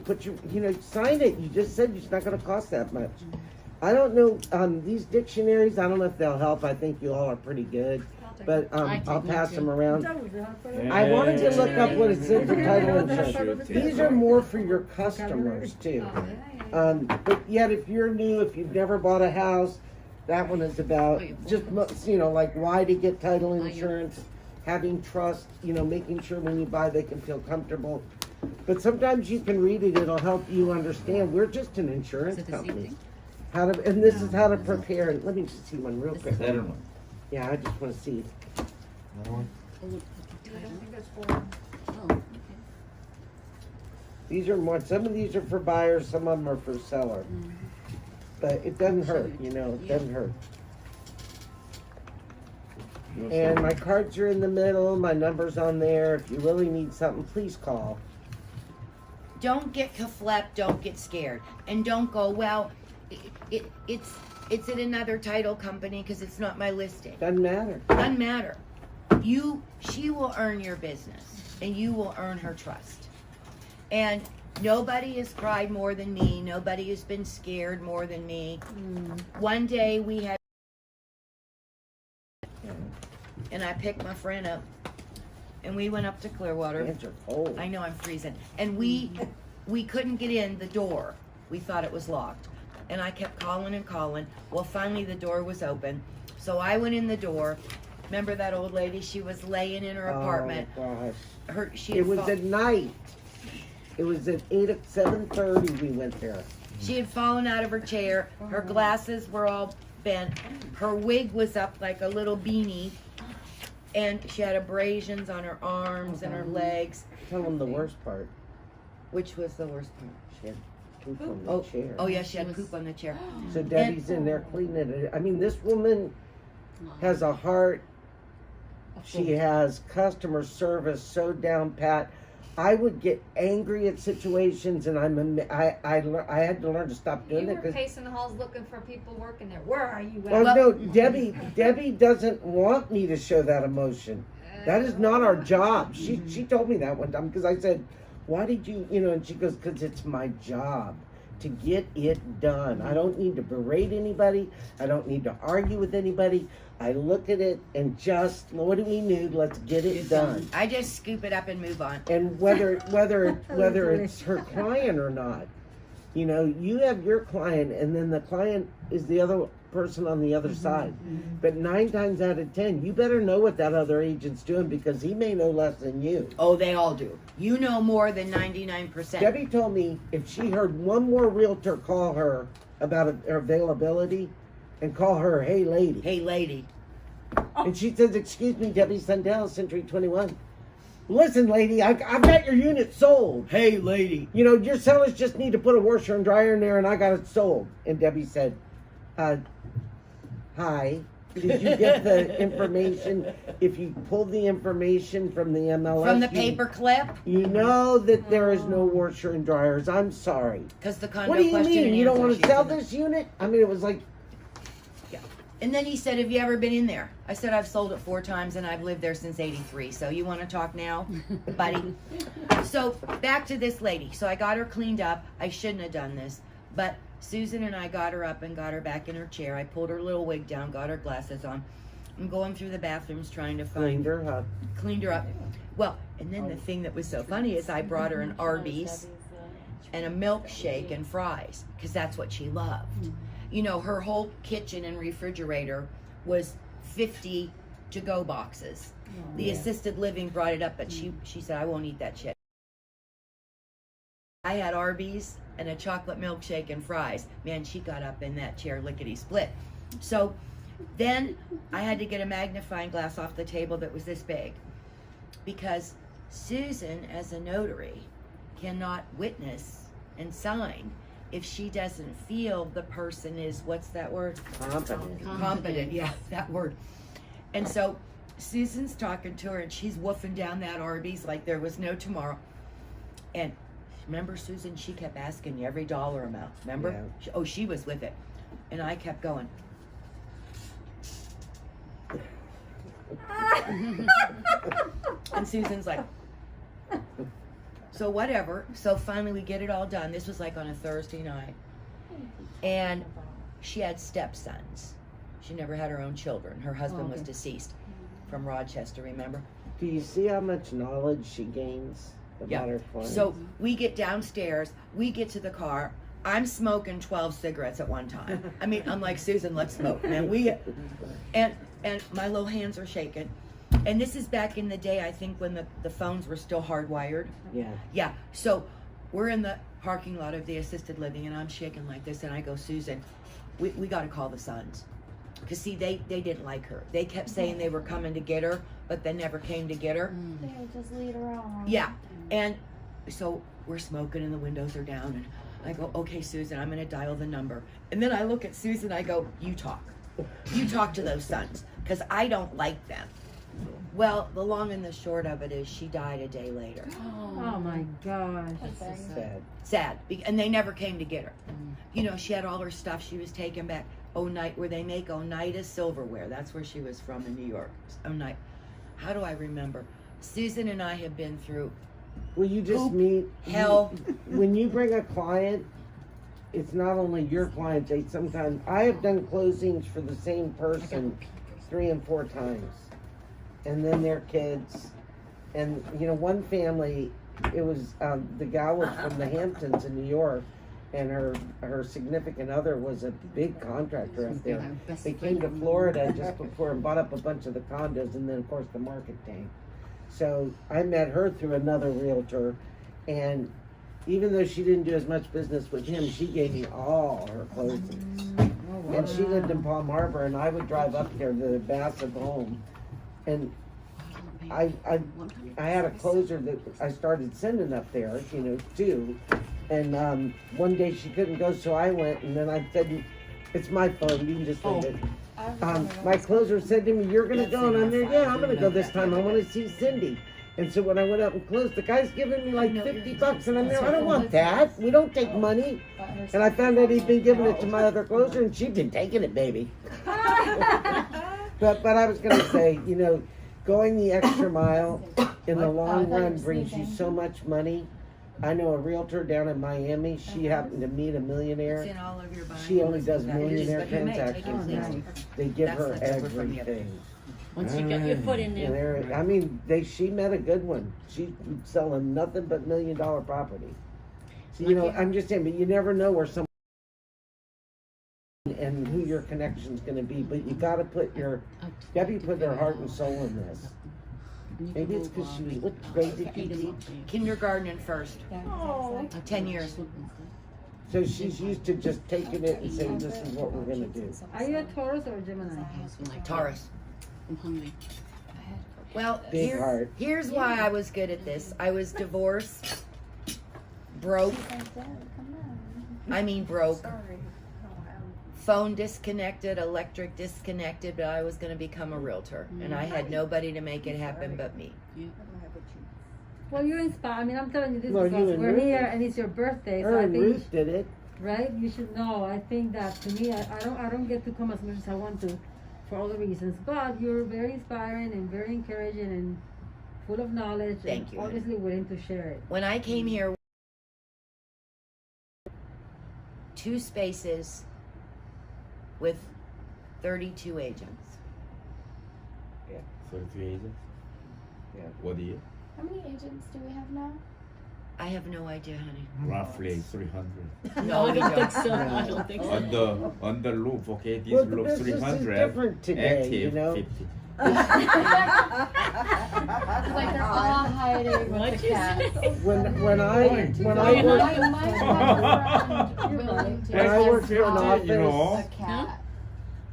[SPEAKER 1] Sign it. You just said it's not going to cost that much. I don't know, these dictionaries, I don't know if they'll help. I think you all are pretty good. But I'll pass them around. I wanted to look up what it said for title insurance. These are more for your customers too. But yet if you're new, if you've never bought a house, that one is about just, you know, like why to get title insurance, having trust, you know, making sure when you buy they can feel comfortable. But sometimes you can read it, it'll help you understand. We're just an insurance company. And this is how to prepare. Let me just see one real quick.
[SPEAKER 8] Second one.
[SPEAKER 1] Yeah, I just want to see.
[SPEAKER 3] Another one?
[SPEAKER 6] Oh, okay.
[SPEAKER 1] These are more, some of these are for buyers, some of them are for seller. But it doesn't hurt, you know, it doesn't hurt.
[SPEAKER 8] No,
[SPEAKER 1] And my cards are in the middle, my number's on there. If you really need something, please call.
[SPEAKER 4] Don't get kaflept, don't get scared. And don't go, well, it's in another title company because it's not my listing.
[SPEAKER 1] Doesn't matter.
[SPEAKER 4] Doesn't matter. She will earn your business and you will earn her trust. And nobody has cried more than me. Nobody has been scared more than me. One day we had, and I picked my friend up and we went up to Clearwater.
[SPEAKER 1] Hands are cold.
[SPEAKER 4] I know I'm freezing. And we couldn't get in the door. We thought it was locked. And I kept calling and calling. Well, finally the door was open. So I went in the door. Remember that old lady? She was laying in her apartment.
[SPEAKER 1] Oh, gosh.
[SPEAKER 4] She
[SPEAKER 1] It
[SPEAKER 4] had
[SPEAKER 1] was at night. It was at 7:30 we went there.
[SPEAKER 4] she had fallen out of her chair. Her glasses were all bent. Her wig was up like a little beanie. And she had abrasions on her arms and her legs.
[SPEAKER 1] Tell them the worst part.
[SPEAKER 4] Which was the worst part?
[SPEAKER 1] She had poop on the chair.
[SPEAKER 4] Oh yeah, she had poop on the chair.
[SPEAKER 1] So Debbie's in there cleaning it. I mean, this woman has a heart. She has customer service so down pat. I would get angry at situations, and I had to learn to stop doing
[SPEAKER 7] You
[SPEAKER 1] it
[SPEAKER 7] were
[SPEAKER 1] because.
[SPEAKER 7] pacing the halls looking for people working there. Where are you
[SPEAKER 1] Oh
[SPEAKER 7] at?
[SPEAKER 1] no, Debbie doesn't want me to show that emotion. That is not our job. She told me that one time because I said, "Why did you?" And she goes, "Because it's my job to get it done. I don't need to berate anybody. I don't need to argue with anybody. I look at it and just, what do we need? Let's get it done."
[SPEAKER 4] I just scoop it up and move on.
[SPEAKER 1] And whether it's her client or not, you have your client, and then the client is the other person on the other side. But 9 times out of 10, you better know what that other agent's doing because he may know less than you.
[SPEAKER 4] Oh, they all do. You know more than 99%.
[SPEAKER 1] Debbie told me if she heard one more realtor call her about her availability, and call her, "Hey lady,"
[SPEAKER 4] Hey, lady.
[SPEAKER 1] and she says, "Excuse me, Debbie Sundell, Century 21. Listen, lady, I've got your unit sold.
[SPEAKER 4] Hey, lady.
[SPEAKER 1] Your sellers just need to put a washer and dryer in there, and I got it sold." And Debbie said, "Hi, did you get the information? If you pull the information from the MLS,
[SPEAKER 4] From the paper clip?
[SPEAKER 1] you know that there is no washer and dryers. I'm sorry."
[SPEAKER 4] Because the condo
[SPEAKER 1] What do you
[SPEAKER 4] question
[SPEAKER 1] mean?
[SPEAKER 4] and
[SPEAKER 1] You don't
[SPEAKER 4] answer
[SPEAKER 1] want
[SPEAKER 4] she's
[SPEAKER 1] to sell
[SPEAKER 4] in the-
[SPEAKER 1] this unit? I mean, it was like,
[SPEAKER 4] And then he said, "Have you ever been in there?" I said, "I've sold it 4 times and I've lived there since '83. So you want to talk now, buddy?" So back to this lady. So I got her cleaned up. I shouldn't have done this, but Susan and I got her up and got her back in her chair. I pulled her little wig down, got her glasses on. I'm going through the bathrooms trying to
[SPEAKER 1] cleaned
[SPEAKER 4] find,
[SPEAKER 1] her up.
[SPEAKER 4] cleaned her up. Well, and then the thing that was so funny is I brought her an Arby's and a milkshake and fries because that's what she loved. Her whole kitchen and refrigerator was 50 to-go boxes. The assisted living brought it up, but she said, "I won't eat that shit." I had Arby's and a chocolate milkshake and fries. Man, she got up in that chair lickety-split. So then I had to get a magnifying glass off the table that was this big because Susan, as a notary, cannot witness and sign if she doesn't feel the person is, what's that word? Competent, yeah, that word. And so Susan's talking to her and she's woofing down that Arby's like there was no tomorrow. And remember, Susan, she kept asking you every dollar amount. Remember?
[SPEAKER 1] Yeah.
[SPEAKER 4] She was with it. And I kept going. And Susan's like, so whatever. So finally we get it all done. This was like on a Thursday night. And she had stepsons. She never had her own children. Her husband was deceased from Rochester, remember?
[SPEAKER 1] Do you see how much knowledge she gains about her clients?
[SPEAKER 4] So we get downstairs, we get to the car. I'm smoking 12 cigarettes at one time. I mean, I'm like, "Susan, let's smoke." And and my little hands are shaking. And this is back in the day, I think, when the phones were still hardwired.
[SPEAKER 1] Yeah.
[SPEAKER 4] Yeah. So we're in the parking lot of the assisted living and I'm shaking like this and I go, "Susan, we got to call the sons." Because see, they didn't like her. They kept saying they were coming to get her, but they never came to get her.
[SPEAKER 7] They would just lead her on.
[SPEAKER 4] Yeah. And so we're smoking and the windows are down and I go, "Okay, Susan, I'm going to dial the number." And then I look at Susan, I go, "You talk. You talk to those sons." because I don't like them. Well, the long and the short of it is she died a day later.
[SPEAKER 5] Oh my gosh.
[SPEAKER 1] Sad.
[SPEAKER 4] Sad. And they never came to get her. You know, she had all her stuff she was taking back. Where they make Oneida silverware. That's where she was from in New York. Oneida. How do I remember? Susan and I have been through
[SPEAKER 1] Well, you just
[SPEAKER 4] Poop,
[SPEAKER 1] meet
[SPEAKER 4] hell.
[SPEAKER 1] when you bring a client. It's not only your client. They sometimes I have done closings for the same person 3 and 4 times, and then their kids, and you know one family. It was the gal was from the Hamptons in New York, and her significant other was a big contractor up there. They came to Florida just before and bought up a bunch of the condos, and then of course the market tanked. So I met her through another realtor, and even though she didn't do as much business with him, she gave me all her closings. And she lived in Palm Harbor, and I would drive up there to the massive home, and I had a closer that I started sending up there, you know, too. And one day she couldn't go, so I went, and then I said, "It's my phone. You can just leave it." My closer said to me, "You're gonna go," and I'm there. Yeah, I'm gonna go this time. I want to see Cindy. And so when I went up and closed, the guy's giving me like $50, and I'm there. I don't want that. We don't take money. And I found out he'd been giving it to my other closer, and she'd been taking it, baby. But I was gonna say, you know, going the extra mile in the long run brings you so much money. I know a realtor down in Miami. She happened to meet a millionaire.
[SPEAKER 4] It's in all of your buying.
[SPEAKER 1] She only does
[SPEAKER 4] That is
[SPEAKER 1] millionaire
[SPEAKER 4] what you make.
[SPEAKER 1] transactions
[SPEAKER 4] Take it
[SPEAKER 1] now.
[SPEAKER 4] easy.
[SPEAKER 1] They give
[SPEAKER 4] That's
[SPEAKER 1] her
[SPEAKER 4] left over from the other.
[SPEAKER 1] everything.
[SPEAKER 6] Once you got your foot in
[SPEAKER 1] And
[SPEAKER 6] there.
[SPEAKER 1] I mean, she met a good one. She's selling nothing but $1 million property. So, you know, I'm just saying, but you never know where someone and who your connection's going to be. But you got to put Debbie put her heart and soul in this. Maybe it's because she was what grade did you teach?
[SPEAKER 4] Kindergarten and first.
[SPEAKER 7] Oh.
[SPEAKER 4] 10 years.
[SPEAKER 1] So she's used to just taking it and saying, "This is what we're going to do."
[SPEAKER 5] Are you a Taurus or a Gemini?
[SPEAKER 4] Taurus.
[SPEAKER 6] I'm hungry.
[SPEAKER 4] Well,
[SPEAKER 1] Big heart.
[SPEAKER 4] here's why I was good at this. I was divorced, broke, I mean broke, phone disconnected, electric disconnected, but I was going to become a realtor. And I had nobody to make it happen but me.
[SPEAKER 5] Well, you're inspired. I mean, I'm telling you this
[SPEAKER 1] Well, you
[SPEAKER 5] because
[SPEAKER 1] and
[SPEAKER 5] we're
[SPEAKER 1] Ruth-
[SPEAKER 5] here and it's your birthday, so
[SPEAKER 1] Her
[SPEAKER 5] I
[SPEAKER 1] and
[SPEAKER 5] think
[SPEAKER 1] Ruth did it.
[SPEAKER 5] right. You should know. I think that to me, I don't get to come as much as I want to, for all the reasons. But you're very inspiring and very encouraging and full of knowledge.
[SPEAKER 4] Thank
[SPEAKER 5] and
[SPEAKER 4] you.
[SPEAKER 5] obviously willing to share it.
[SPEAKER 4] When I came here, 2 spaces with 32 agents.
[SPEAKER 8] 32 agents?
[SPEAKER 1] Yeah.
[SPEAKER 8] What year?
[SPEAKER 7] How many agents do we have now?
[SPEAKER 4] I have no idea, honey.
[SPEAKER 8] Roughly 300.
[SPEAKER 4] No,
[SPEAKER 6] I
[SPEAKER 4] we
[SPEAKER 6] don't think
[SPEAKER 4] don't.
[SPEAKER 6] so. I don't think so.
[SPEAKER 8] On the roof, okay, this
[SPEAKER 1] Well, the
[SPEAKER 8] roof
[SPEAKER 1] business is
[SPEAKER 8] 300.
[SPEAKER 1] different today,
[SPEAKER 8] active
[SPEAKER 1] you know.
[SPEAKER 8] 50.
[SPEAKER 7] It's like they're all hiding with
[SPEAKER 6] What'd
[SPEAKER 7] the
[SPEAKER 6] you
[SPEAKER 7] cats.
[SPEAKER 6] say?
[SPEAKER 1] When I worked
[SPEAKER 7] My willing to
[SPEAKER 1] When I worked for an
[SPEAKER 7] adopt
[SPEAKER 8] you know,
[SPEAKER 7] a cat.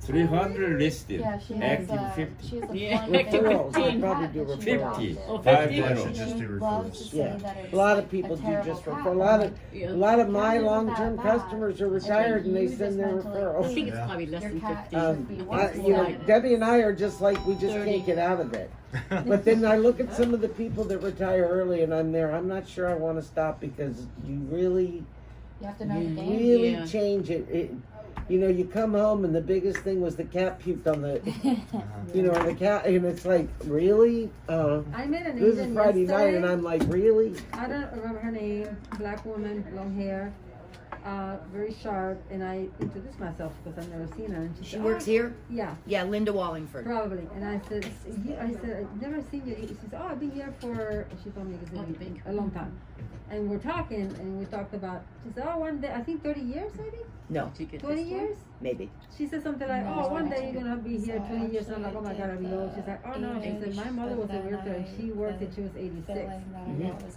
[SPEAKER 8] 300 listed,
[SPEAKER 7] Yeah, she has
[SPEAKER 8] active 50.
[SPEAKER 7] she has a
[SPEAKER 6] Yeah,
[SPEAKER 7] blonde
[SPEAKER 6] active
[SPEAKER 7] hair
[SPEAKER 1] 15.
[SPEAKER 7] cat
[SPEAKER 1] Probably
[SPEAKER 7] that
[SPEAKER 1] do
[SPEAKER 7] she
[SPEAKER 8] 50.
[SPEAKER 7] adopted.
[SPEAKER 6] Oh,
[SPEAKER 8] 5
[SPEAKER 6] 50.
[SPEAKER 3] I
[SPEAKER 8] zero.
[SPEAKER 3] should just do
[SPEAKER 7] She loves
[SPEAKER 3] referrals.
[SPEAKER 7] to say
[SPEAKER 1] Yeah.
[SPEAKER 7] that it's
[SPEAKER 1] A lot of
[SPEAKER 7] a
[SPEAKER 1] people do
[SPEAKER 7] terrible
[SPEAKER 1] just
[SPEAKER 7] cat.
[SPEAKER 1] refer. A lot of
[SPEAKER 6] Yeah.
[SPEAKER 1] a lot of my
[SPEAKER 7] Cat isn't
[SPEAKER 1] long-term
[SPEAKER 7] that bad.
[SPEAKER 1] customers are retired and they
[SPEAKER 7] You
[SPEAKER 1] send
[SPEAKER 7] just
[SPEAKER 1] their
[SPEAKER 7] mentally
[SPEAKER 6] I
[SPEAKER 1] referrals.
[SPEAKER 6] think it's
[SPEAKER 3] Yeah.
[SPEAKER 6] probably less
[SPEAKER 7] Your
[SPEAKER 6] than
[SPEAKER 7] cat
[SPEAKER 6] 50.
[SPEAKER 7] should be
[SPEAKER 1] You know,
[SPEAKER 6] Like-
[SPEAKER 1] Debbie and I are just like we just
[SPEAKER 6] 30.
[SPEAKER 1] can't get out of it. But then I look at some of the people that retire early, and I'm there. I'm not sure I want to stop because you really,
[SPEAKER 7] You have to know the game.
[SPEAKER 1] really
[SPEAKER 6] Yeah.
[SPEAKER 1] change it. You know, you come home and the biggest thing was the cat puked on the, you know, on the cat, and it's like, really?
[SPEAKER 5] I met an
[SPEAKER 1] This is
[SPEAKER 5] agent
[SPEAKER 1] Friday night,
[SPEAKER 5] yesterday.
[SPEAKER 1] and I'm like, really?
[SPEAKER 5] I don't remember her name. Black woman, long hair, very sharp. And I introduced myself because I've never seen her. And
[SPEAKER 4] She
[SPEAKER 5] said,
[SPEAKER 4] works
[SPEAKER 5] "Oh,
[SPEAKER 4] here?
[SPEAKER 5] Yeah,
[SPEAKER 4] Yeah, Linda Wallingford.
[SPEAKER 5] probably. And I said, I've never seen you. She said, "Oh, I've been here for." She told me
[SPEAKER 6] Oh, the big-
[SPEAKER 5] a long time. And we're talking, and we talked about. She said, "Oh, one day, I think 30 years, maybe
[SPEAKER 4] No,
[SPEAKER 6] Did you get
[SPEAKER 5] 20
[SPEAKER 6] this one?
[SPEAKER 5] years."
[SPEAKER 4] maybe.
[SPEAKER 5] She said something like,
[SPEAKER 7] No,
[SPEAKER 5] "Oh, one
[SPEAKER 7] I
[SPEAKER 5] day you're
[SPEAKER 7] didn't.
[SPEAKER 5] gonna be here
[SPEAKER 7] So
[SPEAKER 5] 20 years." And I'm like, "Oh my
[SPEAKER 7] actually
[SPEAKER 5] God, I'll be
[SPEAKER 7] did
[SPEAKER 5] old." She's like, "Oh no," she said, "My mother was a realtor, and she worked till she was 86."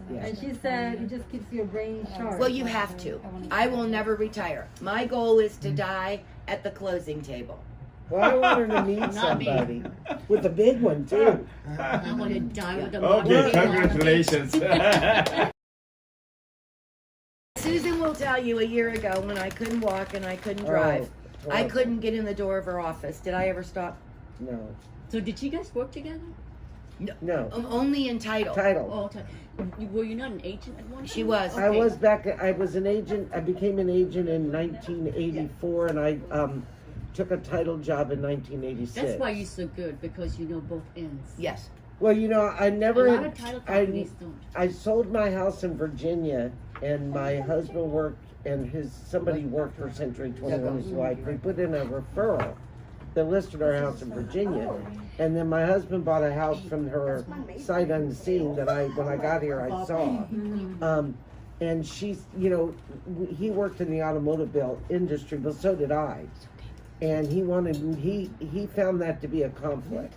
[SPEAKER 5] And she said, "It just keeps your brain sharp."
[SPEAKER 4] Well, you have to. I will never retire. My goal is to die at the closing table.
[SPEAKER 1] Well, I want her to meet
[SPEAKER 6] Not me.
[SPEAKER 1] somebody with a big one too.
[SPEAKER 6] I want to die with a
[SPEAKER 8] Okay, congratulations.
[SPEAKER 4] Susan will tell you a year ago when I couldn't walk and I couldn't drive.
[SPEAKER 1] Oh,
[SPEAKER 4] I
[SPEAKER 1] well,
[SPEAKER 4] couldn't get in the door of her office. Did I ever stop?
[SPEAKER 1] No.
[SPEAKER 6] So did you guys work together?
[SPEAKER 1] No.
[SPEAKER 4] Only in title.
[SPEAKER 1] Title.
[SPEAKER 6] Oh, were you not an agent at one time?
[SPEAKER 4] She was.
[SPEAKER 1] I
[SPEAKER 6] Okay.
[SPEAKER 1] was I was an agent. I became an agent in 1984, and I took a title job in 1986.
[SPEAKER 6] That's why you're so good, because you know both ends.
[SPEAKER 4] Yes.
[SPEAKER 1] Well, you know, I never.
[SPEAKER 6] A lot of title companies don't.
[SPEAKER 1] I sold my house in Virginia, and my husband worked, and somebody worked for Century 21, his wife. We put in a referral that listed our house in Virginia, and then my husband bought a house from her sight unseen that when I got here, I saw. And she's, you know, he worked in the automobile industry, but so did I. And he found that to be a conflict.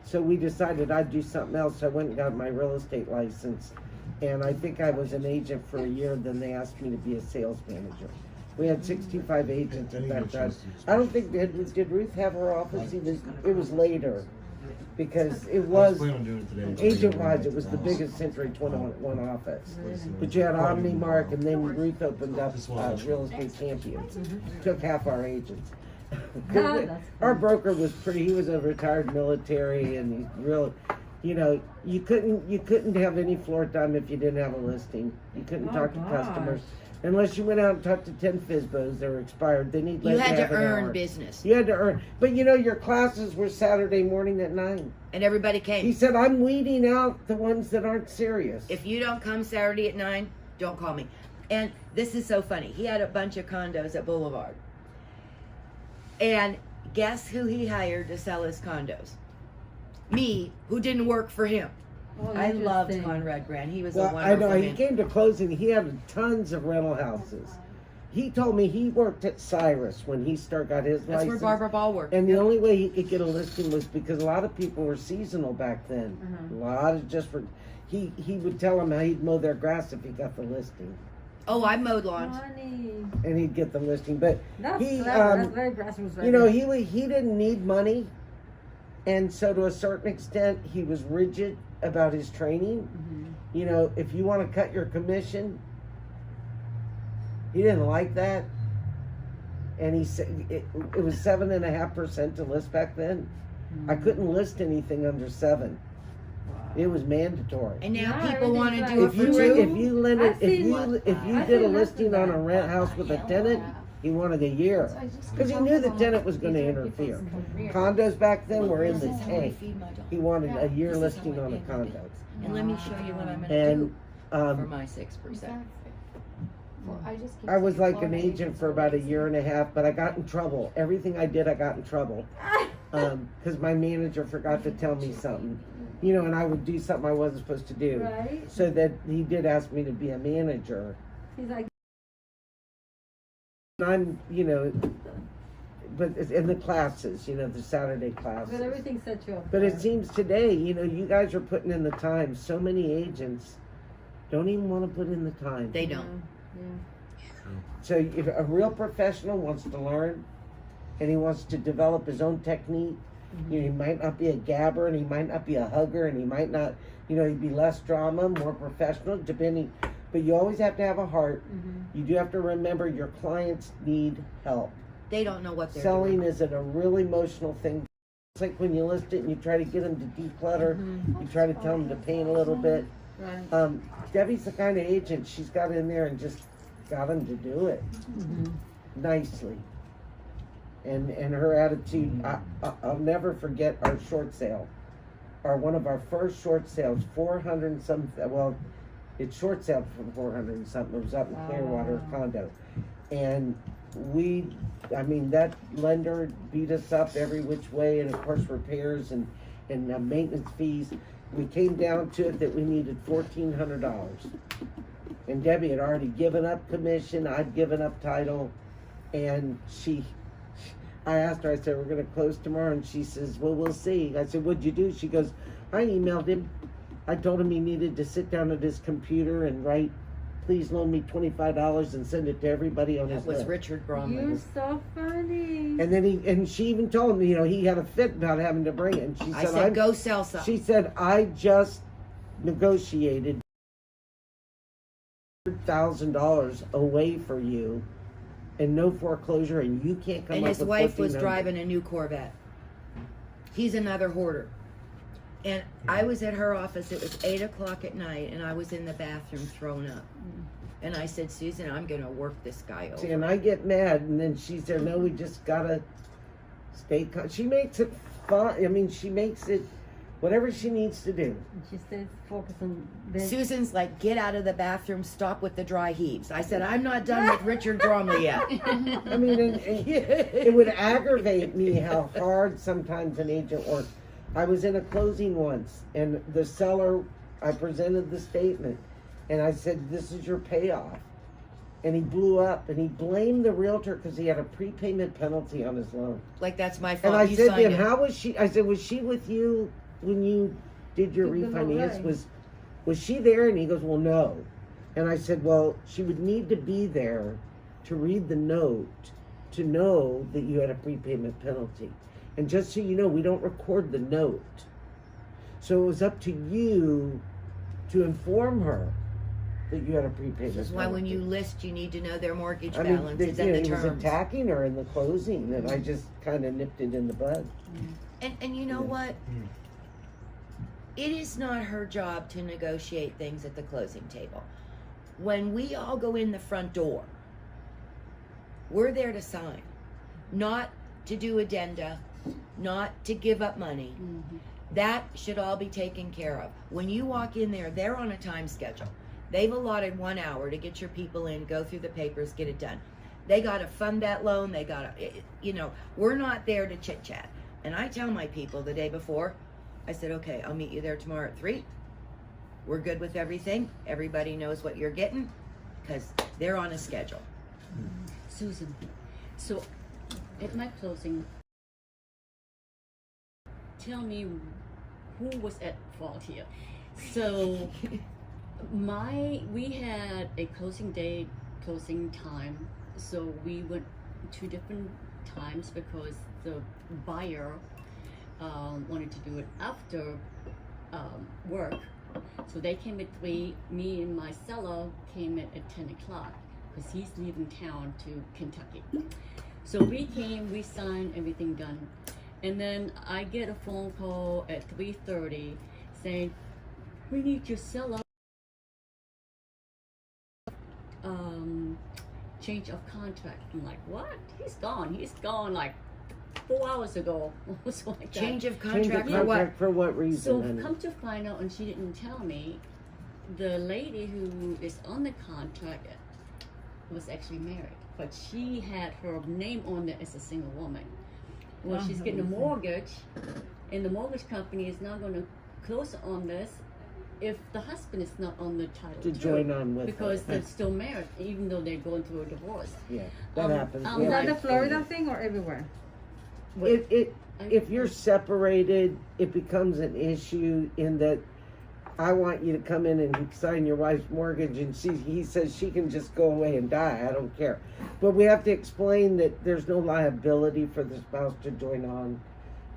[SPEAKER 1] So we decided I'd do something else. I went and got my real estate license. And I think I was an agent for a year, then they asked me to be a sales manager. We had 65 agents at that time. I don't think, did Ruth have her office? It was later. Because it was, agent-wise, it was the biggest Century 21 office. But you had OmniMark, and then Ruth opened up Real Estate Champions. Took half our agents. Our broker was he was a retired military, and he's real, you know, you couldn't have any floor time if you didn't have a listing. You couldn't talk to customers. Unless you went out and talked to 10 FSBOs that were expired, then
[SPEAKER 4] You had to earn business.
[SPEAKER 1] You had to earn. But you know, your classes were Saturday morning at 9.
[SPEAKER 4] And everybody came.
[SPEAKER 1] He said, I'm weeding out the ones that aren't serious.
[SPEAKER 4] If you don't come Saturday at 9, don't call me. And this is so funny. He had a bunch of condos at Boulevard. And guess who he hired to sell his condos? Me, who didn't work for him.
[SPEAKER 5] Oh,
[SPEAKER 4] I loved
[SPEAKER 5] interesting.
[SPEAKER 4] Conrad Grant. He was a
[SPEAKER 1] Well,
[SPEAKER 4] wonderful
[SPEAKER 1] I know, he
[SPEAKER 4] man.
[SPEAKER 1] came to closing. He had tons of rental houses. He told me he worked at Cyrus when he got his
[SPEAKER 4] That's where
[SPEAKER 1] license.
[SPEAKER 4] Barbara Ball worked.
[SPEAKER 1] And the only way he could get a listing was because a lot of people were seasonal back then. A lot of just for, he would tell them how he'd mow their grass if he got the listing.
[SPEAKER 4] Oh, I mowed lawns.
[SPEAKER 5] Funny.
[SPEAKER 1] And he'd get the listing. But
[SPEAKER 5] That's
[SPEAKER 1] he,
[SPEAKER 5] clever. That's very grassroots. Right
[SPEAKER 1] you know,
[SPEAKER 5] there.
[SPEAKER 1] he didn't need money. And so to a certain extent, he was rigid about his training. You know, if you want to cut your commission, he didn't like that. And he said it was 7.5% to list back then. I couldn't list anything under 7. It was mandatory.
[SPEAKER 4] And now
[SPEAKER 5] Yeah,
[SPEAKER 4] people want to do it
[SPEAKER 1] If
[SPEAKER 4] for
[SPEAKER 1] you
[SPEAKER 4] 2.
[SPEAKER 1] if you did a listing on a rent house with a tenant, he wanted a year because he knew the tenant was going to interfere. Condos back then were in the
[SPEAKER 4] This is how I
[SPEAKER 1] tank.
[SPEAKER 4] feed my dog.
[SPEAKER 1] He wanted a year
[SPEAKER 4] This is
[SPEAKER 1] listing
[SPEAKER 4] how I
[SPEAKER 1] on a
[SPEAKER 4] pay my
[SPEAKER 1] condo.
[SPEAKER 4] bills. And let me show you what I'm going to
[SPEAKER 1] And
[SPEAKER 4] do for
[SPEAKER 1] um,
[SPEAKER 4] my 6%.
[SPEAKER 7] Well,
[SPEAKER 1] I was like an agent for about a year and a half, but I got in trouble. Everything I did, I got in trouble because my manager forgot to tell me something. You know, and I would do something I wasn't supposed to do.
[SPEAKER 5] Right?
[SPEAKER 1] So that he did ask me to be a manager.
[SPEAKER 5] He's like,
[SPEAKER 1] And I'm, you know, but it's in the classes, you know, the Saturday classes.
[SPEAKER 5] but everything set you up.
[SPEAKER 1] But it seems today, you know, you guys are putting in the time. So many agents don't even want to put in the time.
[SPEAKER 4] They don't.
[SPEAKER 1] So if a real professional wants to learn and he wants to develop his own technique, you know, he might not be a gabber and he might not be a hugger and he might not, you know, he'd be less drama, more professional, depending. But you always have to have a heart. You do have to remember your clients need help.
[SPEAKER 4] They don't know what they're
[SPEAKER 1] Selling
[SPEAKER 4] doing.
[SPEAKER 1] is a really emotional thing. It's like when you list it and you try to get them to declutter, you try to tell them to paint a little bit.
[SPEAKER 5] Right.
[SPEAKER 1] Debbie's the kind of agent, she's got in there and just got them to do it nicely. And her attitude, I'll never forget our short sale. One of our first short sales, 400 and something, well, it short sold for 400 and something. It was up in Clearwater condo. And that lender beat us up every which way, and of course repairs and maintenance fees. We came down to it that we needed $1,400. And Debbie had already given up commission, I'd given up title, and I asked her, I said, we're gonna close tomorrow, and she says, well, we'll see. I said, what'd you do? She goes, I emailed him. I told him he needed to sit down at his computer and write, please loan me $25 and send it to everybody on his
[SPEAKER 4] That was
[SPEAKER 1] list.
[SPEAKER 4] Richard
[SPEAKER 5] You're
[SPEAKER 4] Bromley.
[SPEAKER 5] so funny.
[SPEAKER 1] And then she even told me, you know, he had a fit about having to bring it. And she
[SPEAKER 4] I
[SPEAKER 1] said,
[SPEAKER 4] said, go sell some.
[SPEAKER 1] she said, I just negotiated $100,000 away for you and no foreclosure, and you can't come
[SPEAKER 4] And
[SPEAKER 1] up
[SPEAKER 4] his
[SPEAKER 1] with
[SPEAKER 4] wife was
[SPEAKER 1] $1,400.
[SPEAKER 4] driving a new Corvette. He's another hoarder. And I was at her office, it was 8 o'clock at night, and I was in the bathroom thrown up. And I said, Susan, I'm gonna work this guy
[SPEAKER 1] See,
[SPEAKER 4] over.
[SPEAKER 1] and I get mad, and then she said, no, we just gotta stay she makes it fun. I mean, she makes it whatever she needs to do.
[SPEAKER 5] She stays focused on the
[SPEAKER 4] Susan's like, get out of the bathroom, stop with the dry heaves. I said, I'm not done with Richard Bromley yet.
[SPEAKER 1] I mean, and it would aggravate me how hard sometimes an agent works. I was in a closing once, and the seller, I presented the statement, and I said, this is your payoff. And he blew up, and he blamed the realtor because he had a prepayment penalty on his loan.
[SPEAKER 4] Like, that's my
[SPEAKER 1] And
[SPEAKER 4] fault.
[SPEAKER 1] I
[SPEAKER 4] You
[SPEAKER 1] said to
[SPEAKER 4] signed
[SPEAKER 1] him,
[SPEAKER 4] it.
[SPEAKER 1] how was she? I said, was she with you when you did your
[SPEAKER 5] Took them
[SPEAKER 1] refinance?
[SPEAKER 5] away.
[SPEAKER 1] Was she there? And he goes, well, no. And I said, well, she would need to be there to read the note to know that you had a prepayment penalty. And just so you know, we don't record the note. So it was up to you to inform her that you had a prepayment
[SPEAKER 4] This is
[SPEAKER 1] penalty.
[SPEAKER 4] why when you list, you need to know their mortgage
[SPEAKER 1] I mean,
[SPEAKER 4] balance and the
[SPEAKER 1] he was
[SPEAKER 4] terms.
[SPEAKER 1] attacking her in the closing, and I just kind of nipped it in the bud.
[SPEAKER 4] And you know
[SPEAKER 1] Yeah.
[SPEAKER 4] what? It is not her job to negotiate things at the closing table. When we all go in the front door, we're there to sign, not to do addenda, not to give up money. That should all be taken care of. When you walk in there, they're on a time schedule. They've allotted 1 hour to get your people in, go through the papers, get it done. They got to fund that loan. They got to, you know, we're not there to chit chat. And I tell my people the day before, I said, okay, I'll meet you there tomorrow at 3. We're good with everything. Everybody knows what you're getting because they're on a schedule.
[SPEAKER 6] Susan, so at my closing, tell me who was at fault here. So we had a closing date, closing time, so we went 2 different times because the buyer wanted to do it after work. So they came at 3, me and my seller came at 10 o'clock because he's leaving town to Kentucky. So we came, we signed, everything done. And then I get a phone call at 3:30 saying, we need your seller change of contract. I'm like, what? He's gone like 4 hours ago. So like that.
[SPEAKER 4] Change of
[SPEAKER 1] Change the
[SPEAKER 4] contract for what?
[SPEAKER 1] contract for what reason?
[SPEAKER 6] So
[SPEAKER 1] honey?
[SPEAKER 6] come to find out, and she didn't tell me, the lady who is on the contract was actually married, but she had her name on there as a single woman. Well, she's getting a mortgage, and the mortgage company is not going to close on this if the husband is not on the title
[SPEAKER 1] To
[SPEAKER 6] too,
[SPEAKER 1] join on with
[SPEAKER 6] because
[SPEAKER 1] her.
[SPEAKER 6] they're still married, even though they're going through a divorce.
[SPEAKER 1] Yeah, that happens.
[SPEAKER 6] um,
[SPEAKER 1] We
[SPEAKER 5] Is
[SPEAKER 1] have
[SPEAKER 5] that
[SPEAKER 1] to
[SPEAKER 5] the Florida thing or everywhere?
[SPEAKER 1] If you're separated, it becomes an issue in that I want you to come in and sign your wife's mortgage, and he says she can just go away and die. I don't care. But we have to explain that there's no liability for the spouse to join on.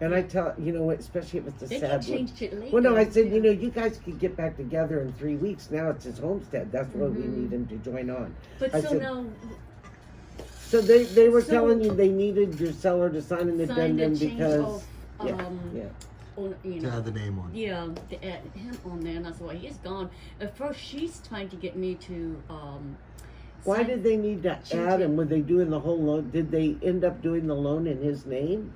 [SPEAKER 1] And I tell, you know, especially if it's a
[SPEAKER 6] They
[SPEAKER 1] sad
[SPEAKER 6] can
[SPEAKER 1] one.
[SPEAKER 6] change it later.
[SPEAKER 1] Well, no, I said, you know, you guys could get back together in 3 weeks. Now it's his homestead. That's what we need him to join on.
[SPEAKER 6] But
[SPEAKER 1] I
[SPEAKER 6] so
[SPEAKER 1] said-
[SPEAKER 6] now,
[SPEAKER 1] So they were
[SPEAKER 6] So-
[SPEAKER 1] telling you they needed your seller to sign an
[SPEAKER 6] sign the
[SPEAKER 1] addendum
[SPEAKER 6] change
[SPEAKER 1] because,
[SPEAKER 6] of,
[SPEAKER 1] yeah.
[SPEAKER 6] on, you
[SPEAKER 3] To
[SPEAKER 6] know,
[SPEAKER 3] have the name on.
[SPEAKER 6] yeah, to add him on there, and that's why he's gone. At first, she's trying to get me to,
[SPEAKER 1] Why
[SPEAKER 6] sign-
[SPEAKER 1] did they need to
[SPEAKER 6] Change
[SPEAKER 1] add
[SPEAKER 6] it.
[SPEAKER 1] him? Were they doing the whole loan? Did they end up doing the loan in his name?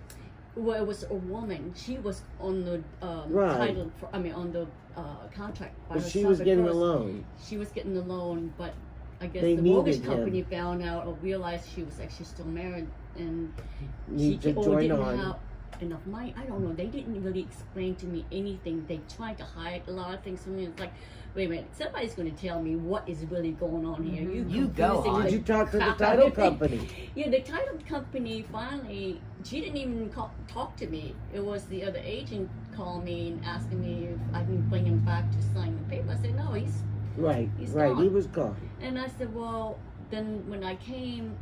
[SPEAKER 6] Well, it was a woman. She was on the
[SPEAKER 1] Right.
[SPEAKER 6] title. On the contract by
[SPEAKER 1] But
[SPEAKER 6] herself.
[SPEAKER 1] she was
[SPEAKER 6] at
[SPEAKER 1] getting the
[SPEAKER 6] first.
[SPEAKER 1] loan.
[SPEAKER 6] She was getting the loan, but I guess
[SPEAKER 1] They
[SPEAKER 6] the mortgage
[SPEAKER 1] needed
[SPEAKER 6] company
[SPEAKER 1] him.
[SPEAKER 6] found out or realized she was actually still married, and
[SPEAKER 1] Need to
[SPEAKER 6] or
[SPEAKER 1] join
[SPEAKER 6] didn't
[SPEAKER 1] on.
[SPEAKER 6] have enough money. I don't know. They didn't really explain to me anything. They tried to hide a lot of things from me. It's like, wait a minute, somebody's going to tell me what is really going on here.
[SPEAKER 4] You go
[SPEAKER 6] confusing
[SPEAKER 4] on.
[SPEAKER 1] Did you talk to the
[SPEAKER 6] crap out
[SPEAKER 1] title
[SPEAKER 6] of me.
[SPEAKER 1] company?
[SPEAKER 6] Yeah, the title company finally, she didn't even talk to me. It was the other agent called me and asking me if I can bring him back to sign the paper. I said, no, he's,
[SPEAKER 1] Right,
[SPEAKER 6] He's
[SPEAKER 1] right. He
[SPEAKER 6] gone.
[SPEAKER 1] was gone.
[SPEAKER 6] and I said, well, then when I came,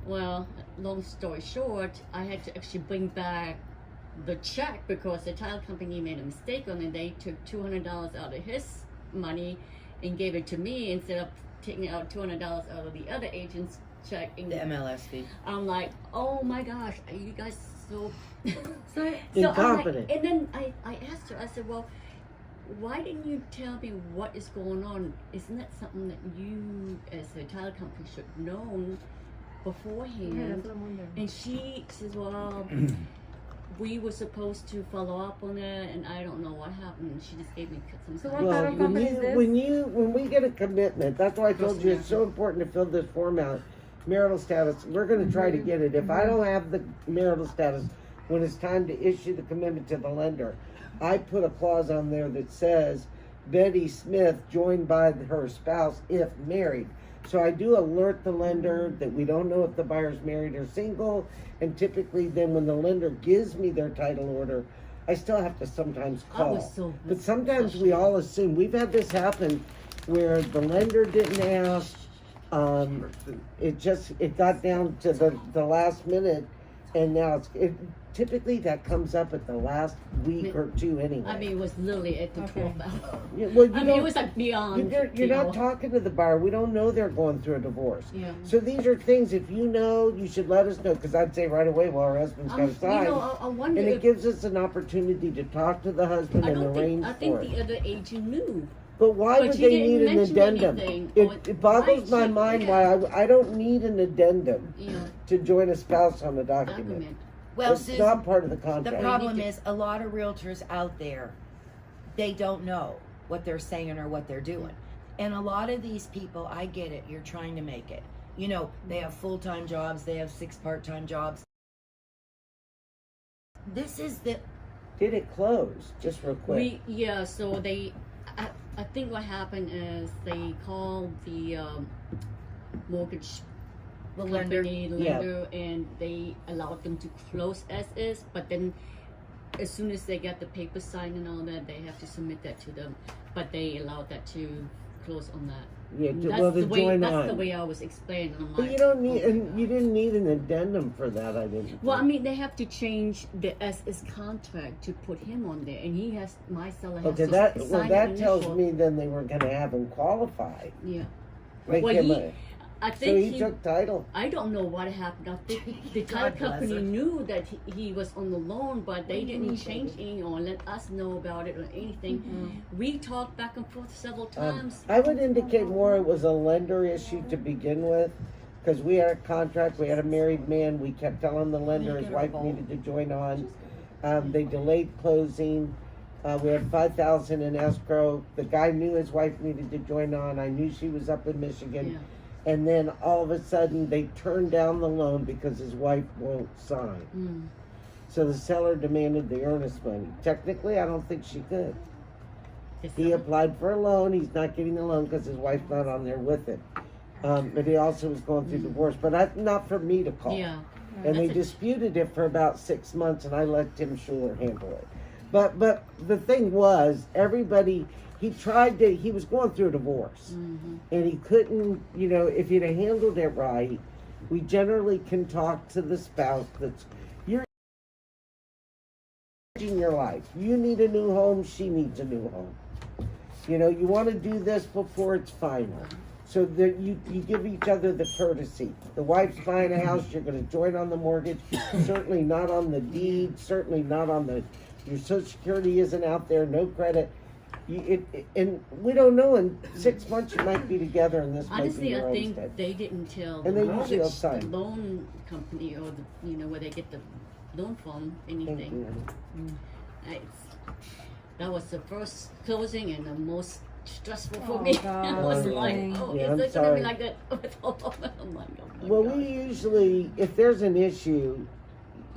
[SPEAKER 6] well, long story short, I had to actually bring back the check because the title company made a mistake on it. They took $200 out of his money and gave it to me instead of taking out $200 out of the other agent's check. And
[SPEAKER 4] The MLS fee.
[SPEAKER 6] I'm like, oh my gosh, you guys so
[SPEAKER 5] So
[SPEAKER 6] I'm like,
[SPEAKER 1] Incompetent.
[SPEAKER 6] and then I asked her, I said, well, why didn't you tell me what is going on? Isn't that something that you as a title company should know beforehand?
[SPEAKER 5] yeah, that's what I'm wondering.
[SPEAKER 6] And she says, well, we were supposed to follow up on it, and I don't know what happened. She just gave me some
[SPEAKER 5] So
[SPEAKER 6] time.
[SPEAKER 5] what
[SPEAKER 1] Well,
[SPEAKER 5] title company is this?
[SPEAKER 1] when we get a commitment, that's why I told you it's so important to fill this form out. Marital status, we're gonna try to get it. If I don't have the marital status, when it's time to issue the commitment to the lender, I put a clause on there that says Betty Smith joined by her spouse if married. So I do alert the lender that we don't know if the buyer's married or single, and typically then when the lender gives me their title order, I still have to sometimes
[SPEAKER 6] I
[SPEAKER 1] call.
[SPEAKER 6] was so
[SPEAKER 1] But sometimes we all assume, we've had this happen where the lender didn't ask, it got down to the last minute, and now typically that comes up at the last week or two anyway.
[SPEAKER 6] I mean, it was literally at the
[SPEAKER 5] Okay.
[SPEAKER 6] 12th hour.
[SPEAKER 1] Yeah, well,
[SPEAKER 6] I mean, it was like beyond.
[SPEAKER 1] you're not talking to the buyer. We don't know they're going through a divorce.
[SPEAKER 6] Yeah.
[SPEAKER 1] So these are things, if you know, you should let us know, because I'd say right away, well, our husband's got to
[SPEAKER 6] You
[SPEAKER 1] sign.
[SPEAKER 6] know, I wonder
[SPEAKER 1] And it
[SPEAKER 6] if
[SPEAKER 1] gives us an opportunity to talk to the husband
[SPEAKER 6] I
[SPEAKER 1] and
[SPEAKER 6] don't think
[SPEAKER 1] arrange
[SPEAKER 6] I think
[SPEAKER 1] for it.
[SPEAKER 6] the other agent knew.
[SPEAKER 1] But why
[SPEAKER 6] But
[SPEAKER 1] would
[SPEAKER 6] you
[SPEAKER 1] they
[SPEAKER 6] didn't
[SPEAKER 1] need an
[SPEAKER 6] mention
[SPEAKER 1] addendum?
[SPEAKER 6] anything.
[SPEAKER 1] It boggles
[SPEAKER 6] Why
[SPEAKER 1] my
[SPEAKER 6] should-
[SPEAKER 1] mind
[SPEAKER 6] yeah.
[SPEAKER 1] why I don't need an addendum
[SPEAKER 6] You know,
[SPEAKER 1] to join a spouse on a document.
[SPEAKER 6] document.
[SPEAKER 4] Well,
[SPEAKER 1] It's
[SPEAKER 4] Susan,
[SPEAKER 1] not part of the
[SPEAKER 4] the
[SPEAKER 1] contract.
[SPEAKER 4] problem is a lot of realtors out there, they don't know what they're saying or what they're doing. And a lot of these people, I get it, you're trying to make it. You know, they have full-time jobs, they have 6 part-time jobs. This is the
[SPEAKER 1] Did it close? Just real quick.
[SPEAKER 6] So I think what happened is they called the mortgage
[SPEAKER 4] The lender.
[SPEAKER 6] company, lender, and they allowed them to close as is, but then as soon as they got the paper signed and all that, they have to submit that to them. But they allowed that to close on that.
[SPEAKER 1] Yeah,
[SPEAKER 6] And
[SPEAKER 1] to,
[SPEAKER 6] that's
[SPEAKER 1] well,
[SPEAKER 6] the
[SPEAKER 1] to
[SPEAKER 6] way
[SPEAKER 1] join
[SPEAKER 6] that's
[SPEAKER 1] on.
[SPEAKER 6] the way I was explaining. I'm
[SPEAKER 1] But
[SPEAKER 6] like,
[SPEAKER 1] you don't need,
[SPEAKER 6] oh my
[SPEAKER 1] and you
[SPEAKER 6] God.
[SPEAKER 1] didn't need an addendum for that. I didn't.
[SPEAKER 6] Well, I
[SPEAKER 1] think.
[SPEAKER 6] mean, they have to change the SS contract to put him on there, and he has my seller has
[SPEAKER 1] Okay,
[SPEAKER 6] to
[SPEAKER 1] that
[SPEAKER 6] sign
[SPEAKER 1] that
[SPEAKER 6] an
[SPEAKER 1] tells
[SPEAKER 6] initial.
[SPEAKER 1] me then they were going to have him qualify.
[SPEAKER 6] Yeah,
[SPEAKER 1] Make
[SPEAKER 6] Well,
[SPEAKER 1] him
[SPEAKER 6] he- I
[SPEAKER 1] so
[SPEAKER 6] think
[SPEAKER 1] he took title.
[SPEAKER 6] I don't know what happened. I think the title
[SPEAKER 4] God bless
[SPEAKER 6] company
[SPEAKER 4] her.
[SPEAKER 6] knew that he was on the loan, but they didn't change any or let us know about it or anything. We talked back and forth several times.
[SPEAKER 1] I would indicate more it was a lender issue to begin with, because we had a contract. We had a married man. We kept telling the lender his wife needed to join on. They delayed closing. We had $5,000 in escrow. The guy knew his wife needed to join on. I knew she was up in Michigan.
[SPEAKER 6] Yeah.
[SPEAKER 1] And then all of a sudden they turned down the loan because his wife won't sign.
[SPEAKER 6] Mm.
[SPEAKER 1] So the seller demanded the earnest money. Technically, I don't think she could.
[SPEAKER 6] The
[SPEAKER 1] He
[SPEAKER 6] seller-
[SPEAKER 1] applied for a loan. He's not getting the loan because his wife's not on there with him. But he also was going through divorce. But that's not for me to call.
[SPEAKER 6] Yeah.
[SPEAKER 1] And they
[SPEAKER 6] That's a-
[SPEAKER 1] disputed it for about 6 months, and I let Tim Schuler handle it. But the thing was, everybody, he was going through a divorce.
[SPEAKER 6] Mhm.
[SPEAKER 1] And he couldn't, if he'd have handled it right, we generally can talk to the spouse you're in your life. You need a new home, she needs a new home. You want to do this before it's final. So that you give each other the courtesy. The wife's buying a house, you're going to join on the mortgage, certainly not on the deed, certainly not on your Social Security isn't out there, no credit. And we don't know, in 6 months you might be together and this might be
[SPEAKER 6] Honestly,
[SPEAKER 1] your
[SPEAKER 6] I think
[SPEAKER 1] homestead.
[SPEAKER 6] they didn't tell
[SPEAKER 1] And
[SPEAKER 6] the
[SPEAKER 1] they usually will
[SPEAKER 6] mortgage,
[SPEAKER 1] sign.
[SPEAKER 6] the loan company, or where they get the loan from,
[SPEAKER 1] Thank
[SPEAKER 6] anything.
[SPEAKER 1] you.
[SPEAKER 6] That was the first closing and the most stressful for
[SPEAKER 5] Oh,
[SPEAKER 6] me.
[SPEAKER 5] God.
[SPEAKER 6] I was
[SPEAKER 1] Oh,
[SPEAKER 6] like,
[SPEAKER 5] yeah.
[SPEAKER 6] oh,
[SPEAKER 1] Yeah, I'm
[SPEAKER 6] is it gonna
[SPEAKER 1] sorry.
[SPEAKER 6] be like that with all of them? I'm like, oh my
[SPEAKER 1] Well,
[SPEAKER 6] God.
[SPEAKER 1] we usually, if there's an issue,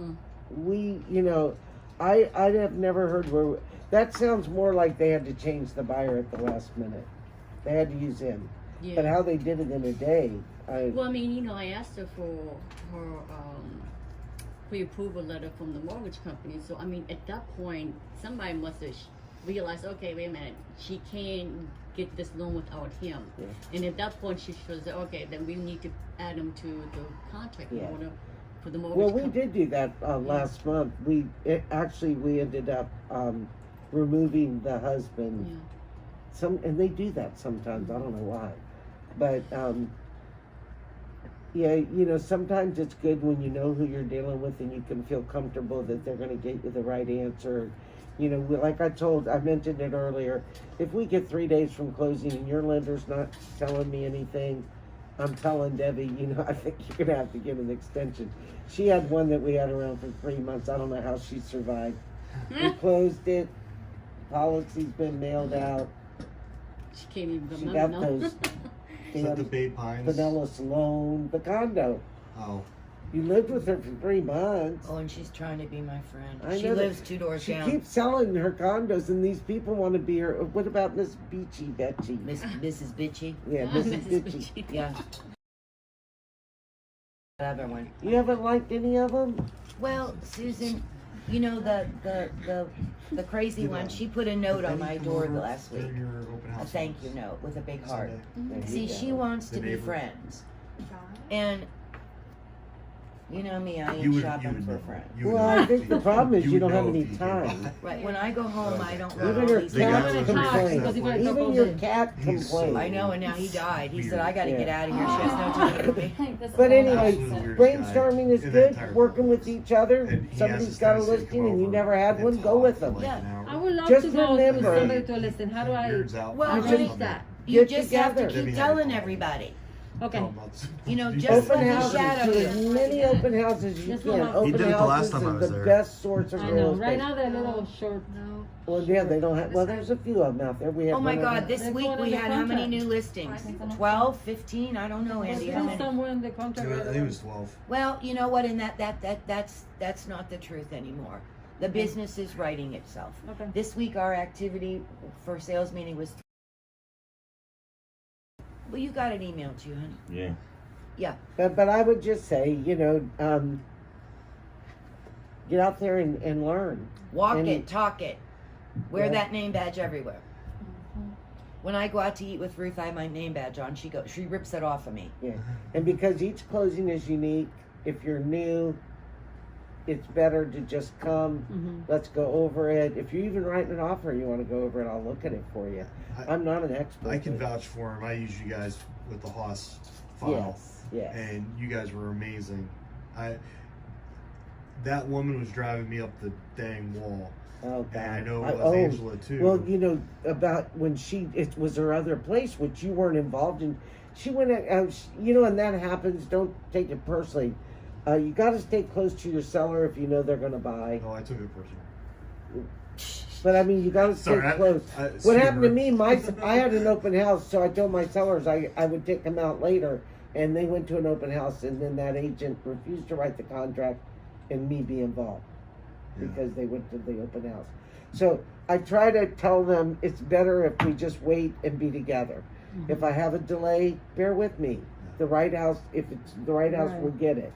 [SPEAKER 6] Mm.
[SPEAKER 1] I have never heard where, that sounds more like they had to change the buyer at the last minute. They had to use him.
[SPEAKER 6] Yeah.
[SPEAKER 1] But how they did it in a day,
[SPEAKER 6] Well, I mean, I asked her for her pre-approval letter from the mortgage company. So, I mean, at that point, somebody must have realized, okay, wait a minute, she can't get this loan without him.
[SPEAKER 1] Yeah.
[SPEAKER 6] And at that point, she should say, okay, then we need to add him to the contract in
[SPEAKER 1] Yeah.
[SPEAKER 6] order for the mortgage
[SPEAKER 1] well, we
[SPEAKER 6] company.
[SPEAKER 1] did do that last month. We ended up removing the husband.
[SPEAKER 6] Yeah.
[SPEAKER 1] And they do that sometimes. I don't know why, but Yeah, you know, sometimes it's good when you know who you're dealing with and you can feel comfortable that they're going to get you the right answer. You know, like I mentioned it earlier, if we get 3 days from closing and your lender's not telling me anything, I'm telling Debbie, you know, I think you're going to have to give an extension. She had one that we had around for 3 months. I don't know how she survived. We closed it. Policy's been mailed out.
[SPEAKER 6] She can't even
[SPEAKER 1] She
[SPEAKER 6] remember.
[SPEAKER 1] got
[SPEAKER 6] no.
[SPEAKER 1] those
[SPEAKER 3] Is that the Bay Pines?
[SPEAKER 1] Pinellas loan, the condo.
[SPEAKER 3] Oh,
[SPEAKER 1] You lived with her for 3 months.
[SPEAKER 4] Oh, and she's trying to be my friend.
[SPEAKER 1] I
[SPEAKER 4] She
[SPEAKER 1] know that-
[SPEAKER 4] lives 2 doors
[SPEAKER 1] She
[SPEAKER 4] down.
[SPEAKER 1] keeps selling her condos, and these people want to be her. What about Miss Beachy Betchy?
[SPEAKER 4] Mrs. Bitchy.
[SPEAKER 1] Yeah, Mrs. Bitchy.
[SPEAKER 4] Yeah. That other one.
[SPEAKER 1] You haven't liked any of them?
[SPEAKER 4] Well, Susan, you know the crazy one. She put a note on my door last week. A thank you note with a big heart. See, she wants to
[SPEAKER 3] The
[SPEAKER 4] be
[SPEAKER 3] neighbor.
[SPEAKER 4] friends, and you know me, I
[SPEAKER 3] You
[SPEAKER 4] ain't
[SPEAKER 3] would,
[SPEAKER 4] shopping for friends.
[SPEAKER 1] Well, I think the problem is you don't have any time.
[SPEAKER 4] Right, when I go home, I don't
[SPEAKER 3] Yeah.
[SPEAKER 4] want
[SPEAKER 1] Even
[SPEAKER 4] all
[SPEAKER 1] your
[SPEAKER 4] these
[SPEAKER 3] They got
[SPEAKER 1] cat
[SPEAKER 3] some
[SPEAKER 1] complains.
[SPEAKER 5] because he went
[SPEAKER 1] Even
[SPEAKER 5] all
[SPEAKER 1] your
[SPEAKER 5] day.
[SPEAKER 1] cat
[SPEAKER 3] He's so-
[SPEAKER 1] complains.
[SPEAKER 4] I know, and now he died. He said, I gotta
[SPEAKER 1] Yeah.
[SPEAKER 4] get out of here. She has no time for me.
[SPEAKER 1] But anyway,
[SPEAKER 3] Absolutely weird
[SPEAKER 1] brainstorming is
[SPEAKER 3] guy in that
[SPEAKER 1] good.
[SPEAKER 3] entire
[SPEAKER 1] Working with
[SPEAKER 3] province.
[SPEAKER 1] each other.
[SPEAKER 3] And he has
[SPEAKER 1] Somebody's
[SPEAKER 3] this
[SPEAKER 1] got a
[SPEAKER 3] tendency to
[SPEAKER 1] listing
[SPEAKER 3] come
[SPEAKER 1] and you
[SPEAKER 3] over
[SPEAKER 1] never had
[SPEAKER 3] and
[SPEAKER 1] one. Go
[SPEAKER 3] talk
[SPEAKER 1] with
[SPEAKER 3] for
[SPEAKER 1] them.
[SPEAKER 3] like
[SPEAKER 4] Yeah.
[SPEAKER 3] an hour.
[SPEAKER 5] I would love
[SPEAKER 1] Just
[SPEAKER 5] to go
[SPEAKER 1] remember-
[SPEAKER 5] to somebody to listen. How do I?
[SPEAKER 3] Nerds out.
[SPEAKER 4] Well,
[SPEAKER 5] I
[SPEAKER 4] honey,
[SPEAKER 5] reach that?
[SPEAKER 4] You
[SPEAKER 1] Get
[SPEAKER 4] just have to
[SPEAKER 1] together.
[SPEAKER 4] keep telling everybody.
[SPEAKER 5] Okay.
[SPEAKER 3] Talking about-
[SPEAKER 4] You know,
[SPEAKER 3] You
[SPEAKER 4] just
[SPEAKER 1] Open
[SPEAKER 4] let the
[SPEAKER 1] houses,
[SPEAKER 4] shadow
[SPEAKER 1] do as
[SPEAKER 4] you.
[SPEAKER 1] many open houses as you
[SPEAKER 5] Just
[SPEAKER 1] can.
[SPEAKER 5] one house.
[SPEAKER 3] He
[SPEAKER 1] Open
[SPEAKER 3] did it the last
[SPEAKER 1] houses
[SPEAKER 3] time I
[SPEAKER 1] is
[SPEAKER 3] was
[SPEAKER 1] the
[SPEAKER 3] there.
[SPEAKER 1] best source of
[SPEAKER 5] I
[SPEAKER 1] real
[SPEAKER 5] know.
[SPEAKER 1] estate.
[SPEAKER 5] Right now they're a little short.
[SPEAKER 7] No.
[SPEAKER 1] Well, yeah, they don't have. Well, there's a few of them out there. We have.
[SPEAKER 4] Oh my
[SPEAKER 1] one of
[SPEAKER 4] God,
[SPEAKER 1] them.
[SPEAKER 4] this
[SPEAKER 5] They're
[SPEAKER 4] week
[SPEAKER 5] going
[SPEAKER 4] we
[SPEAKER 5] under
[SPEAKER 4] had how many
[SPEAKER 5] contract.
[SPEAKER 4] new listings?
[SPEAKER 7] I think so.
[SPEAKER 4] 12, 15? I don't know, Andy. How
[SPEAKER 5] There's
[SPEAKER 4] many?
[SPEAKER 5] somewhere in the contract.
[SPEAKER 3] I think it was 12.
[SPEAKER 4] Well, you know what? And that's not the truth anymore. The business is writing itself.
[SPEAKER 5] Okay.
[SPEAKER 4] This week our activity for sales meeting was. Well, you got it emailed to you, honey.
[SPEAKER 8] Yeah.
[SPEAKER 4] Yeah.
[SPEAKER 1] But I would just say, you know, get out there and learn.
[SPEAKER 4] Walk
[SPEAKER 1] And-
[SPEAKER 4] it, talk it. Wear
[SPEAKER 1] Yeah.
[SPEAKER 4] that name badge everywhere. When I go out to eat with Ruth, I have my name badge on. She rips it off of me.
[SPEAKER 1] Yeah, and because each closing is unique, if you're new, it's better to just come.
[SPEAKER 5] Mhm.
[SPEAKER 1] Let's go over it. If you're even writing an offer, you want to go over it. I'll look at it for you. I'm not an expert.
[SPEAKER 3] I can
[SPEAKER 1] but-
[SPEAKER 3] vouch for him. I use you guys with the Haas file.
[SPEAKER 1] Yes, yes.
[SPEAKER 3] And you guys were amazing. That woman was driving me up the dang wall.
[SPEAKER 1] Oh God.
[SPEAKER 3] And I know it was Angela too.
[SPEAKER 1] Well, you know about when it was her other place, which you weren't involved in. She went, you know, and that happens. Don't take it personally. You got to stay close to your seller if you know they're going to buy.
[SPEAKER 3] Oh, I took it personal.
[SPEAKER 1] But I mean, you got to stay
[SPEAKER 3] Sorry,
[SPEAKER 1] close.
[SPEAKER 3] I-
[SPEAKER 1] What happened to
[SPEAKER 3] super-
[SPEAKER 1] me? I had an open house, so I told my sellers I would take them out later, and they went to an open house, and then that agent refused to write the contract, and me be involved because they went to the open house. So I try to tell them it's better if we just wait and be together.
[SPEAKER 5] Mm-hmm.
[SPEAKER 1] If I have a delay, bear with me. The right house, if it's the right house,
[SPEAKER 5] Right.
[SPEAKER 1] we'll get it.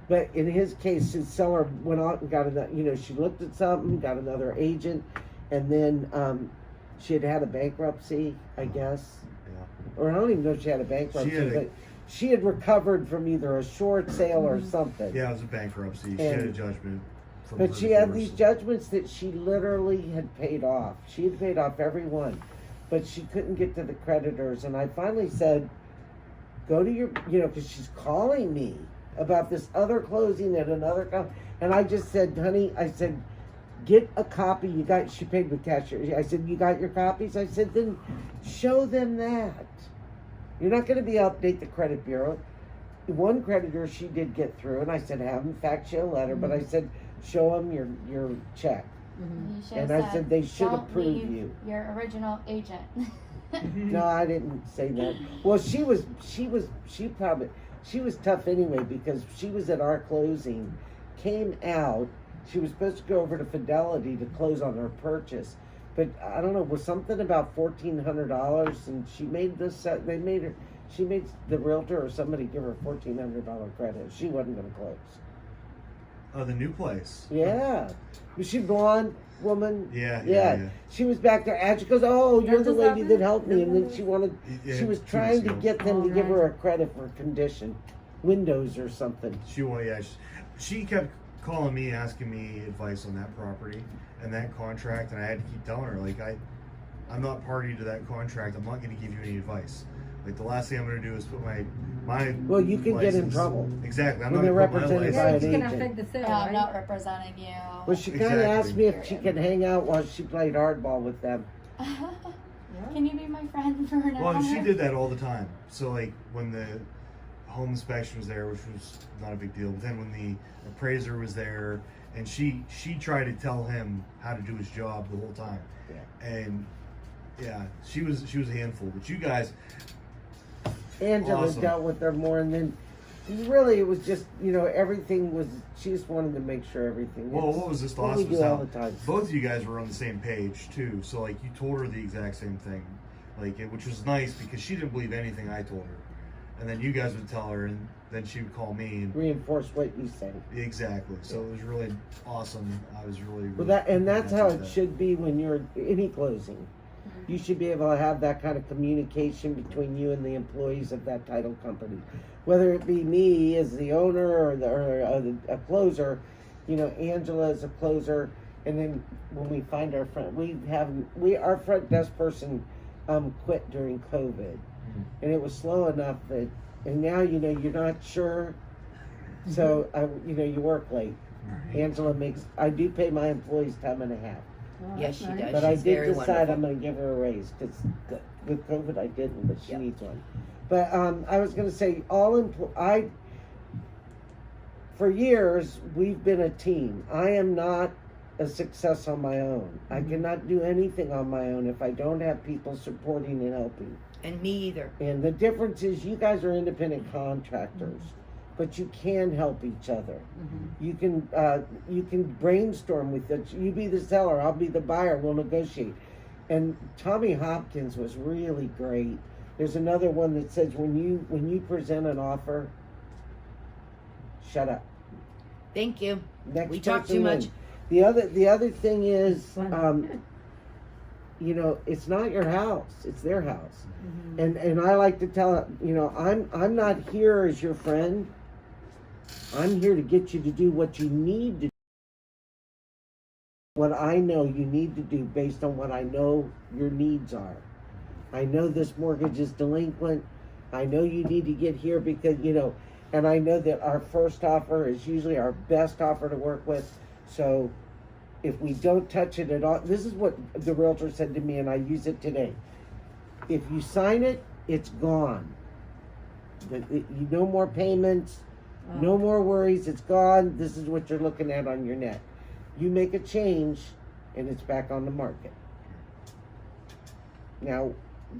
[SPEAKER 1] But in his case, his seller went out and got another, you know, she looked at something, got another agent, and then she had a bankruptcy, I guess.
[SPEAKER 3] Yeah.
[SPEAKER 1] Or I don't even know if she had a bankruptcy,
[SPEAKER 3] She had a-
[SPEAKER 1] but she had recovered from either a short sale or something.
[SPEAKER 3] Yeah, it was a bankruptcy. She had a
[SPEAKER 1] And-
[SPEAKER 3] judgment. From
[SPEAKER 1] But
[SPEAKER 3] her
[SPEAKER 1] she had
[SPEAKER 3] divorce.
[SPEAKER 1] these judgments that she literally had paid off. She had paid off every one, but she couldn't get to the creditors. And I finally said, go to your, you know, because she's calling me about this other closing at another and I just said, honey, I said, get a copy. She paid with cash. I said, you got your copies? I said, then show them that. You're not going to be update the credit bureau. One creditor she did get through, and I said, have them fax you a letter, but I said, show them your check.
[SPEAKER 7] You should
[SPEAKER 1] And
[SPEAKER 7] have
[SPEAKER 1] I said they should
[SPEAKER 7] "Don't
[SPEAKER 1] approve
[SPEAKER 7] leave
[SPEAKER 1] you."
[SPEAKER 7] Your original agent.
[SPEAKER 1] No, I didn't say that. Well, she was tough anyway because she was at our closing, came out. She was supposed to go over to Fidelity to close on her purchase, but I don't know, was something about $1,400, and she made she made the realtor or somebody give her $1,400 credit. She wasn't going to close.
[SPEAKER 3] Oh, the new place.
[SPEAKER 1] Yeah, was she blonde woman?
[SPEAKER 3] Yeah.
[SPEAKER 1] She was back there, and she goes, "Oh, you're
[SPEAKER 5] That
[SPEAKER 1] the
[SPEAKER 5] just
[SPEAKER 1] lady
[SPEAKER 5] happened?
[SPEAKER 1] that helped me." And then she wanted,
[SPEAKER 3] Yeah,
[SPEAKER 1] she was
[SPEAKER 3] 2
[SPEAKER 1] trying
[SPEAKER 3] weeks
[SPEAKER 1] to
[SPEAKER 3] ago.
[SPEAKER 1] get them to
[SPEAKER 5] Oh,
[SPEAKER 1] give her a
[SPEAKER 5] right.
[SPEAKER 1] credit for condition, windows or something.
[SPEAKER 3] She kept calling me, asking me advice on that property and that contract, and I had to keep telling her, like, I'm not party to that contract. I'm not going to give you any advice. Like the last thing I'm gonna do is put my
[SPEAKER 1] Well, you can get in
[SPEAKER 3] license-
[SPEAKER 1] trouble.
[SPEAKER 3] Exactly. I'm
[SPEAKER 1] when
[SPEAKER 3] not
[SPEAKER 1] they're
[SPEAKER 3] gonna put my
[SPEAKER 1] represented by
[SPEAKER 5] Yeah,
[SPEAKER 1] an
[SPEAKER 5] it's gonna
[SPEAKER 1] agent.
[SPEAKER 5] affect the sale,
[SPEAKER 7] Yeah, I'm
[SPEAKER 5] right?
[SPEAKER 7] not representing you.
[SPEAKER 1] Well, she kind of
[SPEAKER 3] Exactly.
[SPEAKER 1] asked me if she could hang out while she played hardball with them.
[SPEAKER 7] Can you be my friend for an hour?
[SPEAKER 3] Well, she did that all the time. So like when the home inspection was there, which was not a big deal, but then when the appraiser was there, and she tried to tell him how to do his job the whole time.
[SPEAKER 1] Yeah.
[SPEAKER 3] And yeah, she was a handful. But you guys,
[SPEAKER 1] Angela
[SPEAKER 3] Awesome.
[SPEAKER 1] dealt with her more, and then really it was just, you know, everything was, she just wanted to make sure everything.
[SPEAKER 3] well,
[SPEAKER 1] it's
[SPEAKER 3] what was just
[SPEAKER 1] what
[SPEAKER 3] awesome
[SPEAKER 1] we
[SPEAKER 3] was
[SPEAKER 1] do all
[SPEAKER 3] how
[SPEAKER 1] the time.
[SPEAKER 3] both of you guys were on the same page too. So like you told her the exact same thing, like which was nice because she didn't believe anything I told her, and then you guys would tell her, and then she would call me and
[SPEAKER 1] Reinforce what you say.
[SPEAKER 3] exactly. So it was really awesome. I was really,
[SPEAKER 1] Well, that's
[SPEAKER 3] happy
[SPEAKER 1] how
[SPEAKER 3] with
[SPEAKER 1] it
[SPEAKER 3] that.
[SPEAKER 1] should be when you're any closing. You should be able to have that kind of communication between you and the employees of that title company, whether it be me as the owner or a closer. You know, Angela is a closer, and then when we find our front, our front desk person quit during COVID, and it was slow enough that, and now you know you're not sure, so you know you work late. Angela I do pay my employees time and a half.
[SPEAKER 5] Oh,
[SPEAKER 4] Yes,
[SPEAKER 5] that's
[SPEAKER 4] she
[SPEAKER 5] nice.
[SPEAKER 4] does.
[SPEAKER 1] But I
[SPEAKER 4] She's
[SPEAKER 1] did
[SPEAKER 4] very
[SPEAKER 1] decide
[SPEAKER 4] wonderful.
[SPEAKER 1] I'm going to give her a raise because with COVID I didn't, but she
[SPEAKER 4] Yep.
[SPEAKER 1] needs one. But I was going to say for years we've been a team. I am not a success on my own. I cannot do anything on my own if I don't have people supporting and helping.
[SPEAKER 4] And me either.
[SPEAKER 1] And the difference is you guys are independent contractors, but you can help each other. You can brainstorm with it. You be the seller, I'll be the buyer. We'll negotiate. And Tommy Hopkins was really great. There's another one that says when you present an offer, shut up.
[SPEAKER 4] Thank you.
[SPEAKER 1] Next
[SPEAKER 4] We talk
[SPEAKER 1] person
[SPEAKER 4] too
[SPEAKER 1] wins.
[SPEAKER 4] much.
[SPEAKER 1] The other thing is,
[SPEAKER 5] Fun.
[SPEAKER 1] you know, it's not your house; it's their house. And I like to tell you know, I'm not here as your friend. I'm here to get you to do what you need to do. What I know you need to do based on what I know your needs are. I know this mortgage is delinquent. I know you need to get here because, you know, and I know that our first offer is usually our best offer to work with. So if we don't touch it at all, this is what the realtor said to me, and I use it today. If you sign it, it's gone. No more payments, no more worries, it's gone. This is what you're looking at on your net. You make a change, and it's back on the market. Now,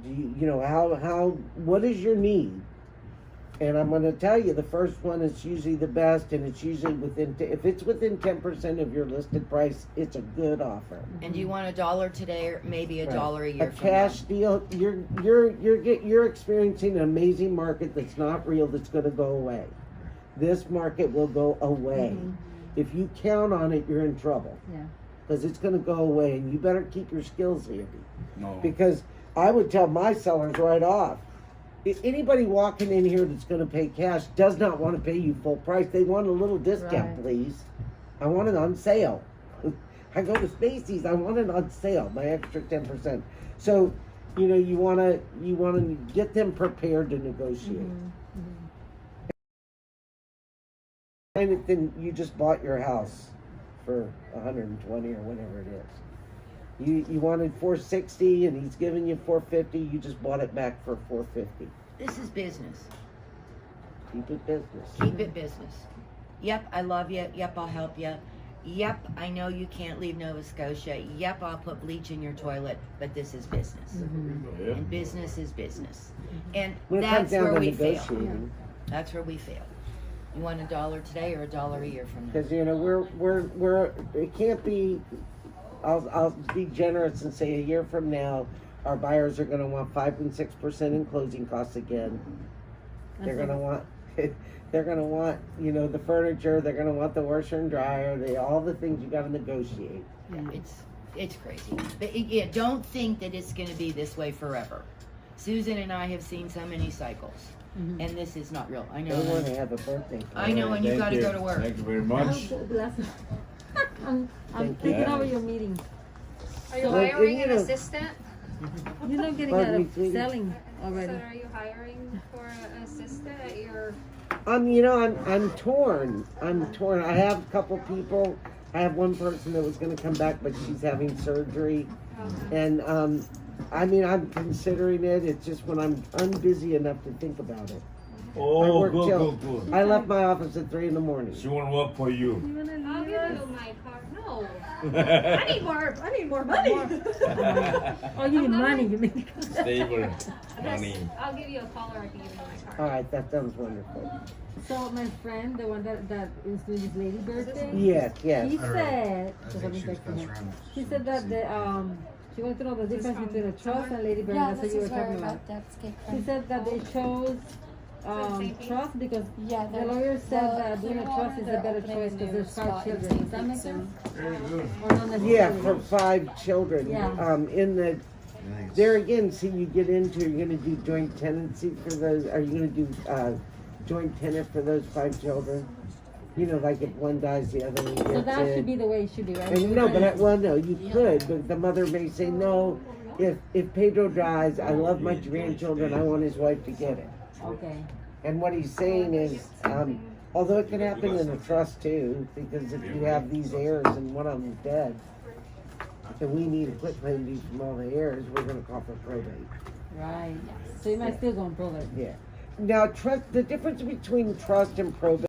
[SPEAKER 1] you know, what is your need? And I'm going to tell you, the first one is usually the best, and it's usually if it's within 10% of your listed price, it's a good offer.
[SPEAKER 4] And you want $1 today or maybe $1 a
[SPEAKER 1] Right.
[SPEAKER 4] year
[SPEAKER 1] A
[SPEAKER 4] from
[SPEAKER 1] cash deal, you're experiencing an amazing market that's not real, that's going to go away. This market will go away. If you count on it, you're in trouble.
[SPEAKER 5] Yeah.
[SPEAKER 1] Because it's going to go away, and you better keep your skills handy.
[SPEAKER 8] No.
[SPEAKER 1] Because I would tell my sellers right off, anybody walking in here that's going to pay cash does not want to pay you full price. They want a little discount,
[SPEAKER 5] Right.
[SPEAKER 1] please. I want it on sale. I go to Macy's, I want it on sale, my extra 10%. So, you know, you want to get them prepared to negotiate. And then you just bought your house for 120 or whatever it is. You wanted 460 and he's giving you 450. You just bought it back for 450.
[SPEAKER 4] This is business.
[SPEAKER 1] Keep it business.
[SPEAKER 4] Keep it business. Yep, I love you. Yep, I'll help you. Yep, I know you can't leave Nova Scotia. Yep, I'll put bleach in your toilet, but this is business.
[SPEAKER 8] Yeah.
[SPEAKER 4] And business is business. And
[SPEAKER 1] When it comes
[SPEAKER 4] that's
[SPEAKER 1] down
[SPEAKER 4] where
[SPEAKER 1] to
[SPEAKER 4] we fail.
[SPEAKER 1] negotiating,
[SPEAKER 4] That's where we fail. You want $1 today or $1 a year from now?
[SPEAKER 1] because you know we're it can't be. I'll be generous and say a year from now, our buyers are going to want 5 and 6% in closing costs again. They're going to want. They're gonna want, you know, the furniture. They're gonna want the washer and dryer. All the things you got to negotiate.
[SPEAKER 4] Yeah, it's crazy. But yeah, don't think that it's going to be this way forever. Susan and I have seen so many cycles, and this is not real. I know.
[SPEAKER 1] They want to have a birthday.
[SPEAKER 4] I know, and you
[SPEAKER 8] Thank
[SPEAKER 4] got to go to work.
[SPEAKER 8] Thank you very much.
[SPEAKER 5] I'm
[SPEAKER 1] Thank
[SPEAKER 5] taking
[SPEAKER 8] you.
[SPEAKER 5] over your meeting.
[SPEAKER 7] Are you
[SPEAKER 1] Well,
[SPEAKER 7] hiring
[SPEAKER 1] you
[SPEAKER 7] an
[SPEAKER 1] know-
[SPEAKER 7] assistant?
[SPEAKER 5] You're not getting
[SPEAKER 1] Pardon
[SPEAKER 5] out
[SPEAKER 1] me,
[SPEAKER 5] of
[SPEAKER 1] sweetie?
[SPEAKER 5] selling. already.
[SPEAKER 9] So are you hiring for an assistant at your?
[SPEAKER 1] You know, I'm torn. I'm torn. I have a couple people. I have one person that was going to come back, but she's having surgery, and I mean, I'm considering it. It's just when I'm busy enough to think about it. I
[SPEAKER 8] Oh,
[SPEAKER 1] work
[SPEAKER 8] good,
[SPEAKER 1] till-
[SPEAKER 8] good, good.
[SPEAKER 1] I left my office at 3 a.m.
[SPEAKER 8] She won't work for you.
[SPEAKER 9] I'll give you my car. No, I need more money.
[SPEAKER 5] Oh, you need money, you mean?
[SPEAKER 8] Stable money.
[SPEAKER 9] I'll give you a call or I can give you my
[SPEAKER 1] All
[SPEAKER 9] car.
[SPEAKER 1] right, that sounds wonderful.
[SPEAKER 5] So my friend, the one that is doing his lady birthday,
[SPEAKER 1] Yes,
[SPEAKER 5] he
[SPEAKER 1] yes.
[SPEAKER 3] I don't know.
[SPEAKER 5] said,
[SPEAKER 3] I think she was best friend.
[SPEAKER 5] she said that she wanted to know the difference between a trust and lady bird.
[SPEAKER 7] Yeah,
[SPEAKER 5] That's what
[SPEAKER 7] this
[SPEAKER 5] you were
[SPEAKER 7] is where
[SPEAKER 5] talking about.
[SPEAKER 7] that's cake
[SPEAKER 5] She
[SPEAKER 7] from.
[SPEAKER 5] said that they chose trust because
[SPEAKER 7] Yeah,
[SPEAKER 5] the
[SPEAKER 7] they're-
[SPEAKER 5] lawyer said
[SPEAKER 7] well,
[SPEAKER 5] that doing a
[SPEAKER 7] they're
[SPEAKER 5] trust is a
[SPEAKER 7] they're
[SPEAKER 5] better
[SPEAKER 7] opening
[SPEAKER 5] choice
[SPEAKER 7] a
[SPEAKER 5] because
[SPEAKER 7] new
[SPEAKER 5] there's 5
[SPEAKER 7] spot in
[SPEAKER 5] children. Does that
[SPEAKER 7] St.
[SPEAKER 5] make
[SPEAKER 7] Pete
[SPEAKER 5] sense?
[SPEAKER 3] Very good.
[SPEAKER 5] Or not necessarily?
[SPEAKER 1] Yeah, for 5 children.
[SPEAKER 5] Yeah.
[SPEAKER 1] In the there again, see, you get into, you're gonna do joint tenancy for those. Are you gonna do joint tenant for those 5 children? You know, like if one dies, the other one gets
[SPEAKER 5] So that
[SPEAKER 1] it.
[SPEAKER 5] should be the way it should be, right?
[SPEAKER 1] And no, but well, no, you could, but the mother may say no. If Pedro dies, I love my grandchildren. I want his wife to get it.
[SPEAKER 5] Okay.
[SPEAKER 1] And what he's saying is, although it can happen in a trust too, because if you have these heirs and one of them's dead, and we need a quit claim deed from all the heirs, we're going to call for probate.
[SPEAKER 5] Right. So you might still go and prove it.
[SPEAKER 1] Yeah. Now, trust. The difference between trust and probate.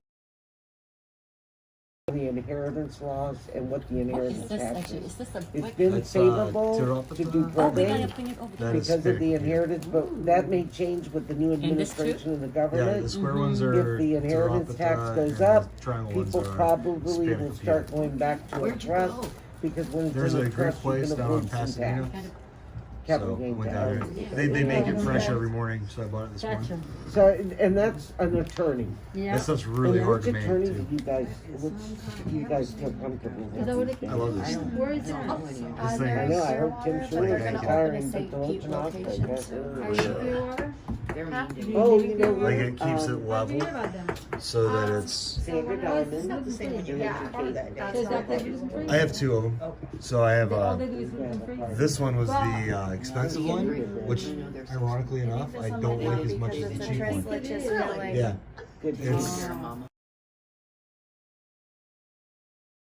[SPEAKER 1] The inheritance laws and what the
[SPEAKER 6] What is
[SPEAKER 1] inheritance
[SPEAKER 6] this
[SPEAKER 1] tax
[SPEAKER 6] actually?
[SPEAKER 1] is.
[SPEAKER 6] Is this a
[SPEAKER 1] It's
[SPEAKER 6] brick?
[SPEAKER 1] been
[SPEAKER 3] That's,
[SPEAKER 1] favorable
[SPEAKER 3] Tiropata.
[SPEAKER 1] to do
[SPEAKER 6] Oh, we
[SPEAKER 1] probate
[SPEAKER 6] gotta bring it over
[SPEAKER 3] That
[SPEAKER 6] there.
[SPEAKER 3] is
[SPEAKER 1] because of the
[SPEAKER 3] very-
[SPEAKER 1] inheritance, but that may change with the new
[SPEAKER 6] this too?
[SPEAKER 1] administration of the
[SPEAKER 3] Yeah,
[SPEAKER 1] government.
[SPEAKER 3] the square ones are.
[SPEAKER 1] If the inheritance
[SPEAKER 3] Tiropata,
[SPEAKER 1] tax
[SPEAKER 3] and
[SPEAKER 1] goes
[SPEAKER 3] the
[SPEAKER 1] up,
[SPEAKER 3] triangle ones
[SPEAKER 1] people
[SPEAKER 3] are
[SPEAKER 1] probably
[SPEAKER 3] Hispanic
[SPEAKER 1] will start
[SPEAKER 3] people.
[SPEAKER 1] going back to a
[SPEAKER 6] Where'd you
[SPEAKER 1] trust
[SPEAKER 6] go?
[SPEAKER 1] because when it's
[SPEAKER 3] There's
[SPEAKER 1] in
[SPEAKER 3] a
[SPEAKER 1] a
[SPEAKER 3] great
[SPEAKER 1] trust, you
[SPEAKER 3] place
[SPEAKER 1] can
[SPEAKER 3] down in
[SPEAKER 1] avoid some
[SPEAKER 3] Pasadena.
[SPEAKER 1] tax.
[SPEAKER 6] Gotta-
[SPEAKER 1] Capital
[SPEAKER 3] So
[SPEAKER 1] gain
[SPEAKER 3] went down
[SPEAKER 1] tax.
[SPEAKER 3] there. They make it
[SPEAKER 5] Yeah.
[SPEAKER 3] fresh every morning, so I bought it this
[SPEAKER 5] Gotcha.
[SPEAKER 3] morning.
[SPEAKER 1] So, and that's an attorney.
[SPEAKER 5] Yeah.
[SPEAKER 3] That stuff's really
[SPEAKER 1] And
[SPEAKER 3] hard
[SPEAKER 1] which
[SPEAKER 3] to make
[SPEAKER 1] attorney
[SPEAKER 3] too.
[SPEAKER 1] do you guys feel comfortable with?
[SPEAKER 5] Is that what it
[SPEAKER 3] I love this.
[SPEAKER 5] Where is it?
[SPEAKER 3] This thing
[SPEAKER 1] I
[SPEAKER 7] They're
[SPEAKER 1] know,
[SPEAKER 7] in
[SPEAKER 1] I heard Tim
[SPEAKER 7] Clearwater,
[SPEAKER 1] Shirley
[SPEAKER 7] but
[SPEAKER 1] is
[SPEAKER 7] they're gonna
[SPEAKER 1] retiring,
[SPEAKER 7] open a
[SPEAKER 1] but
[SPEAKER 7] St.
[SPEAKER 1] the
[SPEAKER 7] Pete
[SPEAKER 1] Legend
[SPEAKER 7] location
[SPEAKER 1] Hospital.
[SPEAKER 7] soon.
[SPEAKER 9] Are you Clearwater?
[SPEAKER 4] They're
[SPEAKER 5] Huh?
[SPEAKER 4] mean.
[SPEAKER 1] Oh, you know what?
[SPEAKER 3] Like it keeps it
[SPEAKER 5] How do you
[SPEAKER 3] level
[SPEAKER 5] hear about them?
[SPEAKER 3] so that it's.
[SPEAKER 1] Sandra Diamond.
[SPEAKER 5] the same.
[SPEAKER 9] Yeah.
[SPEAKER 5] So is that gluten free?
[SPEAKER 3] I have 2 of them. So I have
[SPEAKER 5] All they do is gluten free?
[SPEAKER 3] this one was the expensive one, which ironically enough I don't like as much as the cheap one.
[SPEAKER 9] Delicious filling.
[SPEAKER 3] Yeah,
[SPEAKER 1] Good
[SPEAKER 3] It's-
[SPEAKER 1] job.